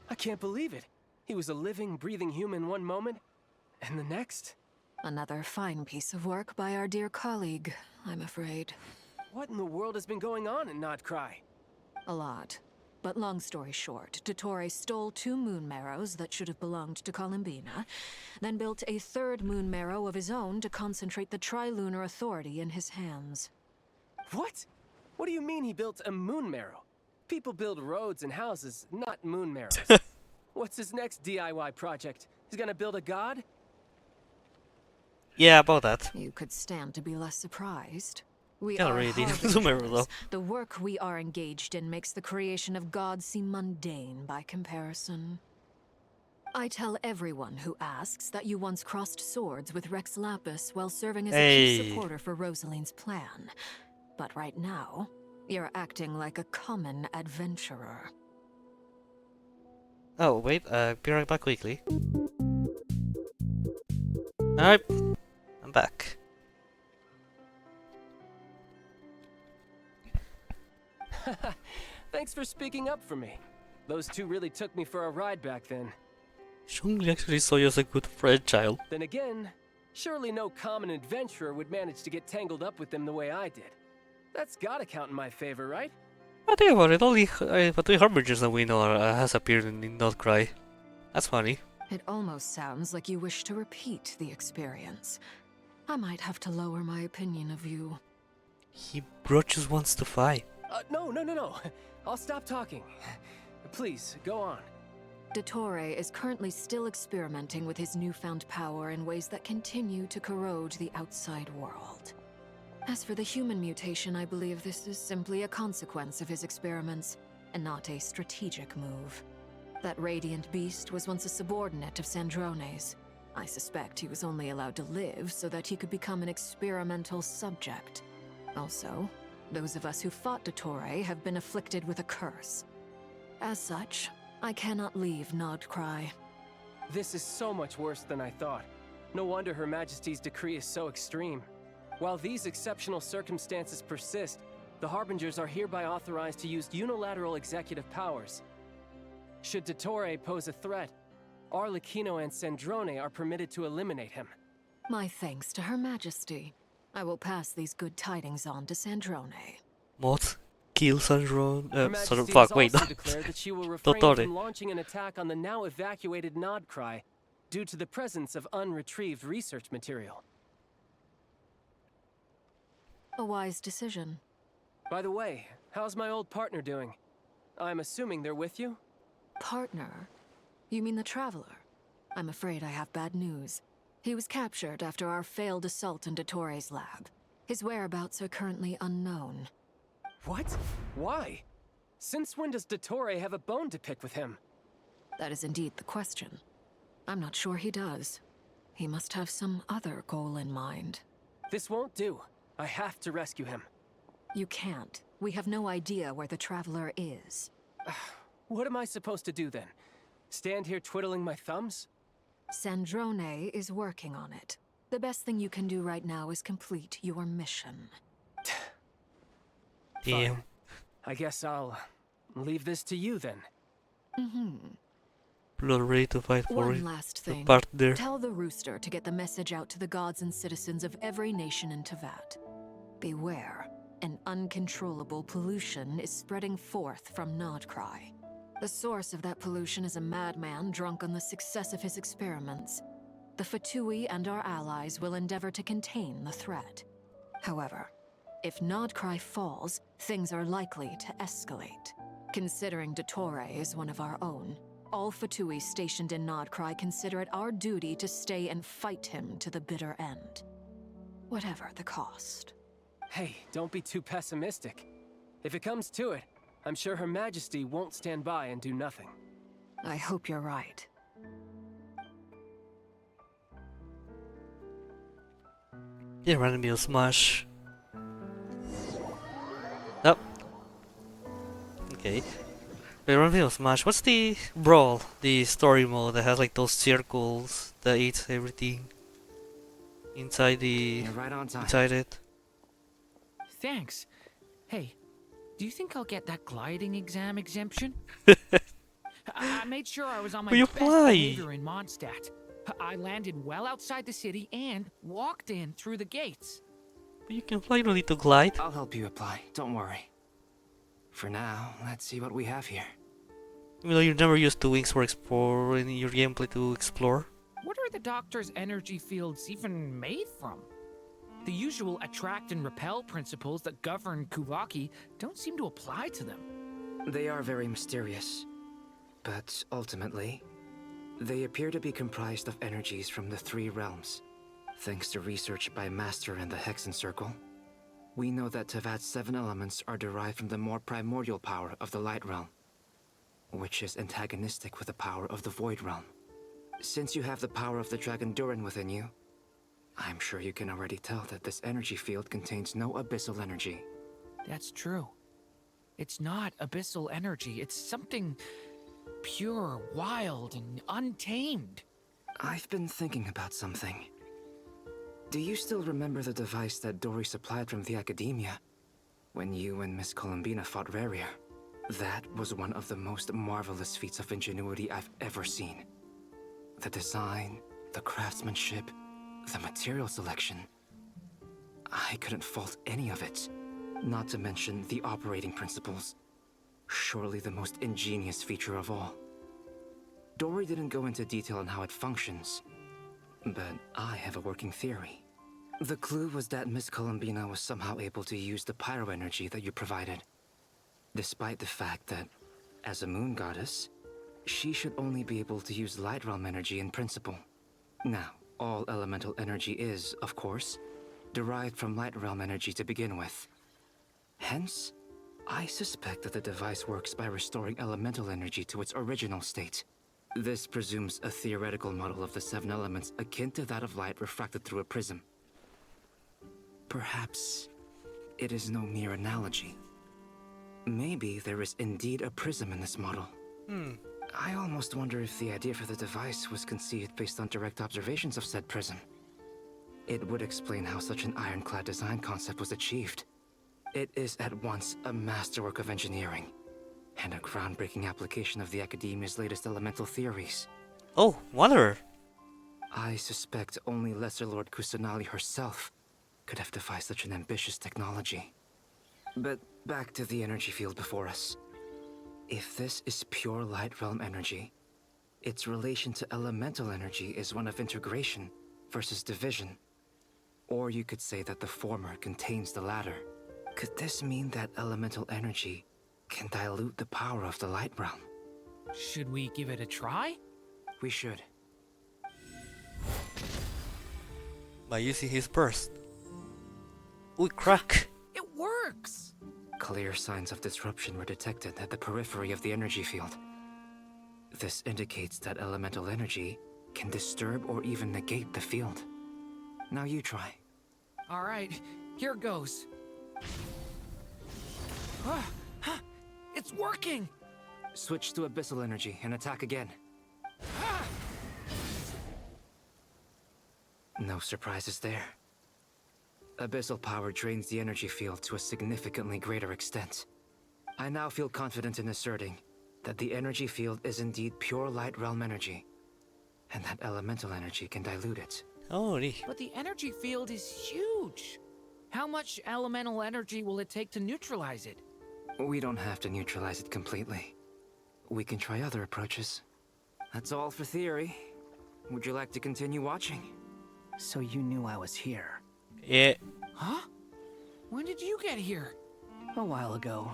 I can't believe it. He was a living, breathing human one moment, and the next? Another fine piece of work by our dear colleague, I'm afraid. What in the world has been going on in NOD-KRAI? A lot. But long story short, Dottore stole 2 moon marrows that should have belonged to Columbina, then built a 3rd moon marrow of his own to concentrate the Tri-Lunar Authority in his hands. What? What do you mean he built a moon marrow? People build roads and houses, not moon marrows. What's his next DIY project? He's gonna build a god? Yeah, about that. You could stand to be less surprised. We Can't are really harbingers. remember though. The work we are engaged in makes the creation of gods seem mundane by comparison. I tell everyone who asks that you once crossed swords with Rex Lapis while serving as a key supporter for Rosaline's plan. But right now, you're acting like a common adventurer. Oh, wait, be right back quickly. Alright, I'm back. Thanks for speaking up for me. Those 2 really took me for a ride back then. Shungli actually saw you as a good friend, child. Then again, surely no common adventurer would manage to get tangled up with them the way I did. That's gotta count in my favor, right? I think about it, only the 3 harbingers that we know has appeared in NOD-KRAI. That's funny. It almost sounds like you wish to repeat the experience. I might have to lower my opinion of you. He just wants to fight. No. I'll stop talking. Please, go on. Dottore is currently still experimenting with his newfound power in ways that continue to corrode the outside world. As for the human mutation, I believe this is simply a consequence of his experiments, and not a strategic move. That radiant beast was once a subordinate of Sandrone's. I suspect he was only allowed to live so that he could become an experimental subject. Also, those of us who fought Dottore have been afflicted with a curse. As such, I cannot leave NOD-KRAI. This is so much worse than I thought. No wonder Her Majesty's decree is so extreme. While these exceptional circumstances persist, the Harbingers are hereby authorized to use unilateral executive powers. Should Dottore pose a threat, Arlecchino and Sandrone are permitted to eliminate him. My thanks to Her Majesty. I will pass these good tidings on to Sandrone. What? Kill Sandrone? Her Majesty Fuck, has wait. also declared that she will refrain Dottore. from launching an attack on the now evacuated NOD-KRAI due to the presence of unretrieved research material. A wise decision. By the way, how's my old partner doing? I'm assuming they're with you? Partner? You mean the Traveler? I'm afraid I have bad news. He was captured after our failed assault in Dottore's lab. His whereabouts are currently unknown. What? Why? Since when does Dottore have a bone to pick with him? That is indeed the question. I'm not sure he does. He must have some other goal in mind. This won't do. I have to rescue him. You can't. We have no idea where the Traveler is. What am I supposed to do then? Stand here twiddling my thumbs? Sandrone is working on it. The best thing you can do right now is complete your mission. Damn. I guess I'll leave this to you then. Blood ready to fight for One it. last The thing. part there. Tell the Rooster to get the message out to the gods and citizens of every nation in Tevat. Beware. An uncontrollable pollution is spreading forth from NOD-KRAI. The source of that pollution is a madman drunk on the success of his experiments. The Fatui and our allies will endeavor to contain the threat. However, if NOD-KRAI falls, things are likely to escalate. Considering Dottore is one of our own, all Fatui stationed in NOD-KRAI consider it our duty to stay and fight him to the bitter end. Whatever the cost. Hey, don't be too pessimistic. If it comes to it, I'm sure Her Majesty won't stand by and do nothing. I hope you're right. Yeah, random meal smash. Oh. Okay. Wait, random meal smash. What's the brawl? The story mode that has like those circles that eats everything inside the You're right on time. inside it. Thanks. Hey, do you think I'll get that gliding exam exemption? I made sure I was on my Will you best fly? behavior in Mondstadt. I landed well outside the city and walked in through the gates. You can fly, you don't need to glide. I'll help you apply, don't worry. For now, let's see what we have here. Even though you're never used to wings for exploring your gameplay to explore. What are the Doctor's energy fields even made from? The usual attract and repel principles that govern Kuvaki don't seem to apply to them. They are very mysterious, but ultimately, they appear to be comprised of energies from the three realms. Thanks to research by Master and the Hexen Circle, we know that Teyvat's 7 elements are derived from the more primordial power of the Light Realm, which is antagonistic with the power of the Void Realm. Since you have the power of the Dragon Durin within you, I'm sure you can already tell that this energy field contains no abyssal energy. That's true. It's not abyssal energy, it's something pure, wild, and untamed. I've been thinking about something. Do you still remember the device that Dory supplied from the Academia when you and Miss Columbina fought Rarier? That was one of the most marvelous feats of ingenuity I've ever seen. The design, the craftsmanship, the material selection. I couldn't fault any of it. Not to mention the operating principles. Surely the most ingenious feature of all. Dory didn't go into detail on how it functions, but I have a working theory. The clue was that Miss Columbina was somehow able to use the pyro energy that you provided, despite the fact that, as a moon goddess, she should only be able to use light realm energy in principle. Now, all elemental energy is, of course, derived from light realm energy to begin with. Hence, I suspect that the device works by restoring elemental energy to its original state. This presumes a theoretical model of the 7 elements akin to that of light refracted through a prism. Perhaps it is no mere analogy. Maybe there is indeed a prism in this model. I almost wonder if the idea for the device was conceived based on direct observations of said prism. It would explain how such an ironclad design concept was achieved. It is at once a masterwork of engineering and a groundbreaking application of the Academia's latest elemental theories. Oh, wonder. I suspect only Lesser Lord Kusanali herself could have devised such an ambitious technology. But back to the energy field before us. If this is pure light realm energy, its relation to elemental energy is one of integration versus division. Or you could say that the former contains the latter. Could this mean that elemental energy can dilute the power of the light realm? Should we give it a try? We should. By using his burst. Ooh, crack! It works! Clear signs of disruption were detected at the periphery of the energy field. This indicates that elemental energy can disturb or even negate the field. Now you try. Alright, here goes. It's working! Switch to abyssal energy and attack again. No surprises there. Abyssal power drains the energy field to a significantly greater extent. I now feel confident in asserting that the energy field is indeed pure light realm energy, and that elemental energy can dilute it. But the energy field is huge! How much elemental energy will it take to neutralize it? We don't have to neutralize it completely. We can try other approaches. That's all for theory. Would you like to continue watching? So you knew I was here? Yeah. Huh? When did you get here? A while ago.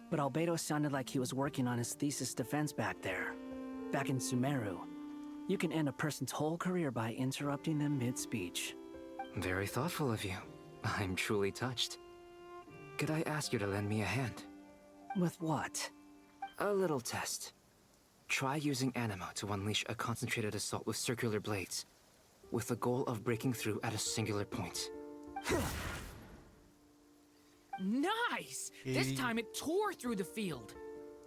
But Albedo sounded like he was working on his thesis defense back there. Back in Sumeru. You can end a person's whole career by interrupting them mid-speech. Very thoughtful of you. I'm truly touched. Could I ask you to lend me a hand? With what? A little test. Try using Animo to unleash a concentrated assault with circular blades, with the goal of breaking through at a singular point. Nice! This time it tore through the field.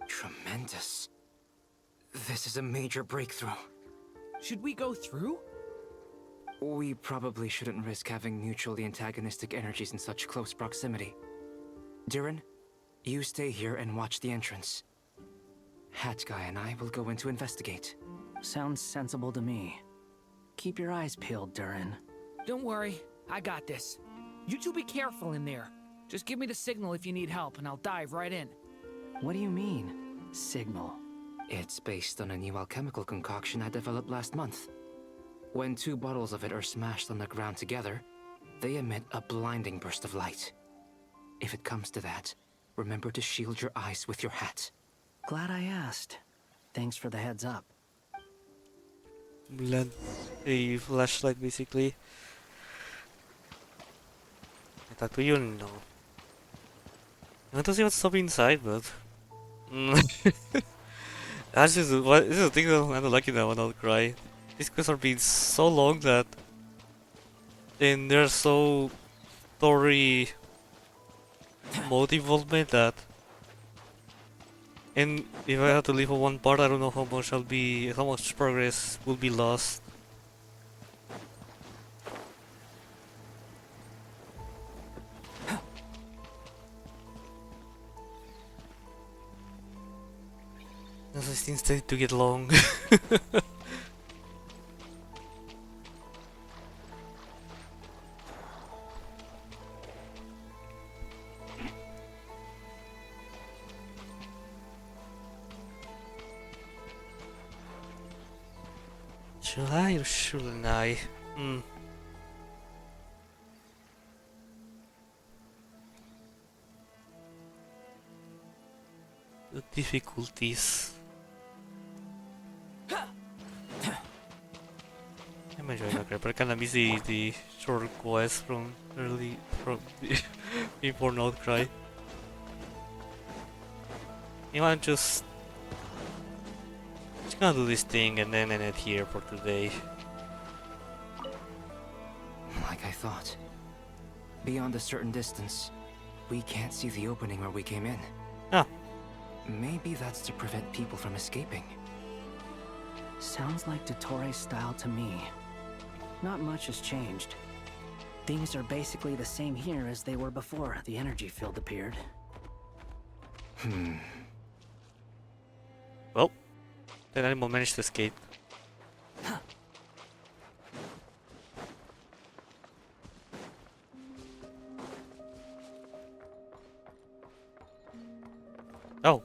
Tremendous. This is a major breakthrough. Should we go through? We probably shouldn't risk having mutually antagonistic energies in such close proximity. Durin, you stay here and watch the entrance. Hat Guy and I will go in to investigate. Sounds sensible to me. Keep your eyes peeled, Durin. Don't worry, I got this. You two be careful in there. Just give me the signal if you need help, and I'll dive right in. What do you mean, signal? It's based on a new alchemical concoction I developed last month. When 2 bottles of it are smashed on the ground together, they emit a blinding burst of light. If it comes to that, remember to shield your eyes with your hat. Glad I asked. Thanks for the heads up. Blend a flashlight basically. Ito yun, no. I want to see what's up inside, but that's just this is the thing that I don't like in that one. I'll cry. These quests are being so long that, and they're so story mode involvement that, and if I have to leave on one part, I don't know how much progress will be lost. These things tend to get long. Should I or shouldn't I? The difficulties. I'm enjoying that, but I kinda miss the short quest from before NOD-KRAI. You want just gonna do this thing and then end it here for today. Like I thought. Beyond a certain distance, we can't see the opening where we came in. Ah. Maybe that's to prevent people from escaping. Sounds like Dottore style to me. Not much has changed. Things are basically the same here as they were before the energy field appeared. Well, that animal managed to escape. Oh.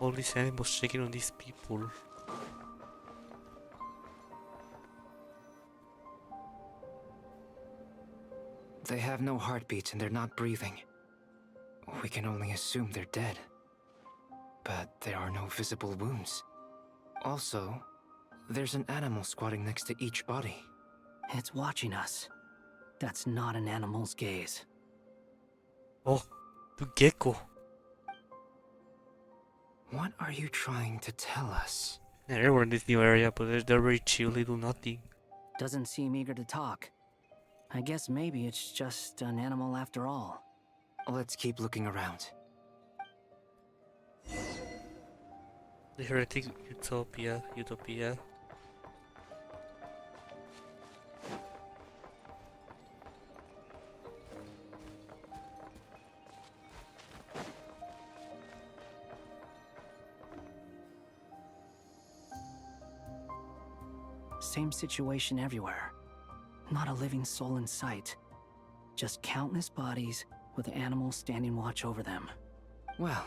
All these animals shaking on these people. They have no heartbeat and they're not breathing. We can only assume they're dead. But there are no visible wounds. Also, there's an animal squatting next to each body. It's watching us. That's not an animal's gaze. Oh, the gecko. What are you trying to tell us? Yeah, we're in this new area, but they're very chill, they do nothing. Doesn't seem eager to talk. I guess maybe it's just an animal after all. Let's keep looking around. The heretic utopia. Same situation everywhere. Not a living soul in sight. Just countless bodies with animals standing watch over them. Well,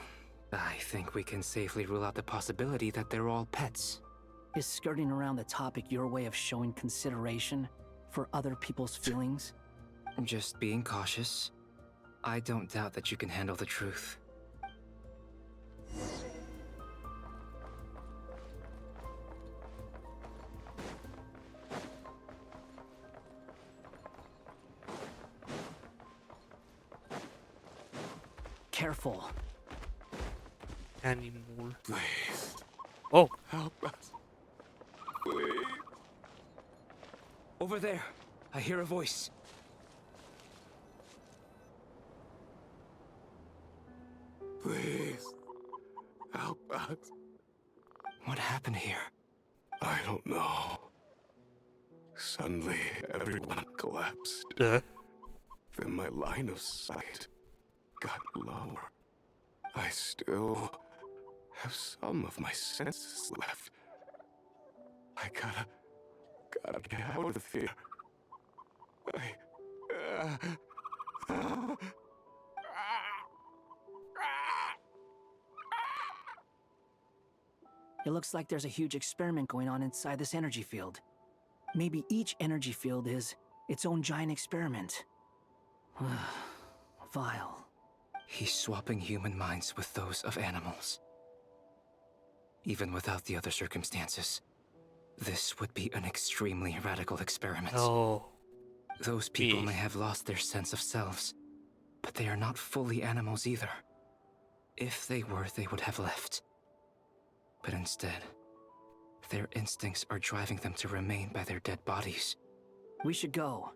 I think we can safely rule out the possibility that they're all pets. Is skirting around the topic your way of showing consideration for other people's feelings? Just being cautious. I don't doubt that you can handle the truth. Careful. Animal. Please. Oh. Help us. Please. Over there. I hear a voice. Please. Help us. What happened here? I don't know. Suddenly, everyone collapsed. Then my line of sight got lower. I still have some of my senses left. I gotta get out of here. It looks like there's a huge experiment going on inside this energy field. Maybe each energy field is its own giant experiment. Vile. He's swapping human minds with those of animals. Even without the other circumstances, this would be an extremely radical experiment. Oh. Those people may have lost their sense of selves, but they are not fully animals either. If they were, they would have left. But instead, their instincts are driving them to remain by their dead bodies. We should go.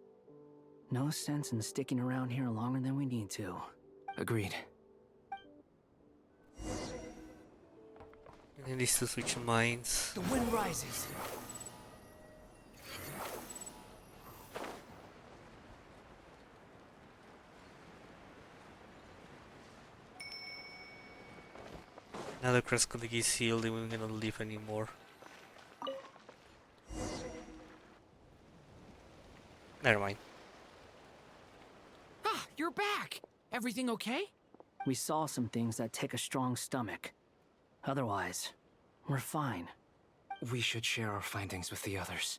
No sense in sticking around here longer than we need to. Agreed. And these to switch minds. The wind rises. Now the crest contact is healed, and we're gonna leave anymore. Never mind. Ah, you're back! Everything okay? We saw some things that take a strong stomach. Otherwise, we're fine. We should share our findings with the others.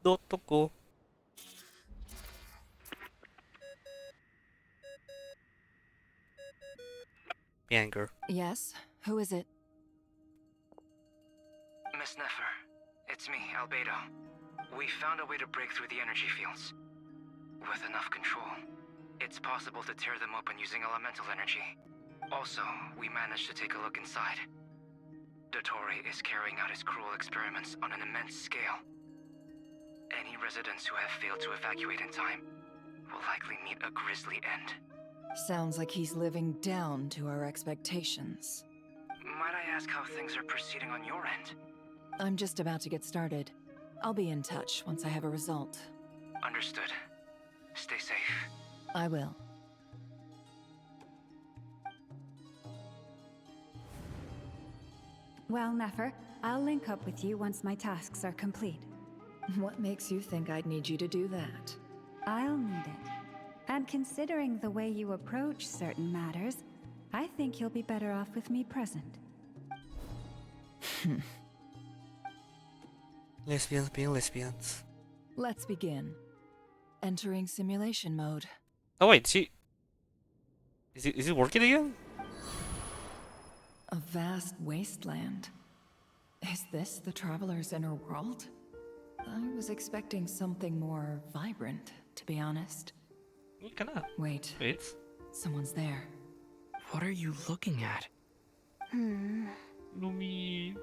Dotoko. Anger. Yes? Who is it? Miss Nefer, it's me, Albedo. We found a way to break through the energy fields. With enough control, it's possible to tear them open using elemental energy. Also, we managed to take a look inside. Dottore is carrying out his cruel experiments on an immense scale. Any residents who have failed to evacuate in time will likely meet a grisly end. Sounds like he's living down to our expectations. Might I ask how things are proceeding on your end? I'm just about to get started. I'll be in touch once I have a result. Understood. Stay safe. I will. Well, Nefer, I'll link up with you once my tasks are complete. What makes you think I'd need you to do that? I'll need it. And considering the way you approach certain matters, I think you'll be better off with me present. Lesbians being lesbians. Let's begin. Entering simulation mode. Oh wait, is it working again? A vast wasteland. Is this the traveler's inner world? I was expecting something more vibrant, to be honest. Wait. Someone's there. What are you looking at? Lumi.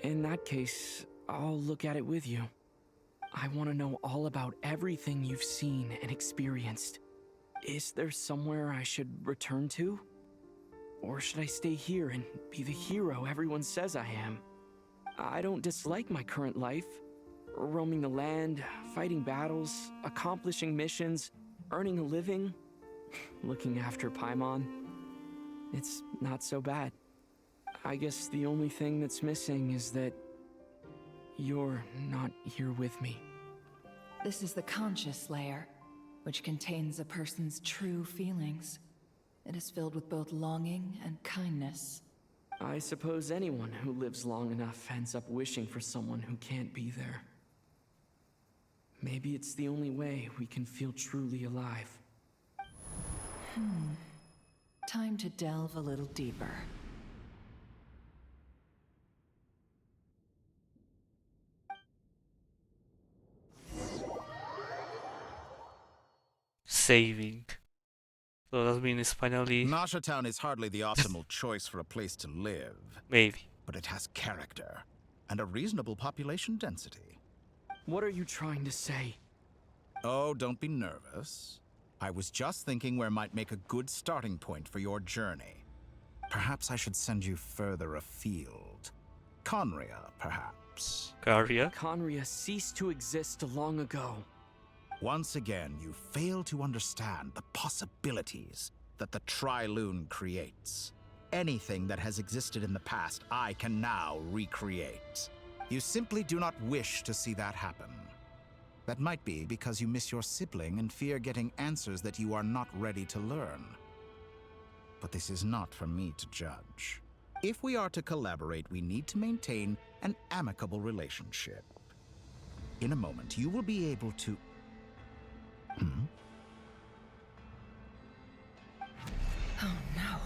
In that case, I'll look at it with you. I want to know all about everything you've seen and experienced. Is there somewhere I should return to? Or should I stay here and be the hero everyone says I am? I don't dislike my current life. Roaming the land, fighting battles, accomplishing missions, earning a living, looking after Paimon. It's not so bad. I guess the only thing that's missing is that you're not here with me. This is the conscious layer, which contains a person's true feelings. It is filled with both longing and kindness. I suppose anyone who lives long enough ends up wishing for someone who can't be there. Maybe it's the only way we can feel truly alive. Time to delve a little deeper. Saving. So that means finally. Nasha Town is hardly the optimal choice for a place to live. Maybe. But it has character and a reasonable population density. What are you trying to say? Oh, don't be nervous. I was just thinking where might make a good starting point for your journey. Perhaps I should send you further afield. Conria, perhaps. Conria? Conria ceased to exist long ago. Once again, you fail to understand the possibilities that the Trilune creates. Anything that has existed in the past, I can now recreate. You simply do not wish to see that happen. That might be because you miss your sibling and fear getting answers that you are not ready to learn. But this is not for me to judge. If we are to collaborate, we need to maintain an amicable relationship. In a moment, you will be able to... Oh no.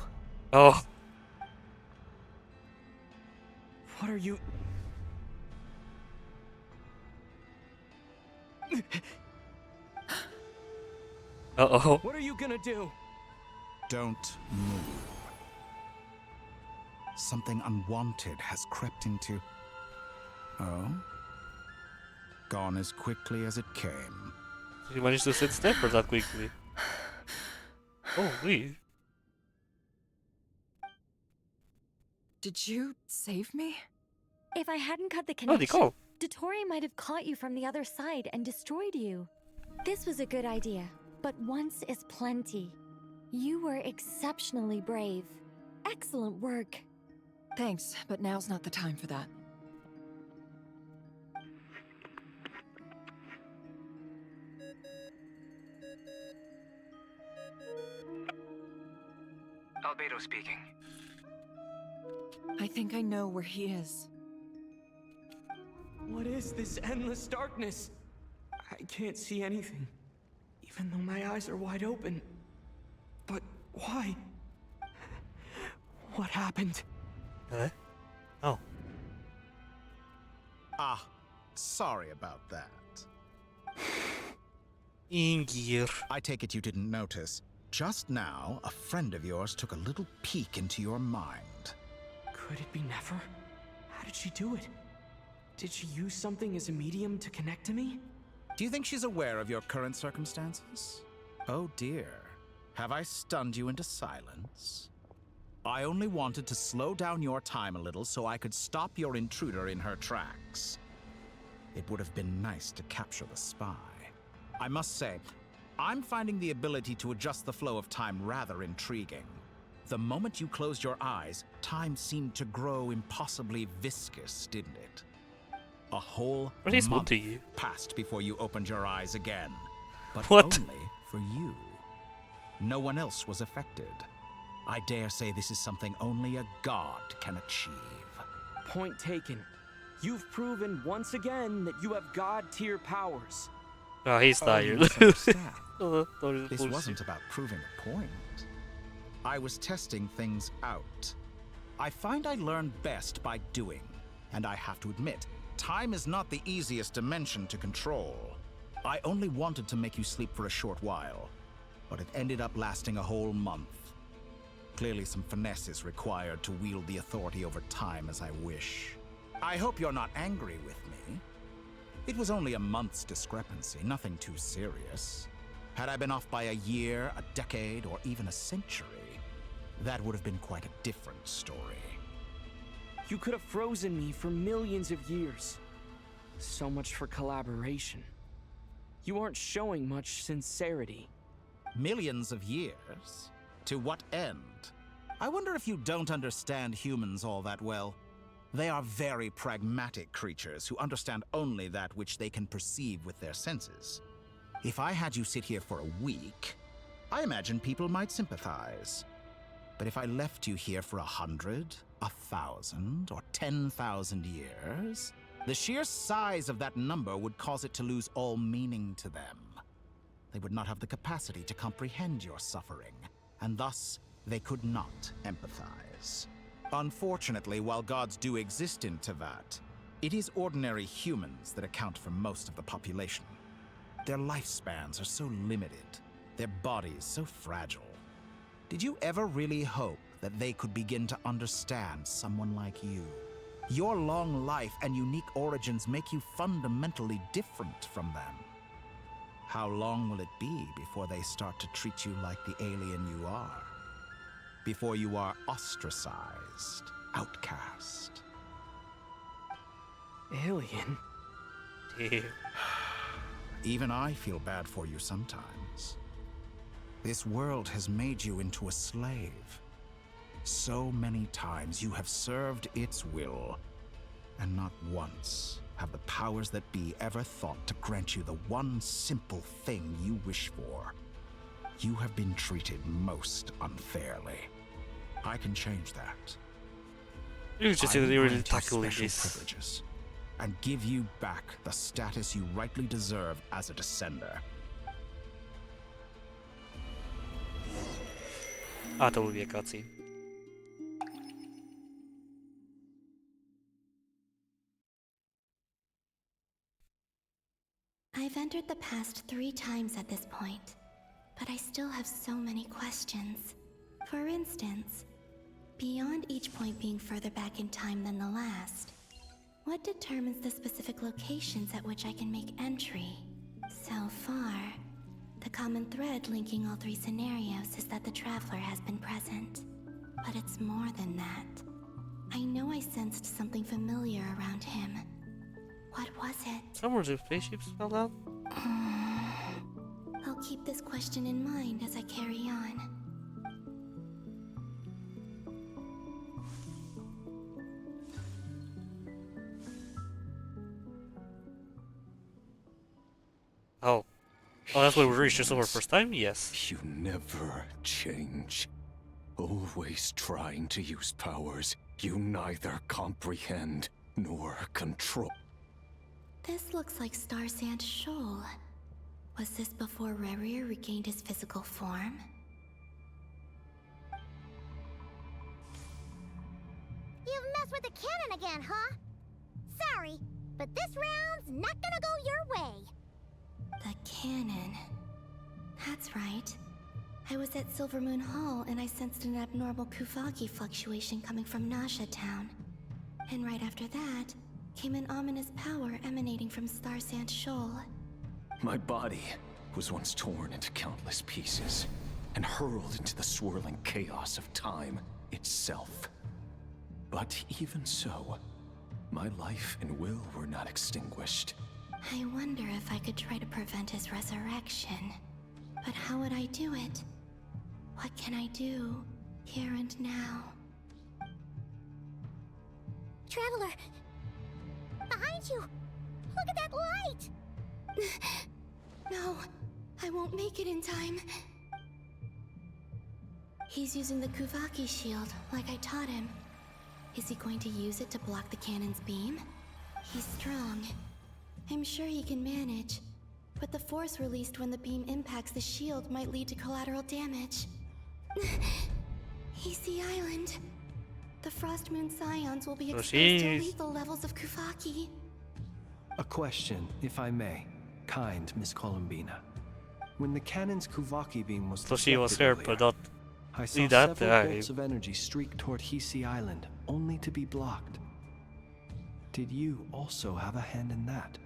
Oh. What are you... Uh-oh. What are you gonna do? Don't move. Something unwanted has crept into... Oh? Gone as quickly as it came. You managed to sit still for that quickly. Oh, really? Did you save me? If I hadn't cut the Oh, they connection, call. Dottore might have caught you from the other side and destroyed you. This was a good idea, but once is plenty. You were exceptionally brave. Excellent work. Thanks, but now's not the time for that. Albedo speaking. I think I know where he is. What is this endless darkness? I can't see anything, even though my eyes are wide open. But why? What happened? Oh. Ah, sorry about that. Ingir. I take it you didn't notice. Just now, a friend of yours took a little peek into your mind. Could it be Nefer? How did she do it? Did she use something as a medium to connect to me? Do you think she's aware of your current circumstances? Oh dear. Have I stunned you into silence? I only wanted to slow down your time a little so I could stop your intruder in her tracks. It would have been nice to capture the spy. I must say, I'm finding the ability to adjust the flow of time rather intriguing. The moment you closed your eyes, time seemed to grow impossibly viscous, didn't it? A whole month passed before you opened your eyes again. But only for you. No one else was affected. I dare say this is something only a god can achieve. Point taken. You've proven once again that you have god-tier powers. Oh, he's tired. This wasn't about proving a point. I was testing things out. I find I learn best by doing, and I have to admit, time is not the easiest dimension to control. I only wanted to make you sleep for a short while, but it ended up lasting a whole month. Clearly some finesse is required to wield the authority over time as I wish. I hope you're not angry with me. It was only a month's discrepancy, nothing too serious. Had I been off by a year, a decade, or even a century, that would have been quite a different story. You could have frozen me for millions of years. So much for collaboration. You aren't showing much sincerity. Millions of years? To what end? I wonder if you don't understand humans all that well. They are very pragmatic creatures who understand only that which they can perceive with their senses. If I had you sit here for a week, I imagine people might sympathize. But if I left you here for 100, 1,000, or 10,000 years, the sheer size of that number would cause it to lose all meaning to them. They would not have the capacity to comprehend your suffering, and thus they could not empathize. Unfortunately, while gods do exist in Tevat, it is ordinary humans that account for most of the population. Their lifespans are so limited, their bodies so fragile. Did you ever really hope that they could begin to understand someone like you? Your long life and unique origins make you fundamentally different from them. How long will it be before they start to treat you like the alien you are? Before you are ostracized, outcast? Alien? Even I feel bad for you sometimes. This world has made you into a slave. So many times you have served its will, and not once have the powers that be ever thought to grant you the one simple thing you wish for. You have been treated most unfairly. I can change that. You just I will really grant you tackling special this. privileges and give you back the status you rightly deserve as a descender. A to will be a cutscene. I've entered the past 3 times at this point, but I still have so many questions. For instance, beyond each point being further back in time than the last, what determines the specific locations at which I can make entry? So far, the common thread linking all 3 scenarios is that the Traveler has been present. But it's more than that. I know I sensed something familiar around him. What was it? Some of the spaceships fell out. I'll keep this question in mind as I carry on. Oh. Oh, that's what we reached just over first time? Yes. You never change. Always trying to use powers you neither comprehend nor control. This looks like Star Sand Shoal. Was this before Rerir regained his physical form? You've messed with the cannon again, huh? Sorry, but this round's not gonna go your way. The cannon. That's right. I was at Silver Moon Hall and I sensed an abnormal Kuvaki fluctuation coming from Nasha Town. And right after that, came an ominous power emanating from Star Sand Shoal. My body was once torn into countless pieces and hurled into the swirling chaos of time itself. But even so, my life and will were not extinguished. I wonder if I could try to prevent his resurrection. But how would I do it? What can I do, here and now? Traveler! Behind you! Look at that light! No, I won't make it in time. He's using the Kuvaki shield, like I taught him. Is he going to use it to block the cannon's beam? He's strong. I'm sure he can manage. But the force released when the beam impacts the shield might lead to collateral damage. Easy Island. The Frost Moon Scions will be exposed to lethal levels of Kuvaki. A question, if I may. Kind Miss Columbina. When the cannon's Kuvaki beam was So she was here, but not I saw that several bolts of energy streak toward Hisi Island, only to be blocked. Did you also have a hand in that?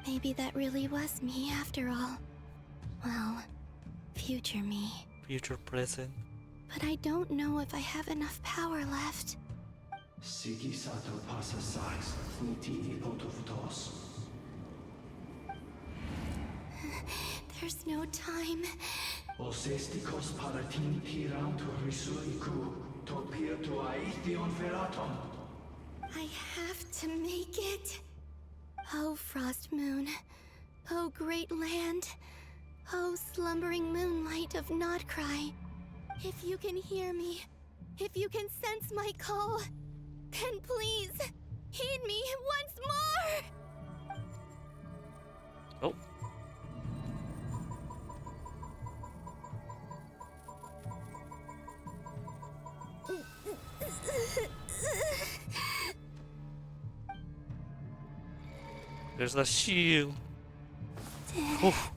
Maybe that really was me after all. Well, future me. Future present. But I don't know if I have enough power left. There's no time. I have to make it. Oh, Frost Moon. Oh, great land. Oh, slumbering moonlight of NOD-KRAI. If you can hear me, if you can sense my call, then please, heed me once more! Oh. There's the shield. Oof.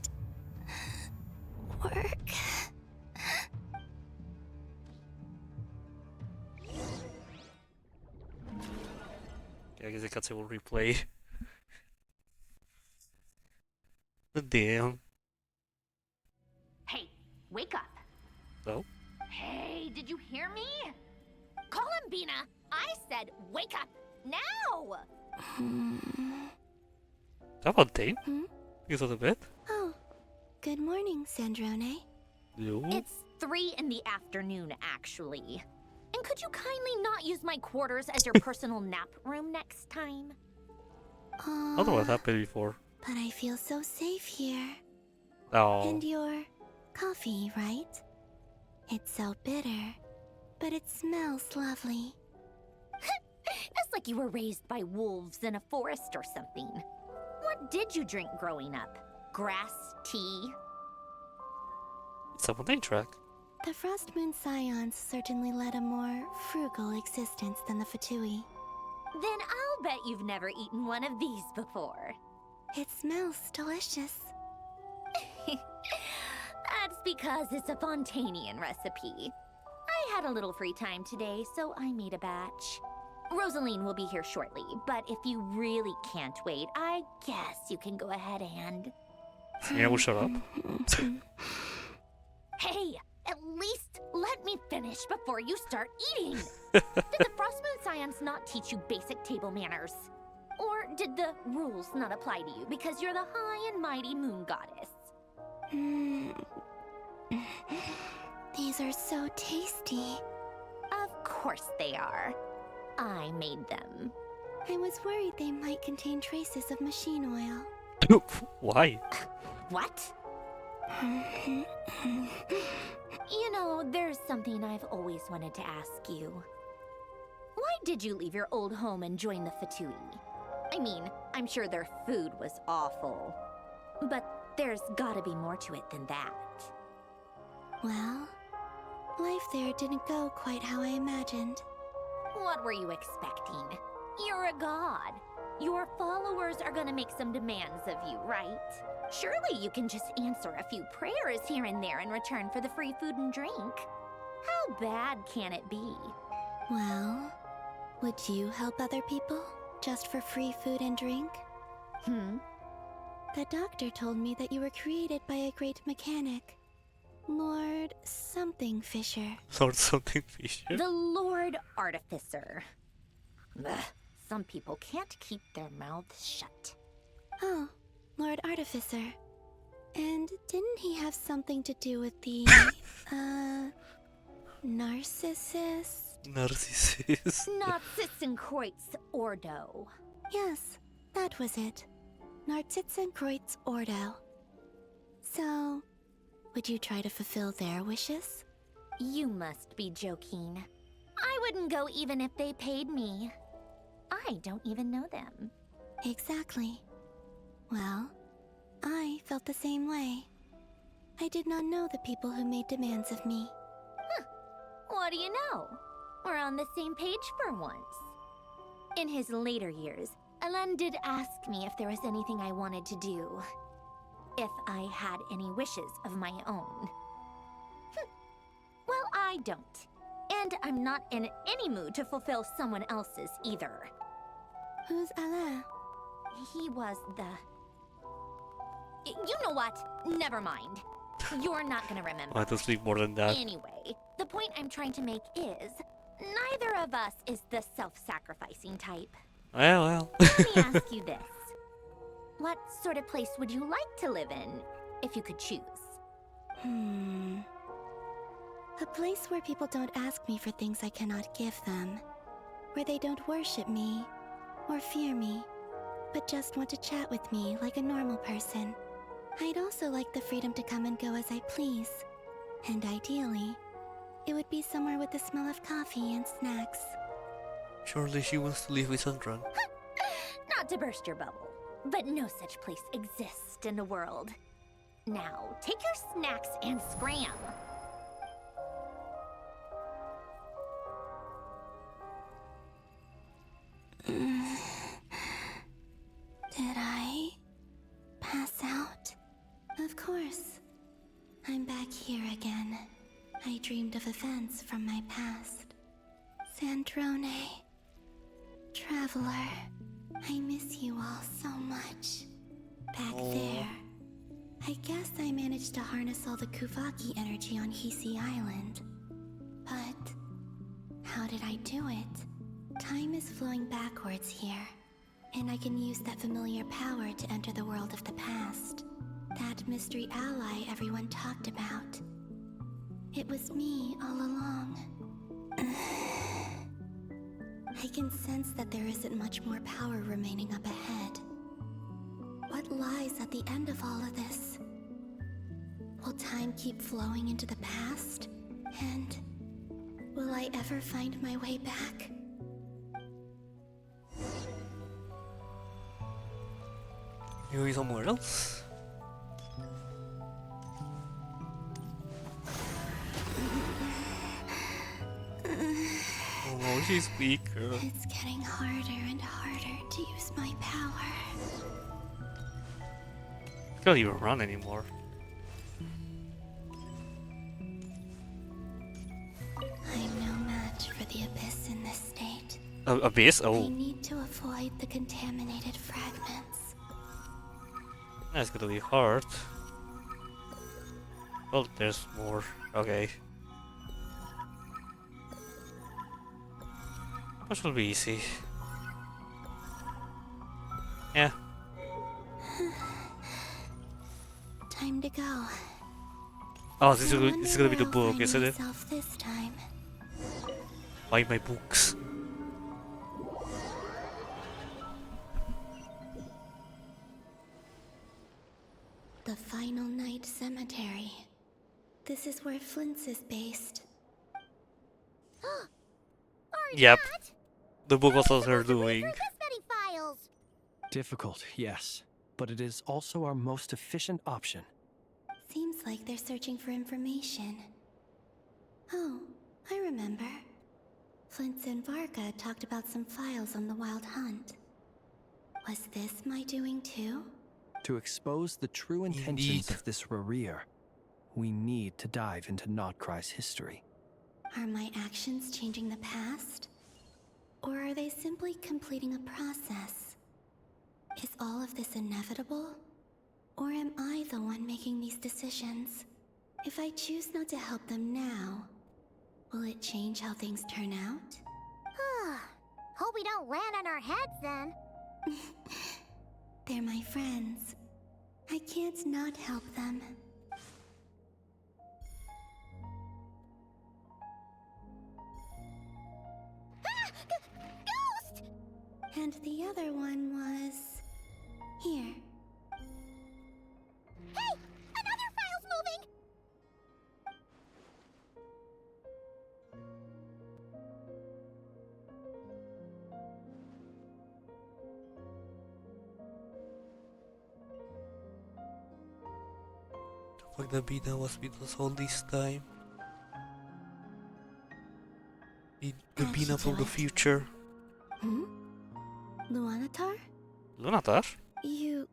Work. I guess the cutscene will replay. Damn. Hey, wake up. No? Hey, did you hear me? Columbina, I said wake up now! Is that one thing? Because of the bed? Oh, Good morning, Sandrone. It's 3 in the afternoon, actually. And could you kindly not use my quarters as your personal nap room next time? I don't know what happened before. But I feel so safe here. Oh. And your coffee, right? It's so bitter, but it smells lovely. It's like you were raised by wolves in a forest or something. What did you drink growing up? Grass tea? It's a name track. The Frost Moon Scions certainly led a more frugal existence than the Fatui. Then I'll bet you've never eaten one of these before. It smells delicious. That's because it's a Fontanian recipe. I had a little free time today, so I made a batch. Rosaline will be here shortly, but if you really can't wait, I guess you can go ahead and... Yeah, we'll shut up. Hey, at least let me finish before you start eating! Did the Frost Moon Scions not teach you basic table manners? Or did the rules not apply to you because you're the high and mighty moon goddess? These are so tasty. Of course they are. I made them. I was worried they might contain traces of machine oil. Why? What? You know, there's something I've always wanted to ask you. Why did you leave your old home and join the Fatui? I mean, I'm sure their food was awful. But there's gotta be more to it than that. Well, life there didn't go quite how I imagined. What were you expecting? You're a god. Your followers are gonna make some demands of you, right? Surely you can just answer a few prayers here and there in return for the free food and drink. How bad can it be? Well, would you help other people just for free food and drink? The doctor told me that you were created by a great mechanic, Lord something Fisher. Lord something Fisher? The Lord Artificer. Ugh, some people can't keep their mouths shut. Oh, Lord Artificer. And didn't he have something to do with the, Narcissus? Narcissenkreuz Ordo. Yes, that was it. Narcissenkreuz Ordo. So, would you try to fulfill their wishes? You must be joking. I wouldn't go even if they paid me. I don't even know them. Exactly. Well, I felt the same way. I did not know the people who made demands of me. Huh. What do you know? We're on the same page for once. In his later years, Alan did ask me if there was anything I wanted to do. If I had any wishes of my own. Well, I don't. And I'm not in any mood to fulfill someone else's either. Who's Alain? He was the... You know what? Never mind. You're not gonna remember. I have to speak more than that. Anyway, the point I'm trying to make is, neither of us is the self-sacrificing type. Well. Let me ask you this. What sort of place would you like to live in, if you could choose? A place where people don't ask me for things I cannot give them. Where they don't worship me, or fear me, but just want to chat with me like a normal person. I'd also like the freedom to come and go as I please. And ideally, it would be somewhere with the smell of coffee and snacks. Surely she wants to live with Sandran. Not to burst your bubble, but no such place exists in the world. Now, take your snacks and scram. Did I pass out? Of course. I'm back here again. I dreamed of events from my past. Sandrone. Traveler. I miss you all so much. Back there. I guess I managed to harness all the Kuvaki energy on Hisi Island. But how did I do it? Time is flowing backwards here, and I can use that familiar power to enter the world of the past. That mystery ally everyone talked about. It was me all along. I can sense that there isn't much more power remaining up ahead. What lies at the end of all of this? Will time keep flowing into the past? And will I ever find my way back? Maybe somewhere else? Oh, she's weaker. It's getting harder and harder to use my power. Can't even run anymore. I'm no match for the Abyss in this state. Abyss? I Oh. need to avoid the contaminated fragments. That's gonna be hard. Oh, there's more. Okay. That should be easy. Yeah. Time to go. Oh, this is gonna be the book, isn't it? This time. Buy my books. The Final Night Cemetery. This is where Flint's is based. Yep. The book was also her doing. Files. Difficult, yes, but it is also our most efficient option. Seems like they're searching for information. Oh, I remember. Flint and Varga talked about some files on the Wild Hunt. Was this my doing too? To expose the true intentions of this Rereer, we need to dive into NOD-KRAI's history. Are my actions changing the past? Or are they simply completing a process? Is all of this inevitable? Or am I the one making these decisions? If I choose not to help them now, will it change how things turn out? Hope we don't land on our heads then. They're my friends. I can't not help them. Ghost! And the other one was... here. Hey! Another file's moving! Fuck, the Bina was with us all this time. The Bina from the future. Luanatar? Lunatar? You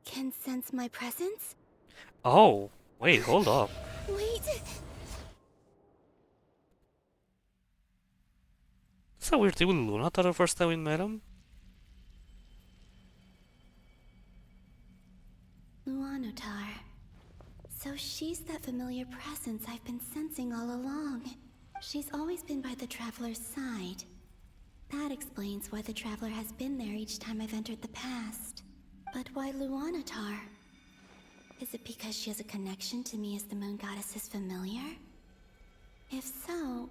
can sense my presence? Oh, wait, hold up. Wait! That's a weird thing with Lunatar the first time we met him. Luanatar. So she's that familiar presence I've been sensing all along. She's always been by the Traveler's side. That explains why the Traveler has been there each time I've entered the past. But why Luanatar? Is it because she has a connection to me as the Moon Goddess's familiar? If so,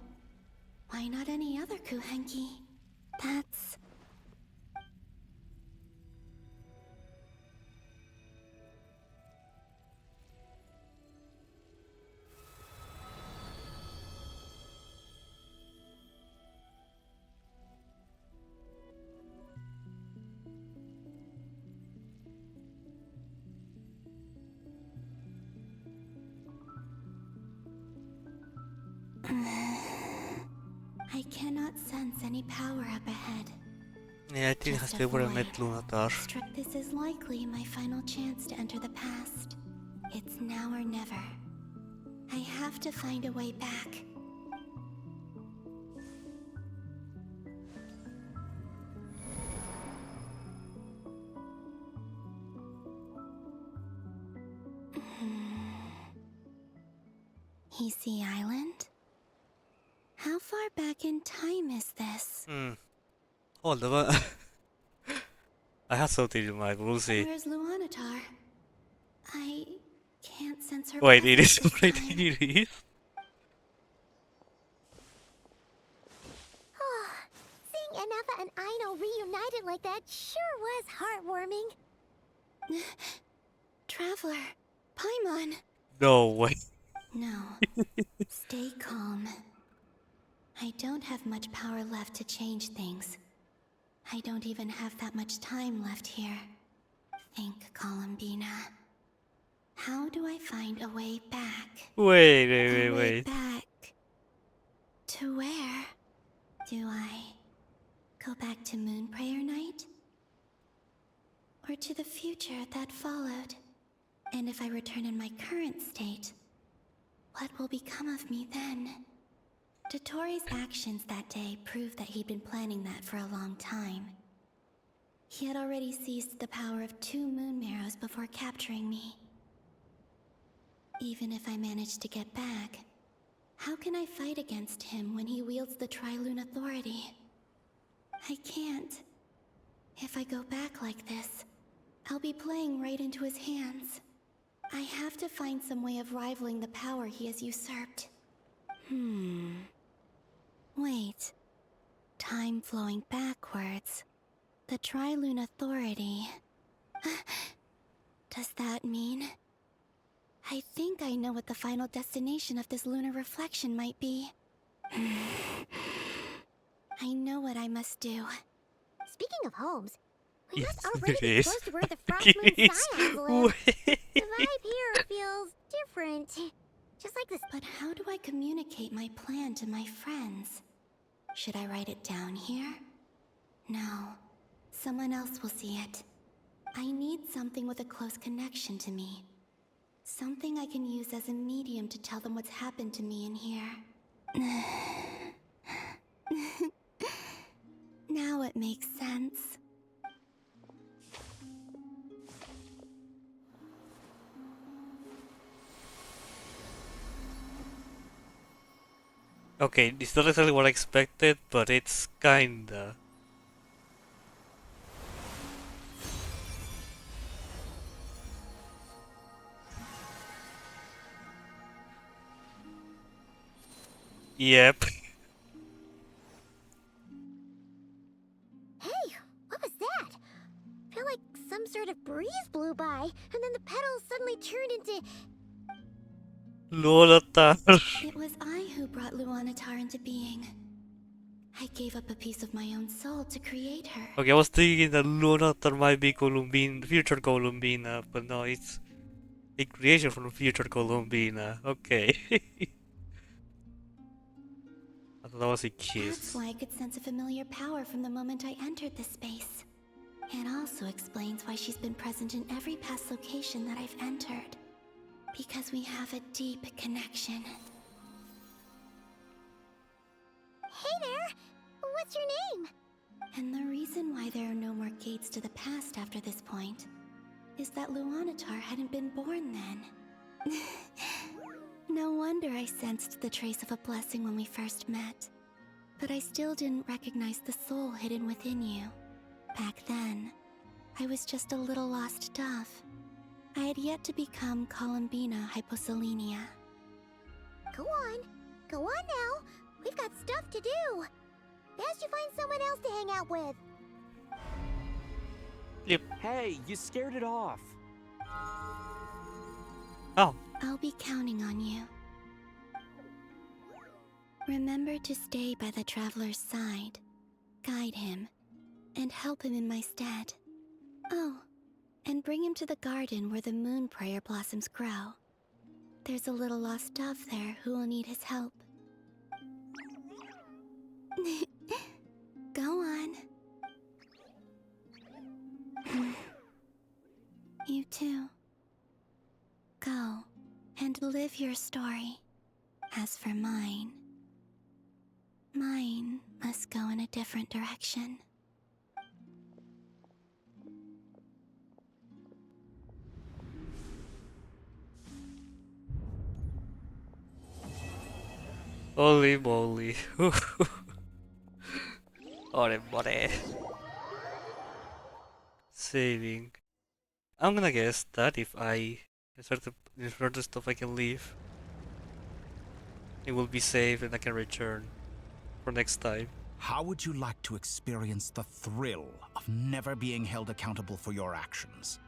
why not any other Kuhenki? That's... I cannot sense any power up ahead. Yeah, I think it has to be where I met Lunatar. This is likely my final chance to enter the past. It's now or never. I have to find a way back. Easy Island? How far back in time is this? Hold on. I have something in mind, we'll see. Where's Luanatar? I can't sense her Wait, it is presence this already time. it is? Seeing Anafa and Aino reunited like that sure was heartwarming. Traveler, Paimon. No way. No. Stay calm. I don't have much power left to change things. I don't even have that much time left here. Think, Columbina. How do I find a way back? Wait. A way back. To where? Do I go back to Moonprayer Night? Or to the future that followed? And if I return in my current state, what will become of me then? Dotori's actions that day proved that he'd been planning that for a long time. He had already seized the power of 2 moon marrows before capturing me. Even if I manage to get back, how can I fight against him when he wields the Tri-Lune Authority? I can't. If I go back like this, I'll be playing right into his hands. I have to find some way of rivaling the power he has usurped. Wait. Time flowing backwards. The Tri-Lune Authority. Does that mean? I think I know what the final destination of this lunar reflection might be. I know what I must do. Speaking of homes, we Yes, must already it be is. close to where the Frost Moon Yes. Scions live. The vibe here feels different. Just like this. But how do I communicate my plan to my friends? Should I write it down here? No. Someone else will see it. I need something with a close connection to me. Something I can use as a medium to tell them what's happened to me in here. Now it makes sense. Okay, it's not exactly what I expected, but it's kinda. Yep. Hey, what was that? Felt like some sort of breeze blew by, and then the petals suddenly turned into... Luanatar. It was I who brought Luanatar into being. I gave up a piece of my own soul to create her. Okay, I was thinking that Luanatar might be future Columbina, but no, it's a creation from future Columbina. Okay. I thought that was a That's kiss. why I could sense a familiar power from the moment I entered this space. It also explains why she's been present in every past location that I've entered. Because we have a deep connection. Hey there! What's your name? And the reason why there are no more gates to the past after this point is that Luanatar hadn't been born then. No wonder I sensed the trace of a blessing when we first met. But I still didn't recognize the soul hidden within you. Back then, I was just a little lost dove. I had yet to become Columbina Hyposelenia. Go on now. We've got stuff to do. Best you find someone else to hang out with. Yep. Hey, you scared it off. Oh. I'll be counting on you. Remember to stay by the traveler's side, guide him, and help him in my stead. Oh, and bring him to the garden where the moon prayer blossoms grow. There's a little lost dove there who will need his help. Go on. You too. Go and live your story. As for mine must go in a different direction. Holy moly. Ore, more. Saving. I'm gonna guess that if I Insert the stuff I can leave. It will be safe and I can return for next time. How would you like to experience the thrill of never being held accountable for your actions?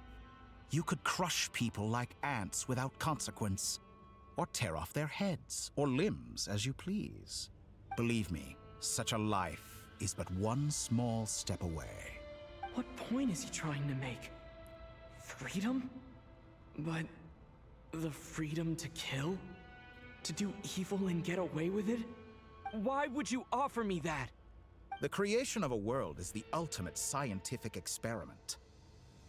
You could crush people like ants without consequence, or tear off their heads or limbs as you please. Believe me, such a life is but one small step away. What point is he trying to make? Freedom? But the freedom to kill? To do evil and get away with it? Why would you offer me that? The creation of a world is the ultimate scientific experiment.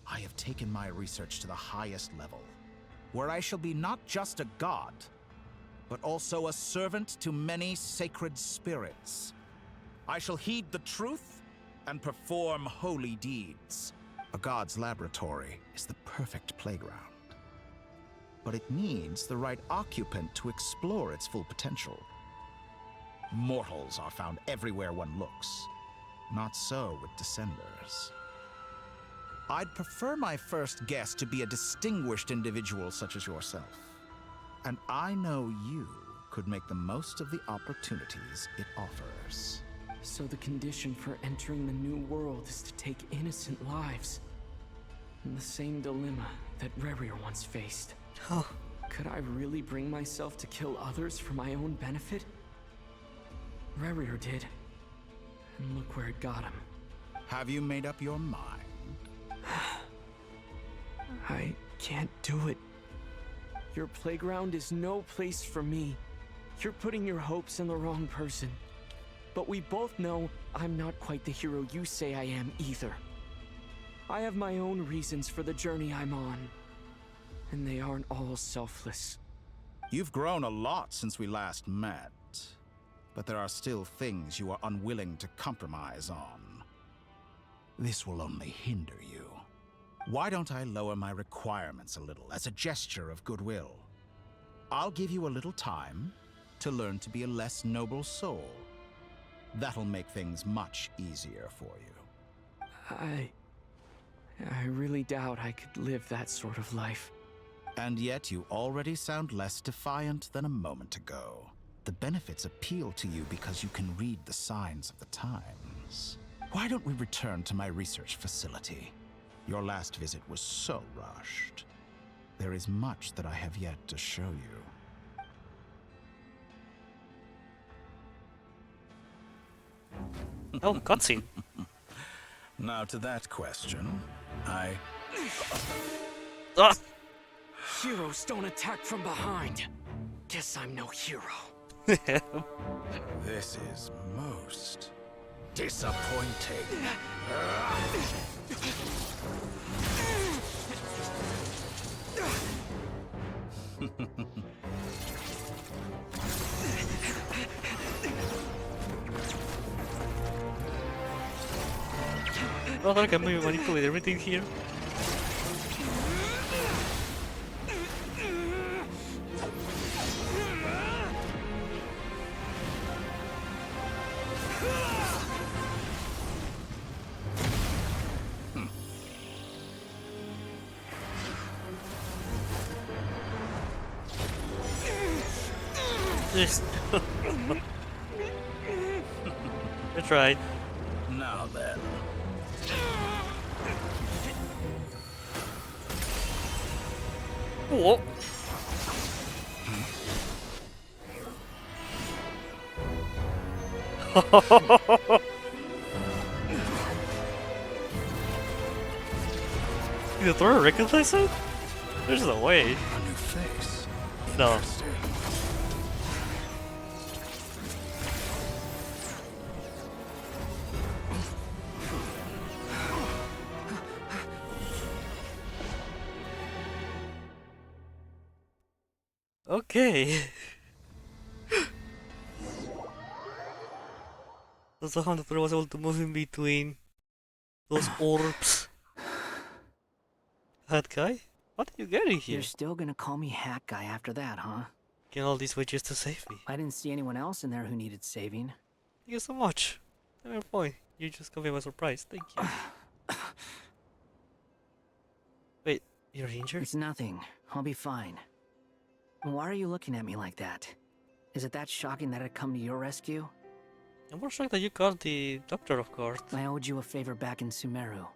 I have taken my research to the highest level, where I shall be not just a god, but also a servant to many sacred spirits. I shall heed the truth and perform holy deeds. A god's laboratory is the perfect playground. But it needs the right occupant to explore its full potential. Mortals are found everywhere one looks. Not so with Descenders. I'd prefer my first guest to be a distinguished individual such as yourself. And I know you could make the most of the opportunities it offers. So the condition for entering the new world is to take innocent lives. The same dilemma that Rerir once faced. Could I really bring myself to kill others for my own benefit? Rerir did. And look where it got him. Have you made up your mind? I can't do it. Your playground is no place for me. You're putting your hopes in the wrong person. But we both know I'm not quite the hero you say I am either. I have my own reasons for the journey I'm on. And they aren't all selfless. You've grown a lot since we last met. But there are still things you are unwilling to compromise on. This will only hinder you. Why don't I lower my requirements a little as a gesture of goodwill? I'll give you a little time to learn to be a less noble soul. That'll make things much easier for you. I really doubt I could live that sort of life. And yet you already sound less defiant than a moment ago. The benefits appeal to you because you can read the signs of the times. Why don't we return to my research facility? Your last visit was so rushed. There is much that I have yet to show you. Oh, cutscene. Now to that question, I... Heroes don't attack from behind. Guess I'm no hero. This is most disappointing. Oh, I can manipulate everything here. Just I tried. Now then. Whoa. Did the thrower recognize it? There's no way. A new face. No. Okay. Also, how the thrower was able to move in between those orbs. Hat guy? What are you getting here? You're still gonna call me Hat Guy after that, huh? Getting all these way just to save me. I didn't see anyone else in there who needed saving. Thank you so much. Fair point. You just caught me by surprise. Thank you. Wait, you're injured? It's nothing. I'll be fine. Why are you looking at me like that? Is it that shocking that I'd come to your rescue? I'm more shocked that you called the doctor, of course. I owed you a favor back in Sumeru.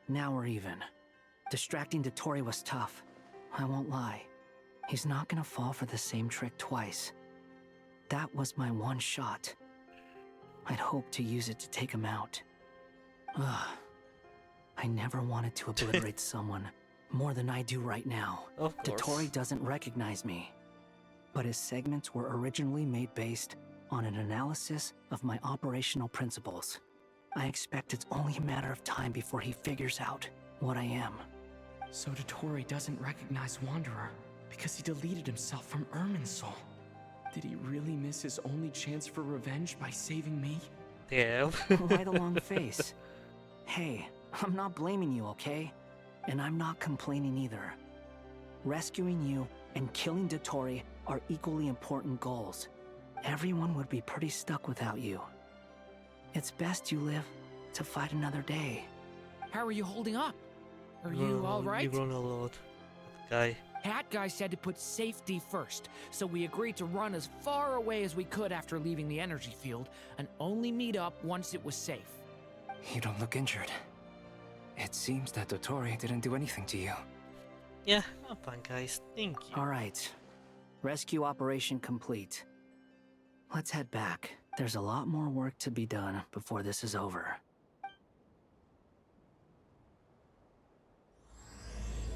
Now we're even. Distracting Dotori was tough. I won't lie. He's not gonna fall for the same trick twice. That was my one shot. I'd hoped to use it to take him out. Ugh. I never wanted to obliterate someone more than I do right now. Of course. Dotori doesn't recognize me. But his segments were originally made based on an analysis of my operational principles. I expect it's only a matter of time before he figures out what I am. So Dotori doesn't recognize Wanderer because he deleted himself from Irminsul. Did he really miss his only chance for revenge by saving me? Yeah. Why the long face? Hey, I'm not blaming you, okay? And I'm not complaining either. Rescuing you and killing Dotori are equally important goals. Everyone would be pretty stuck without you. It's best you live to fight another day. How are you holding up? Are you alright? You've grown a lot, guy. Hat Guy said to put safety first, so we agreed to run as far away as we could after leaving the energy field, and only meet up once it was safe. You don't look injured. It seems that Dotori didn't do anything to you. Yeah, I'm fine, guys. Thank you. Alright. Rescue operation complete. Let's head back. There's a lot more work to be done before this is over.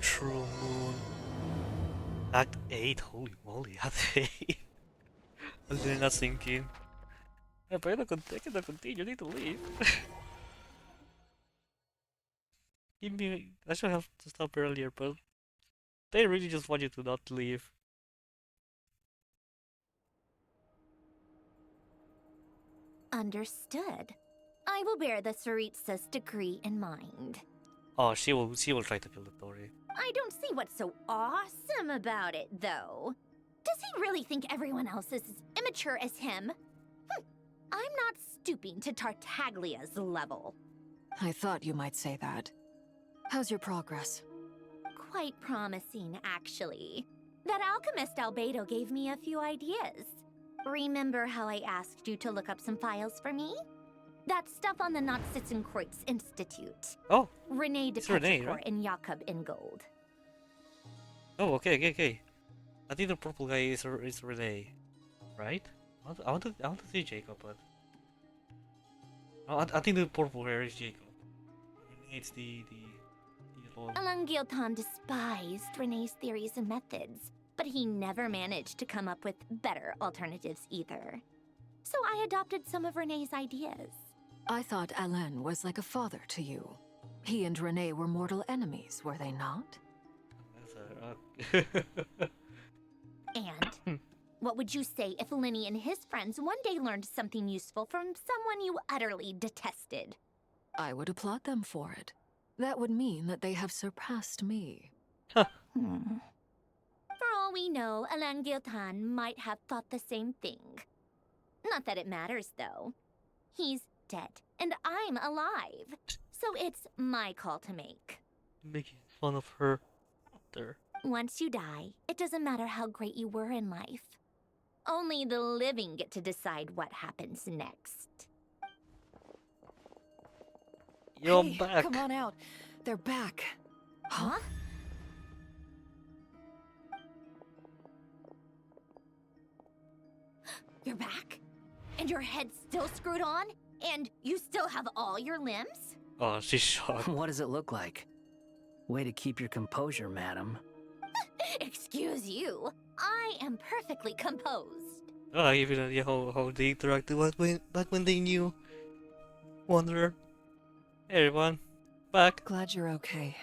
True Moon. Act 8, holy moly, Act 8. I was really not thinking. I cannot continue, you need to leave. Give me, I should have to stop earlier, but they really just want you to not leave. Understood. I will bear the Tsaritsa's decree in mind. Oh, she will try to kill the Dory. I don't see what's so awesome about it, though. Does he really think everyone else is as immature as him? I'm not stooping to Tartaglia's level. I thought you might say that. How's your progress? Quite promising, actually. That alchemist Albedo gave me a few ideas. Remember how I asked you to look up some files for me? That stuff on the Nazi-Kreuz Institute. Oh, Renee de it's Renee, Petrichor right? and Jakob Ingold. Oh, okay. I think the purple guy is Renee, right? I want to see Jacob, but I think the purple hair is Jacob. It's the old. Alain Guillotin despised Renee's theories and methods, but he never managed to come up with better alternatives either. So I adopted some of Renee's ideas. I thought Alain was like a father to you. He and Renee were mortal enemies, were they not? And what would you say if Lenny and his friends one day learned something useful from someone you utterly detested? I would applaud them for it. That would mean that they have surpassed me. For all we know, Alain Guillotin might have thought the same thing. Not that it matters, though. He's dead, and I'm alive. So it's my call to make. Making fun of her there. Once you die, it doesn't matter how great you were in life. Only the living get to decide what happens next. You're Hey, back. come on out. They're back. Huh? You're back? And your head's still screwed on? And you still have all your limbs? Oh, she's shocked. What does it look like? Way to keep your composure, madam. Excuse you. I am perfectly composed. Oh, I even idea how they interacted back when they knew Wanderer. Hey everyone, back. Glad you're okay.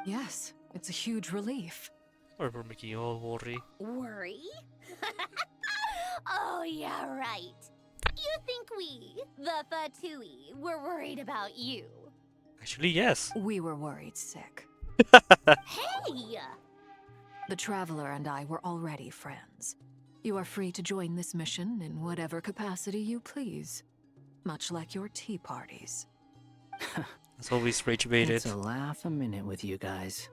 Yes, it's a huge relief. Sorry for making you all worry. Worry? Oh, yeah, right. You think we, the Fatui, were worried about you? Actually, yes. We were worried sick. Hey! The Traveler and I were already friends. You are free to join this mission in whatever capacity you please. Much like your tea parties. As always, rage baited. It's a laugh a minute with you guys.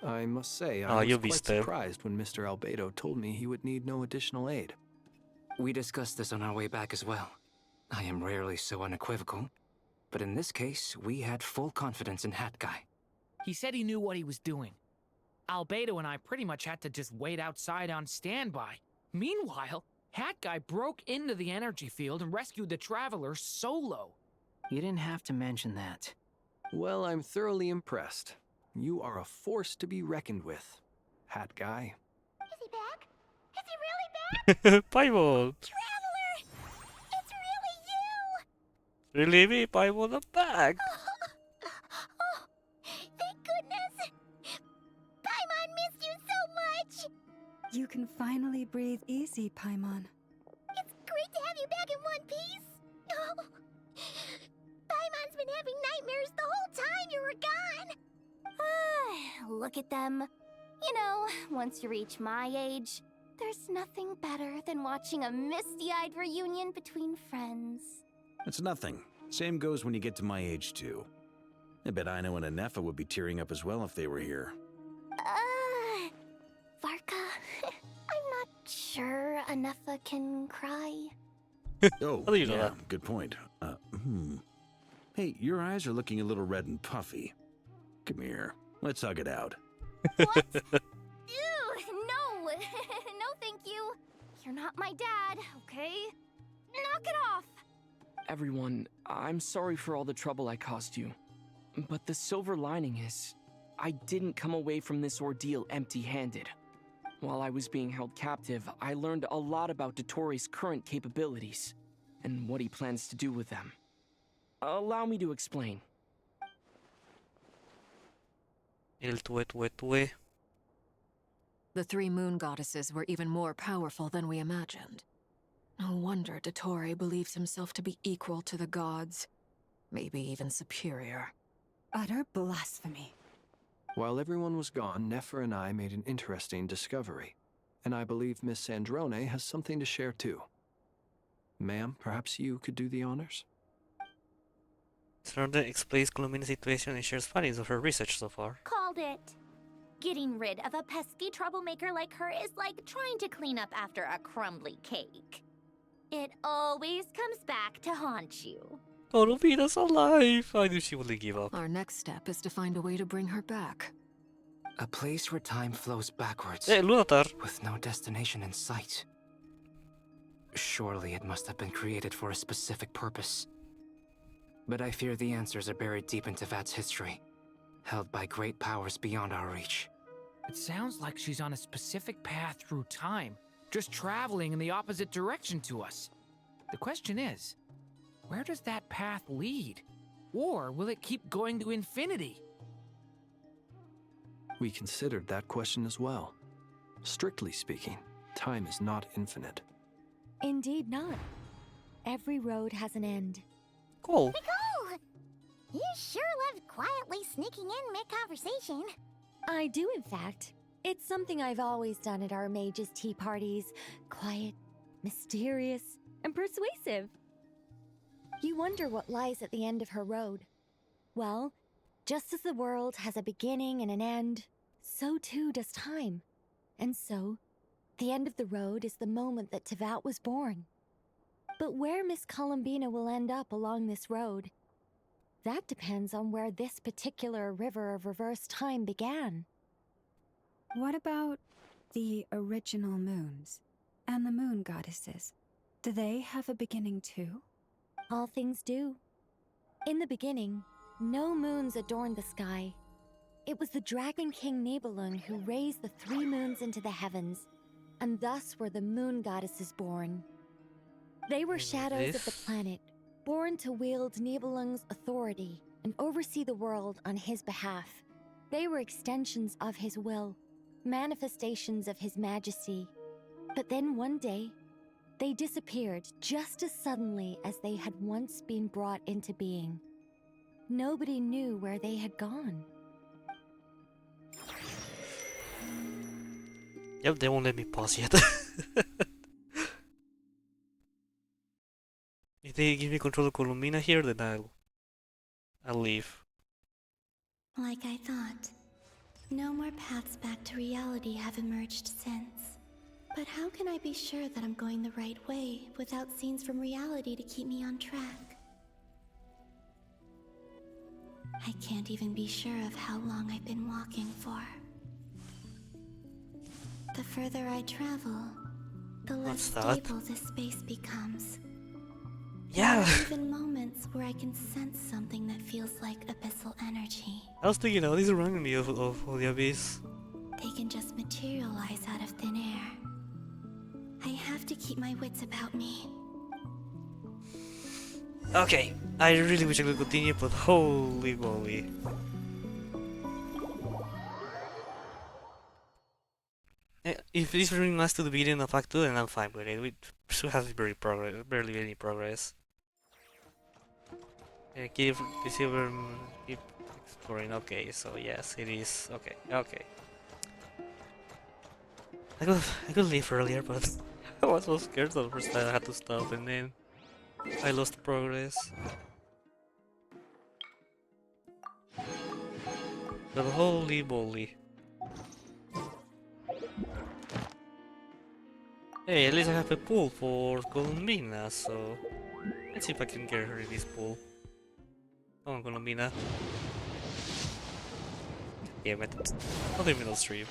I must say, Ah, I was you quite missed it. surprised when Mr. Albedo told me he would need no additional aid. We discussed this on our way back as well. I am rarely so unequivocal, but in this case, we had full confidence in Hat Guy. He said he knew what he was doing. Albedo and I pretty much had to just wait outside on standby. Meanwhile, Hat Guy broke into the energy field and rescued the Traveler solo. You didn't have to mention that. Well, I'm thoroughly impressed. You are a force to be reckoned with, Hat Guy. Is he back? Is he really back? Paimon! Traveler! It's really you! Really me, Paimon, I'm back! Oh, thank goodness! Paimon missed you so much! You can finally breathe easy, Paimon. It's great to have you back in one piece! Oh, Paimon's been having nightmares the whole time you were gone! Look at them. You know, once you reach my age, there's nothing better than watching a misty-eyed reunion between friends. It's nothing. Same goes when you get to my age, too. I bet Ino and Anefa would be tearing up as well if they were here. Varka, I'm not sure Anefa can cry. Oh, How do you know yeah, that? good point. Hey, your eyes are looking a little red and puffy. Come here, let's hug it out. What? Ew, no! No, thank you. You're not my dad, okay? Knock it off! Everyone, I'm sorry for all the trouble I caused you. But the silver lining is, I didn't come away from this ordeal empty-handed. While I was being held captive, I learned a lot about Dottoro's current capabilities, and what he plans to do with them. Allow me to explain. El tue. The three moon goddesses were even more powerful than we imagined. No wonder Dottore believes himself to be equal to the gods, maybe even superior. Utter blasphemy. While everyone was gone, Nefer and I made an interesting discovery. And I believe Miss Sandrone has something to share too. Ma'am, perhaps you could do the honors? Sandrone explains Columbina's situation and shares findings of her research so far. Called it. Getting rid of a pesky troublemaker like her is like trying to clean up after a crumbly cake. It always comes back to haunt you. Columbina's alive! I knew she wouldn't give up. Our next step is to find a way to bring her back. A place where time flows backwards, Lunatar! with no destination in sight. Surely it must have been created for a specific purpose. But I fear the answers are buried deep into VAT's history, held by great powers beyond our reach. It sounds like she's on a specific path through time, just traveling in the opposite direction to us. The question is, where does that path lead? Or will it keep going to infinity? We considered that question as well. Strictly speaking, time is not infinite. Indeed not. Every road has an end. Cool. Nicole! You sure love quietly sneaking in mid-conversation. I do, in fact. It's something I've always done at our mages' tea parties. Quiet, mysterious, and persuasive. You wonder what lies at the end of her road. Well, just as the world has a beginning and an end, so too does time. And so, the end of the road is the moment that Tevat was born. But where Miss Columbina will end up along this road, that depends on where this particular river of reverse time began. What about the original moons and the moon goddesses? Do they have a beginning too? All things do. In the beginning, no moons adorned the sky. It was the Dragon King Nibelung who raised the 3 moons into the heavens, and thus were the moon goddesses born. They were shadows of the planet, born to wield Nibelung's authority and oversee the world on his behalf. They were extensions of his will, manifestations of his majesty. But then one day, they disappeared just as suddenly as they had once been brought into being. Nobody knew where they had gone. Yep, they won't let me pause yet. If they give me control of Columbina here, then I'll leave. Like I thought, No more paths back to reality have emerged since. But how can I be sure that I'm going the right way without scenes from reality to keep me on track? I can't even be sure of how long I've been walking for. The further I travel, the less stable this space becomes. Yeah. There are even moments where I can sense something that feels like abyssal energy. I was thinking, what is wrong with me of the abyss? They can just materialize out of thin air. I have to keep my wits about me. Okay, I really wish I could continue, but holy moly. If this brings us to the beginning of Act 2, then I'm fine with it. We should have barely any progress. Keep exploring. Okay, so yes, it is. Okay, okay. I could leave earlier, but I was so scared the first time I had to stop, and then I lost progress. But holy moly. Hey, at least I have a pool for Columbina, so let's see if I can get her in this pool. Come on, Columbina. Damn it. Not even on stream.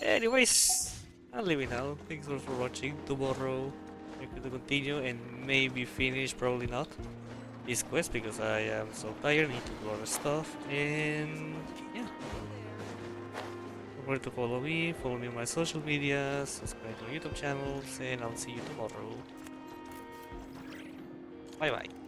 Anyways, I'm leaving now. Thanks for watching. Tomorrow I'm going to continue and maybe finish, probably not, this quest because I am so tired, need to do other stuff, and yeah. Don't forget to follow me on my social media, subscribe to my YouTube channels, and I'll see you tomorrow. Bye bye.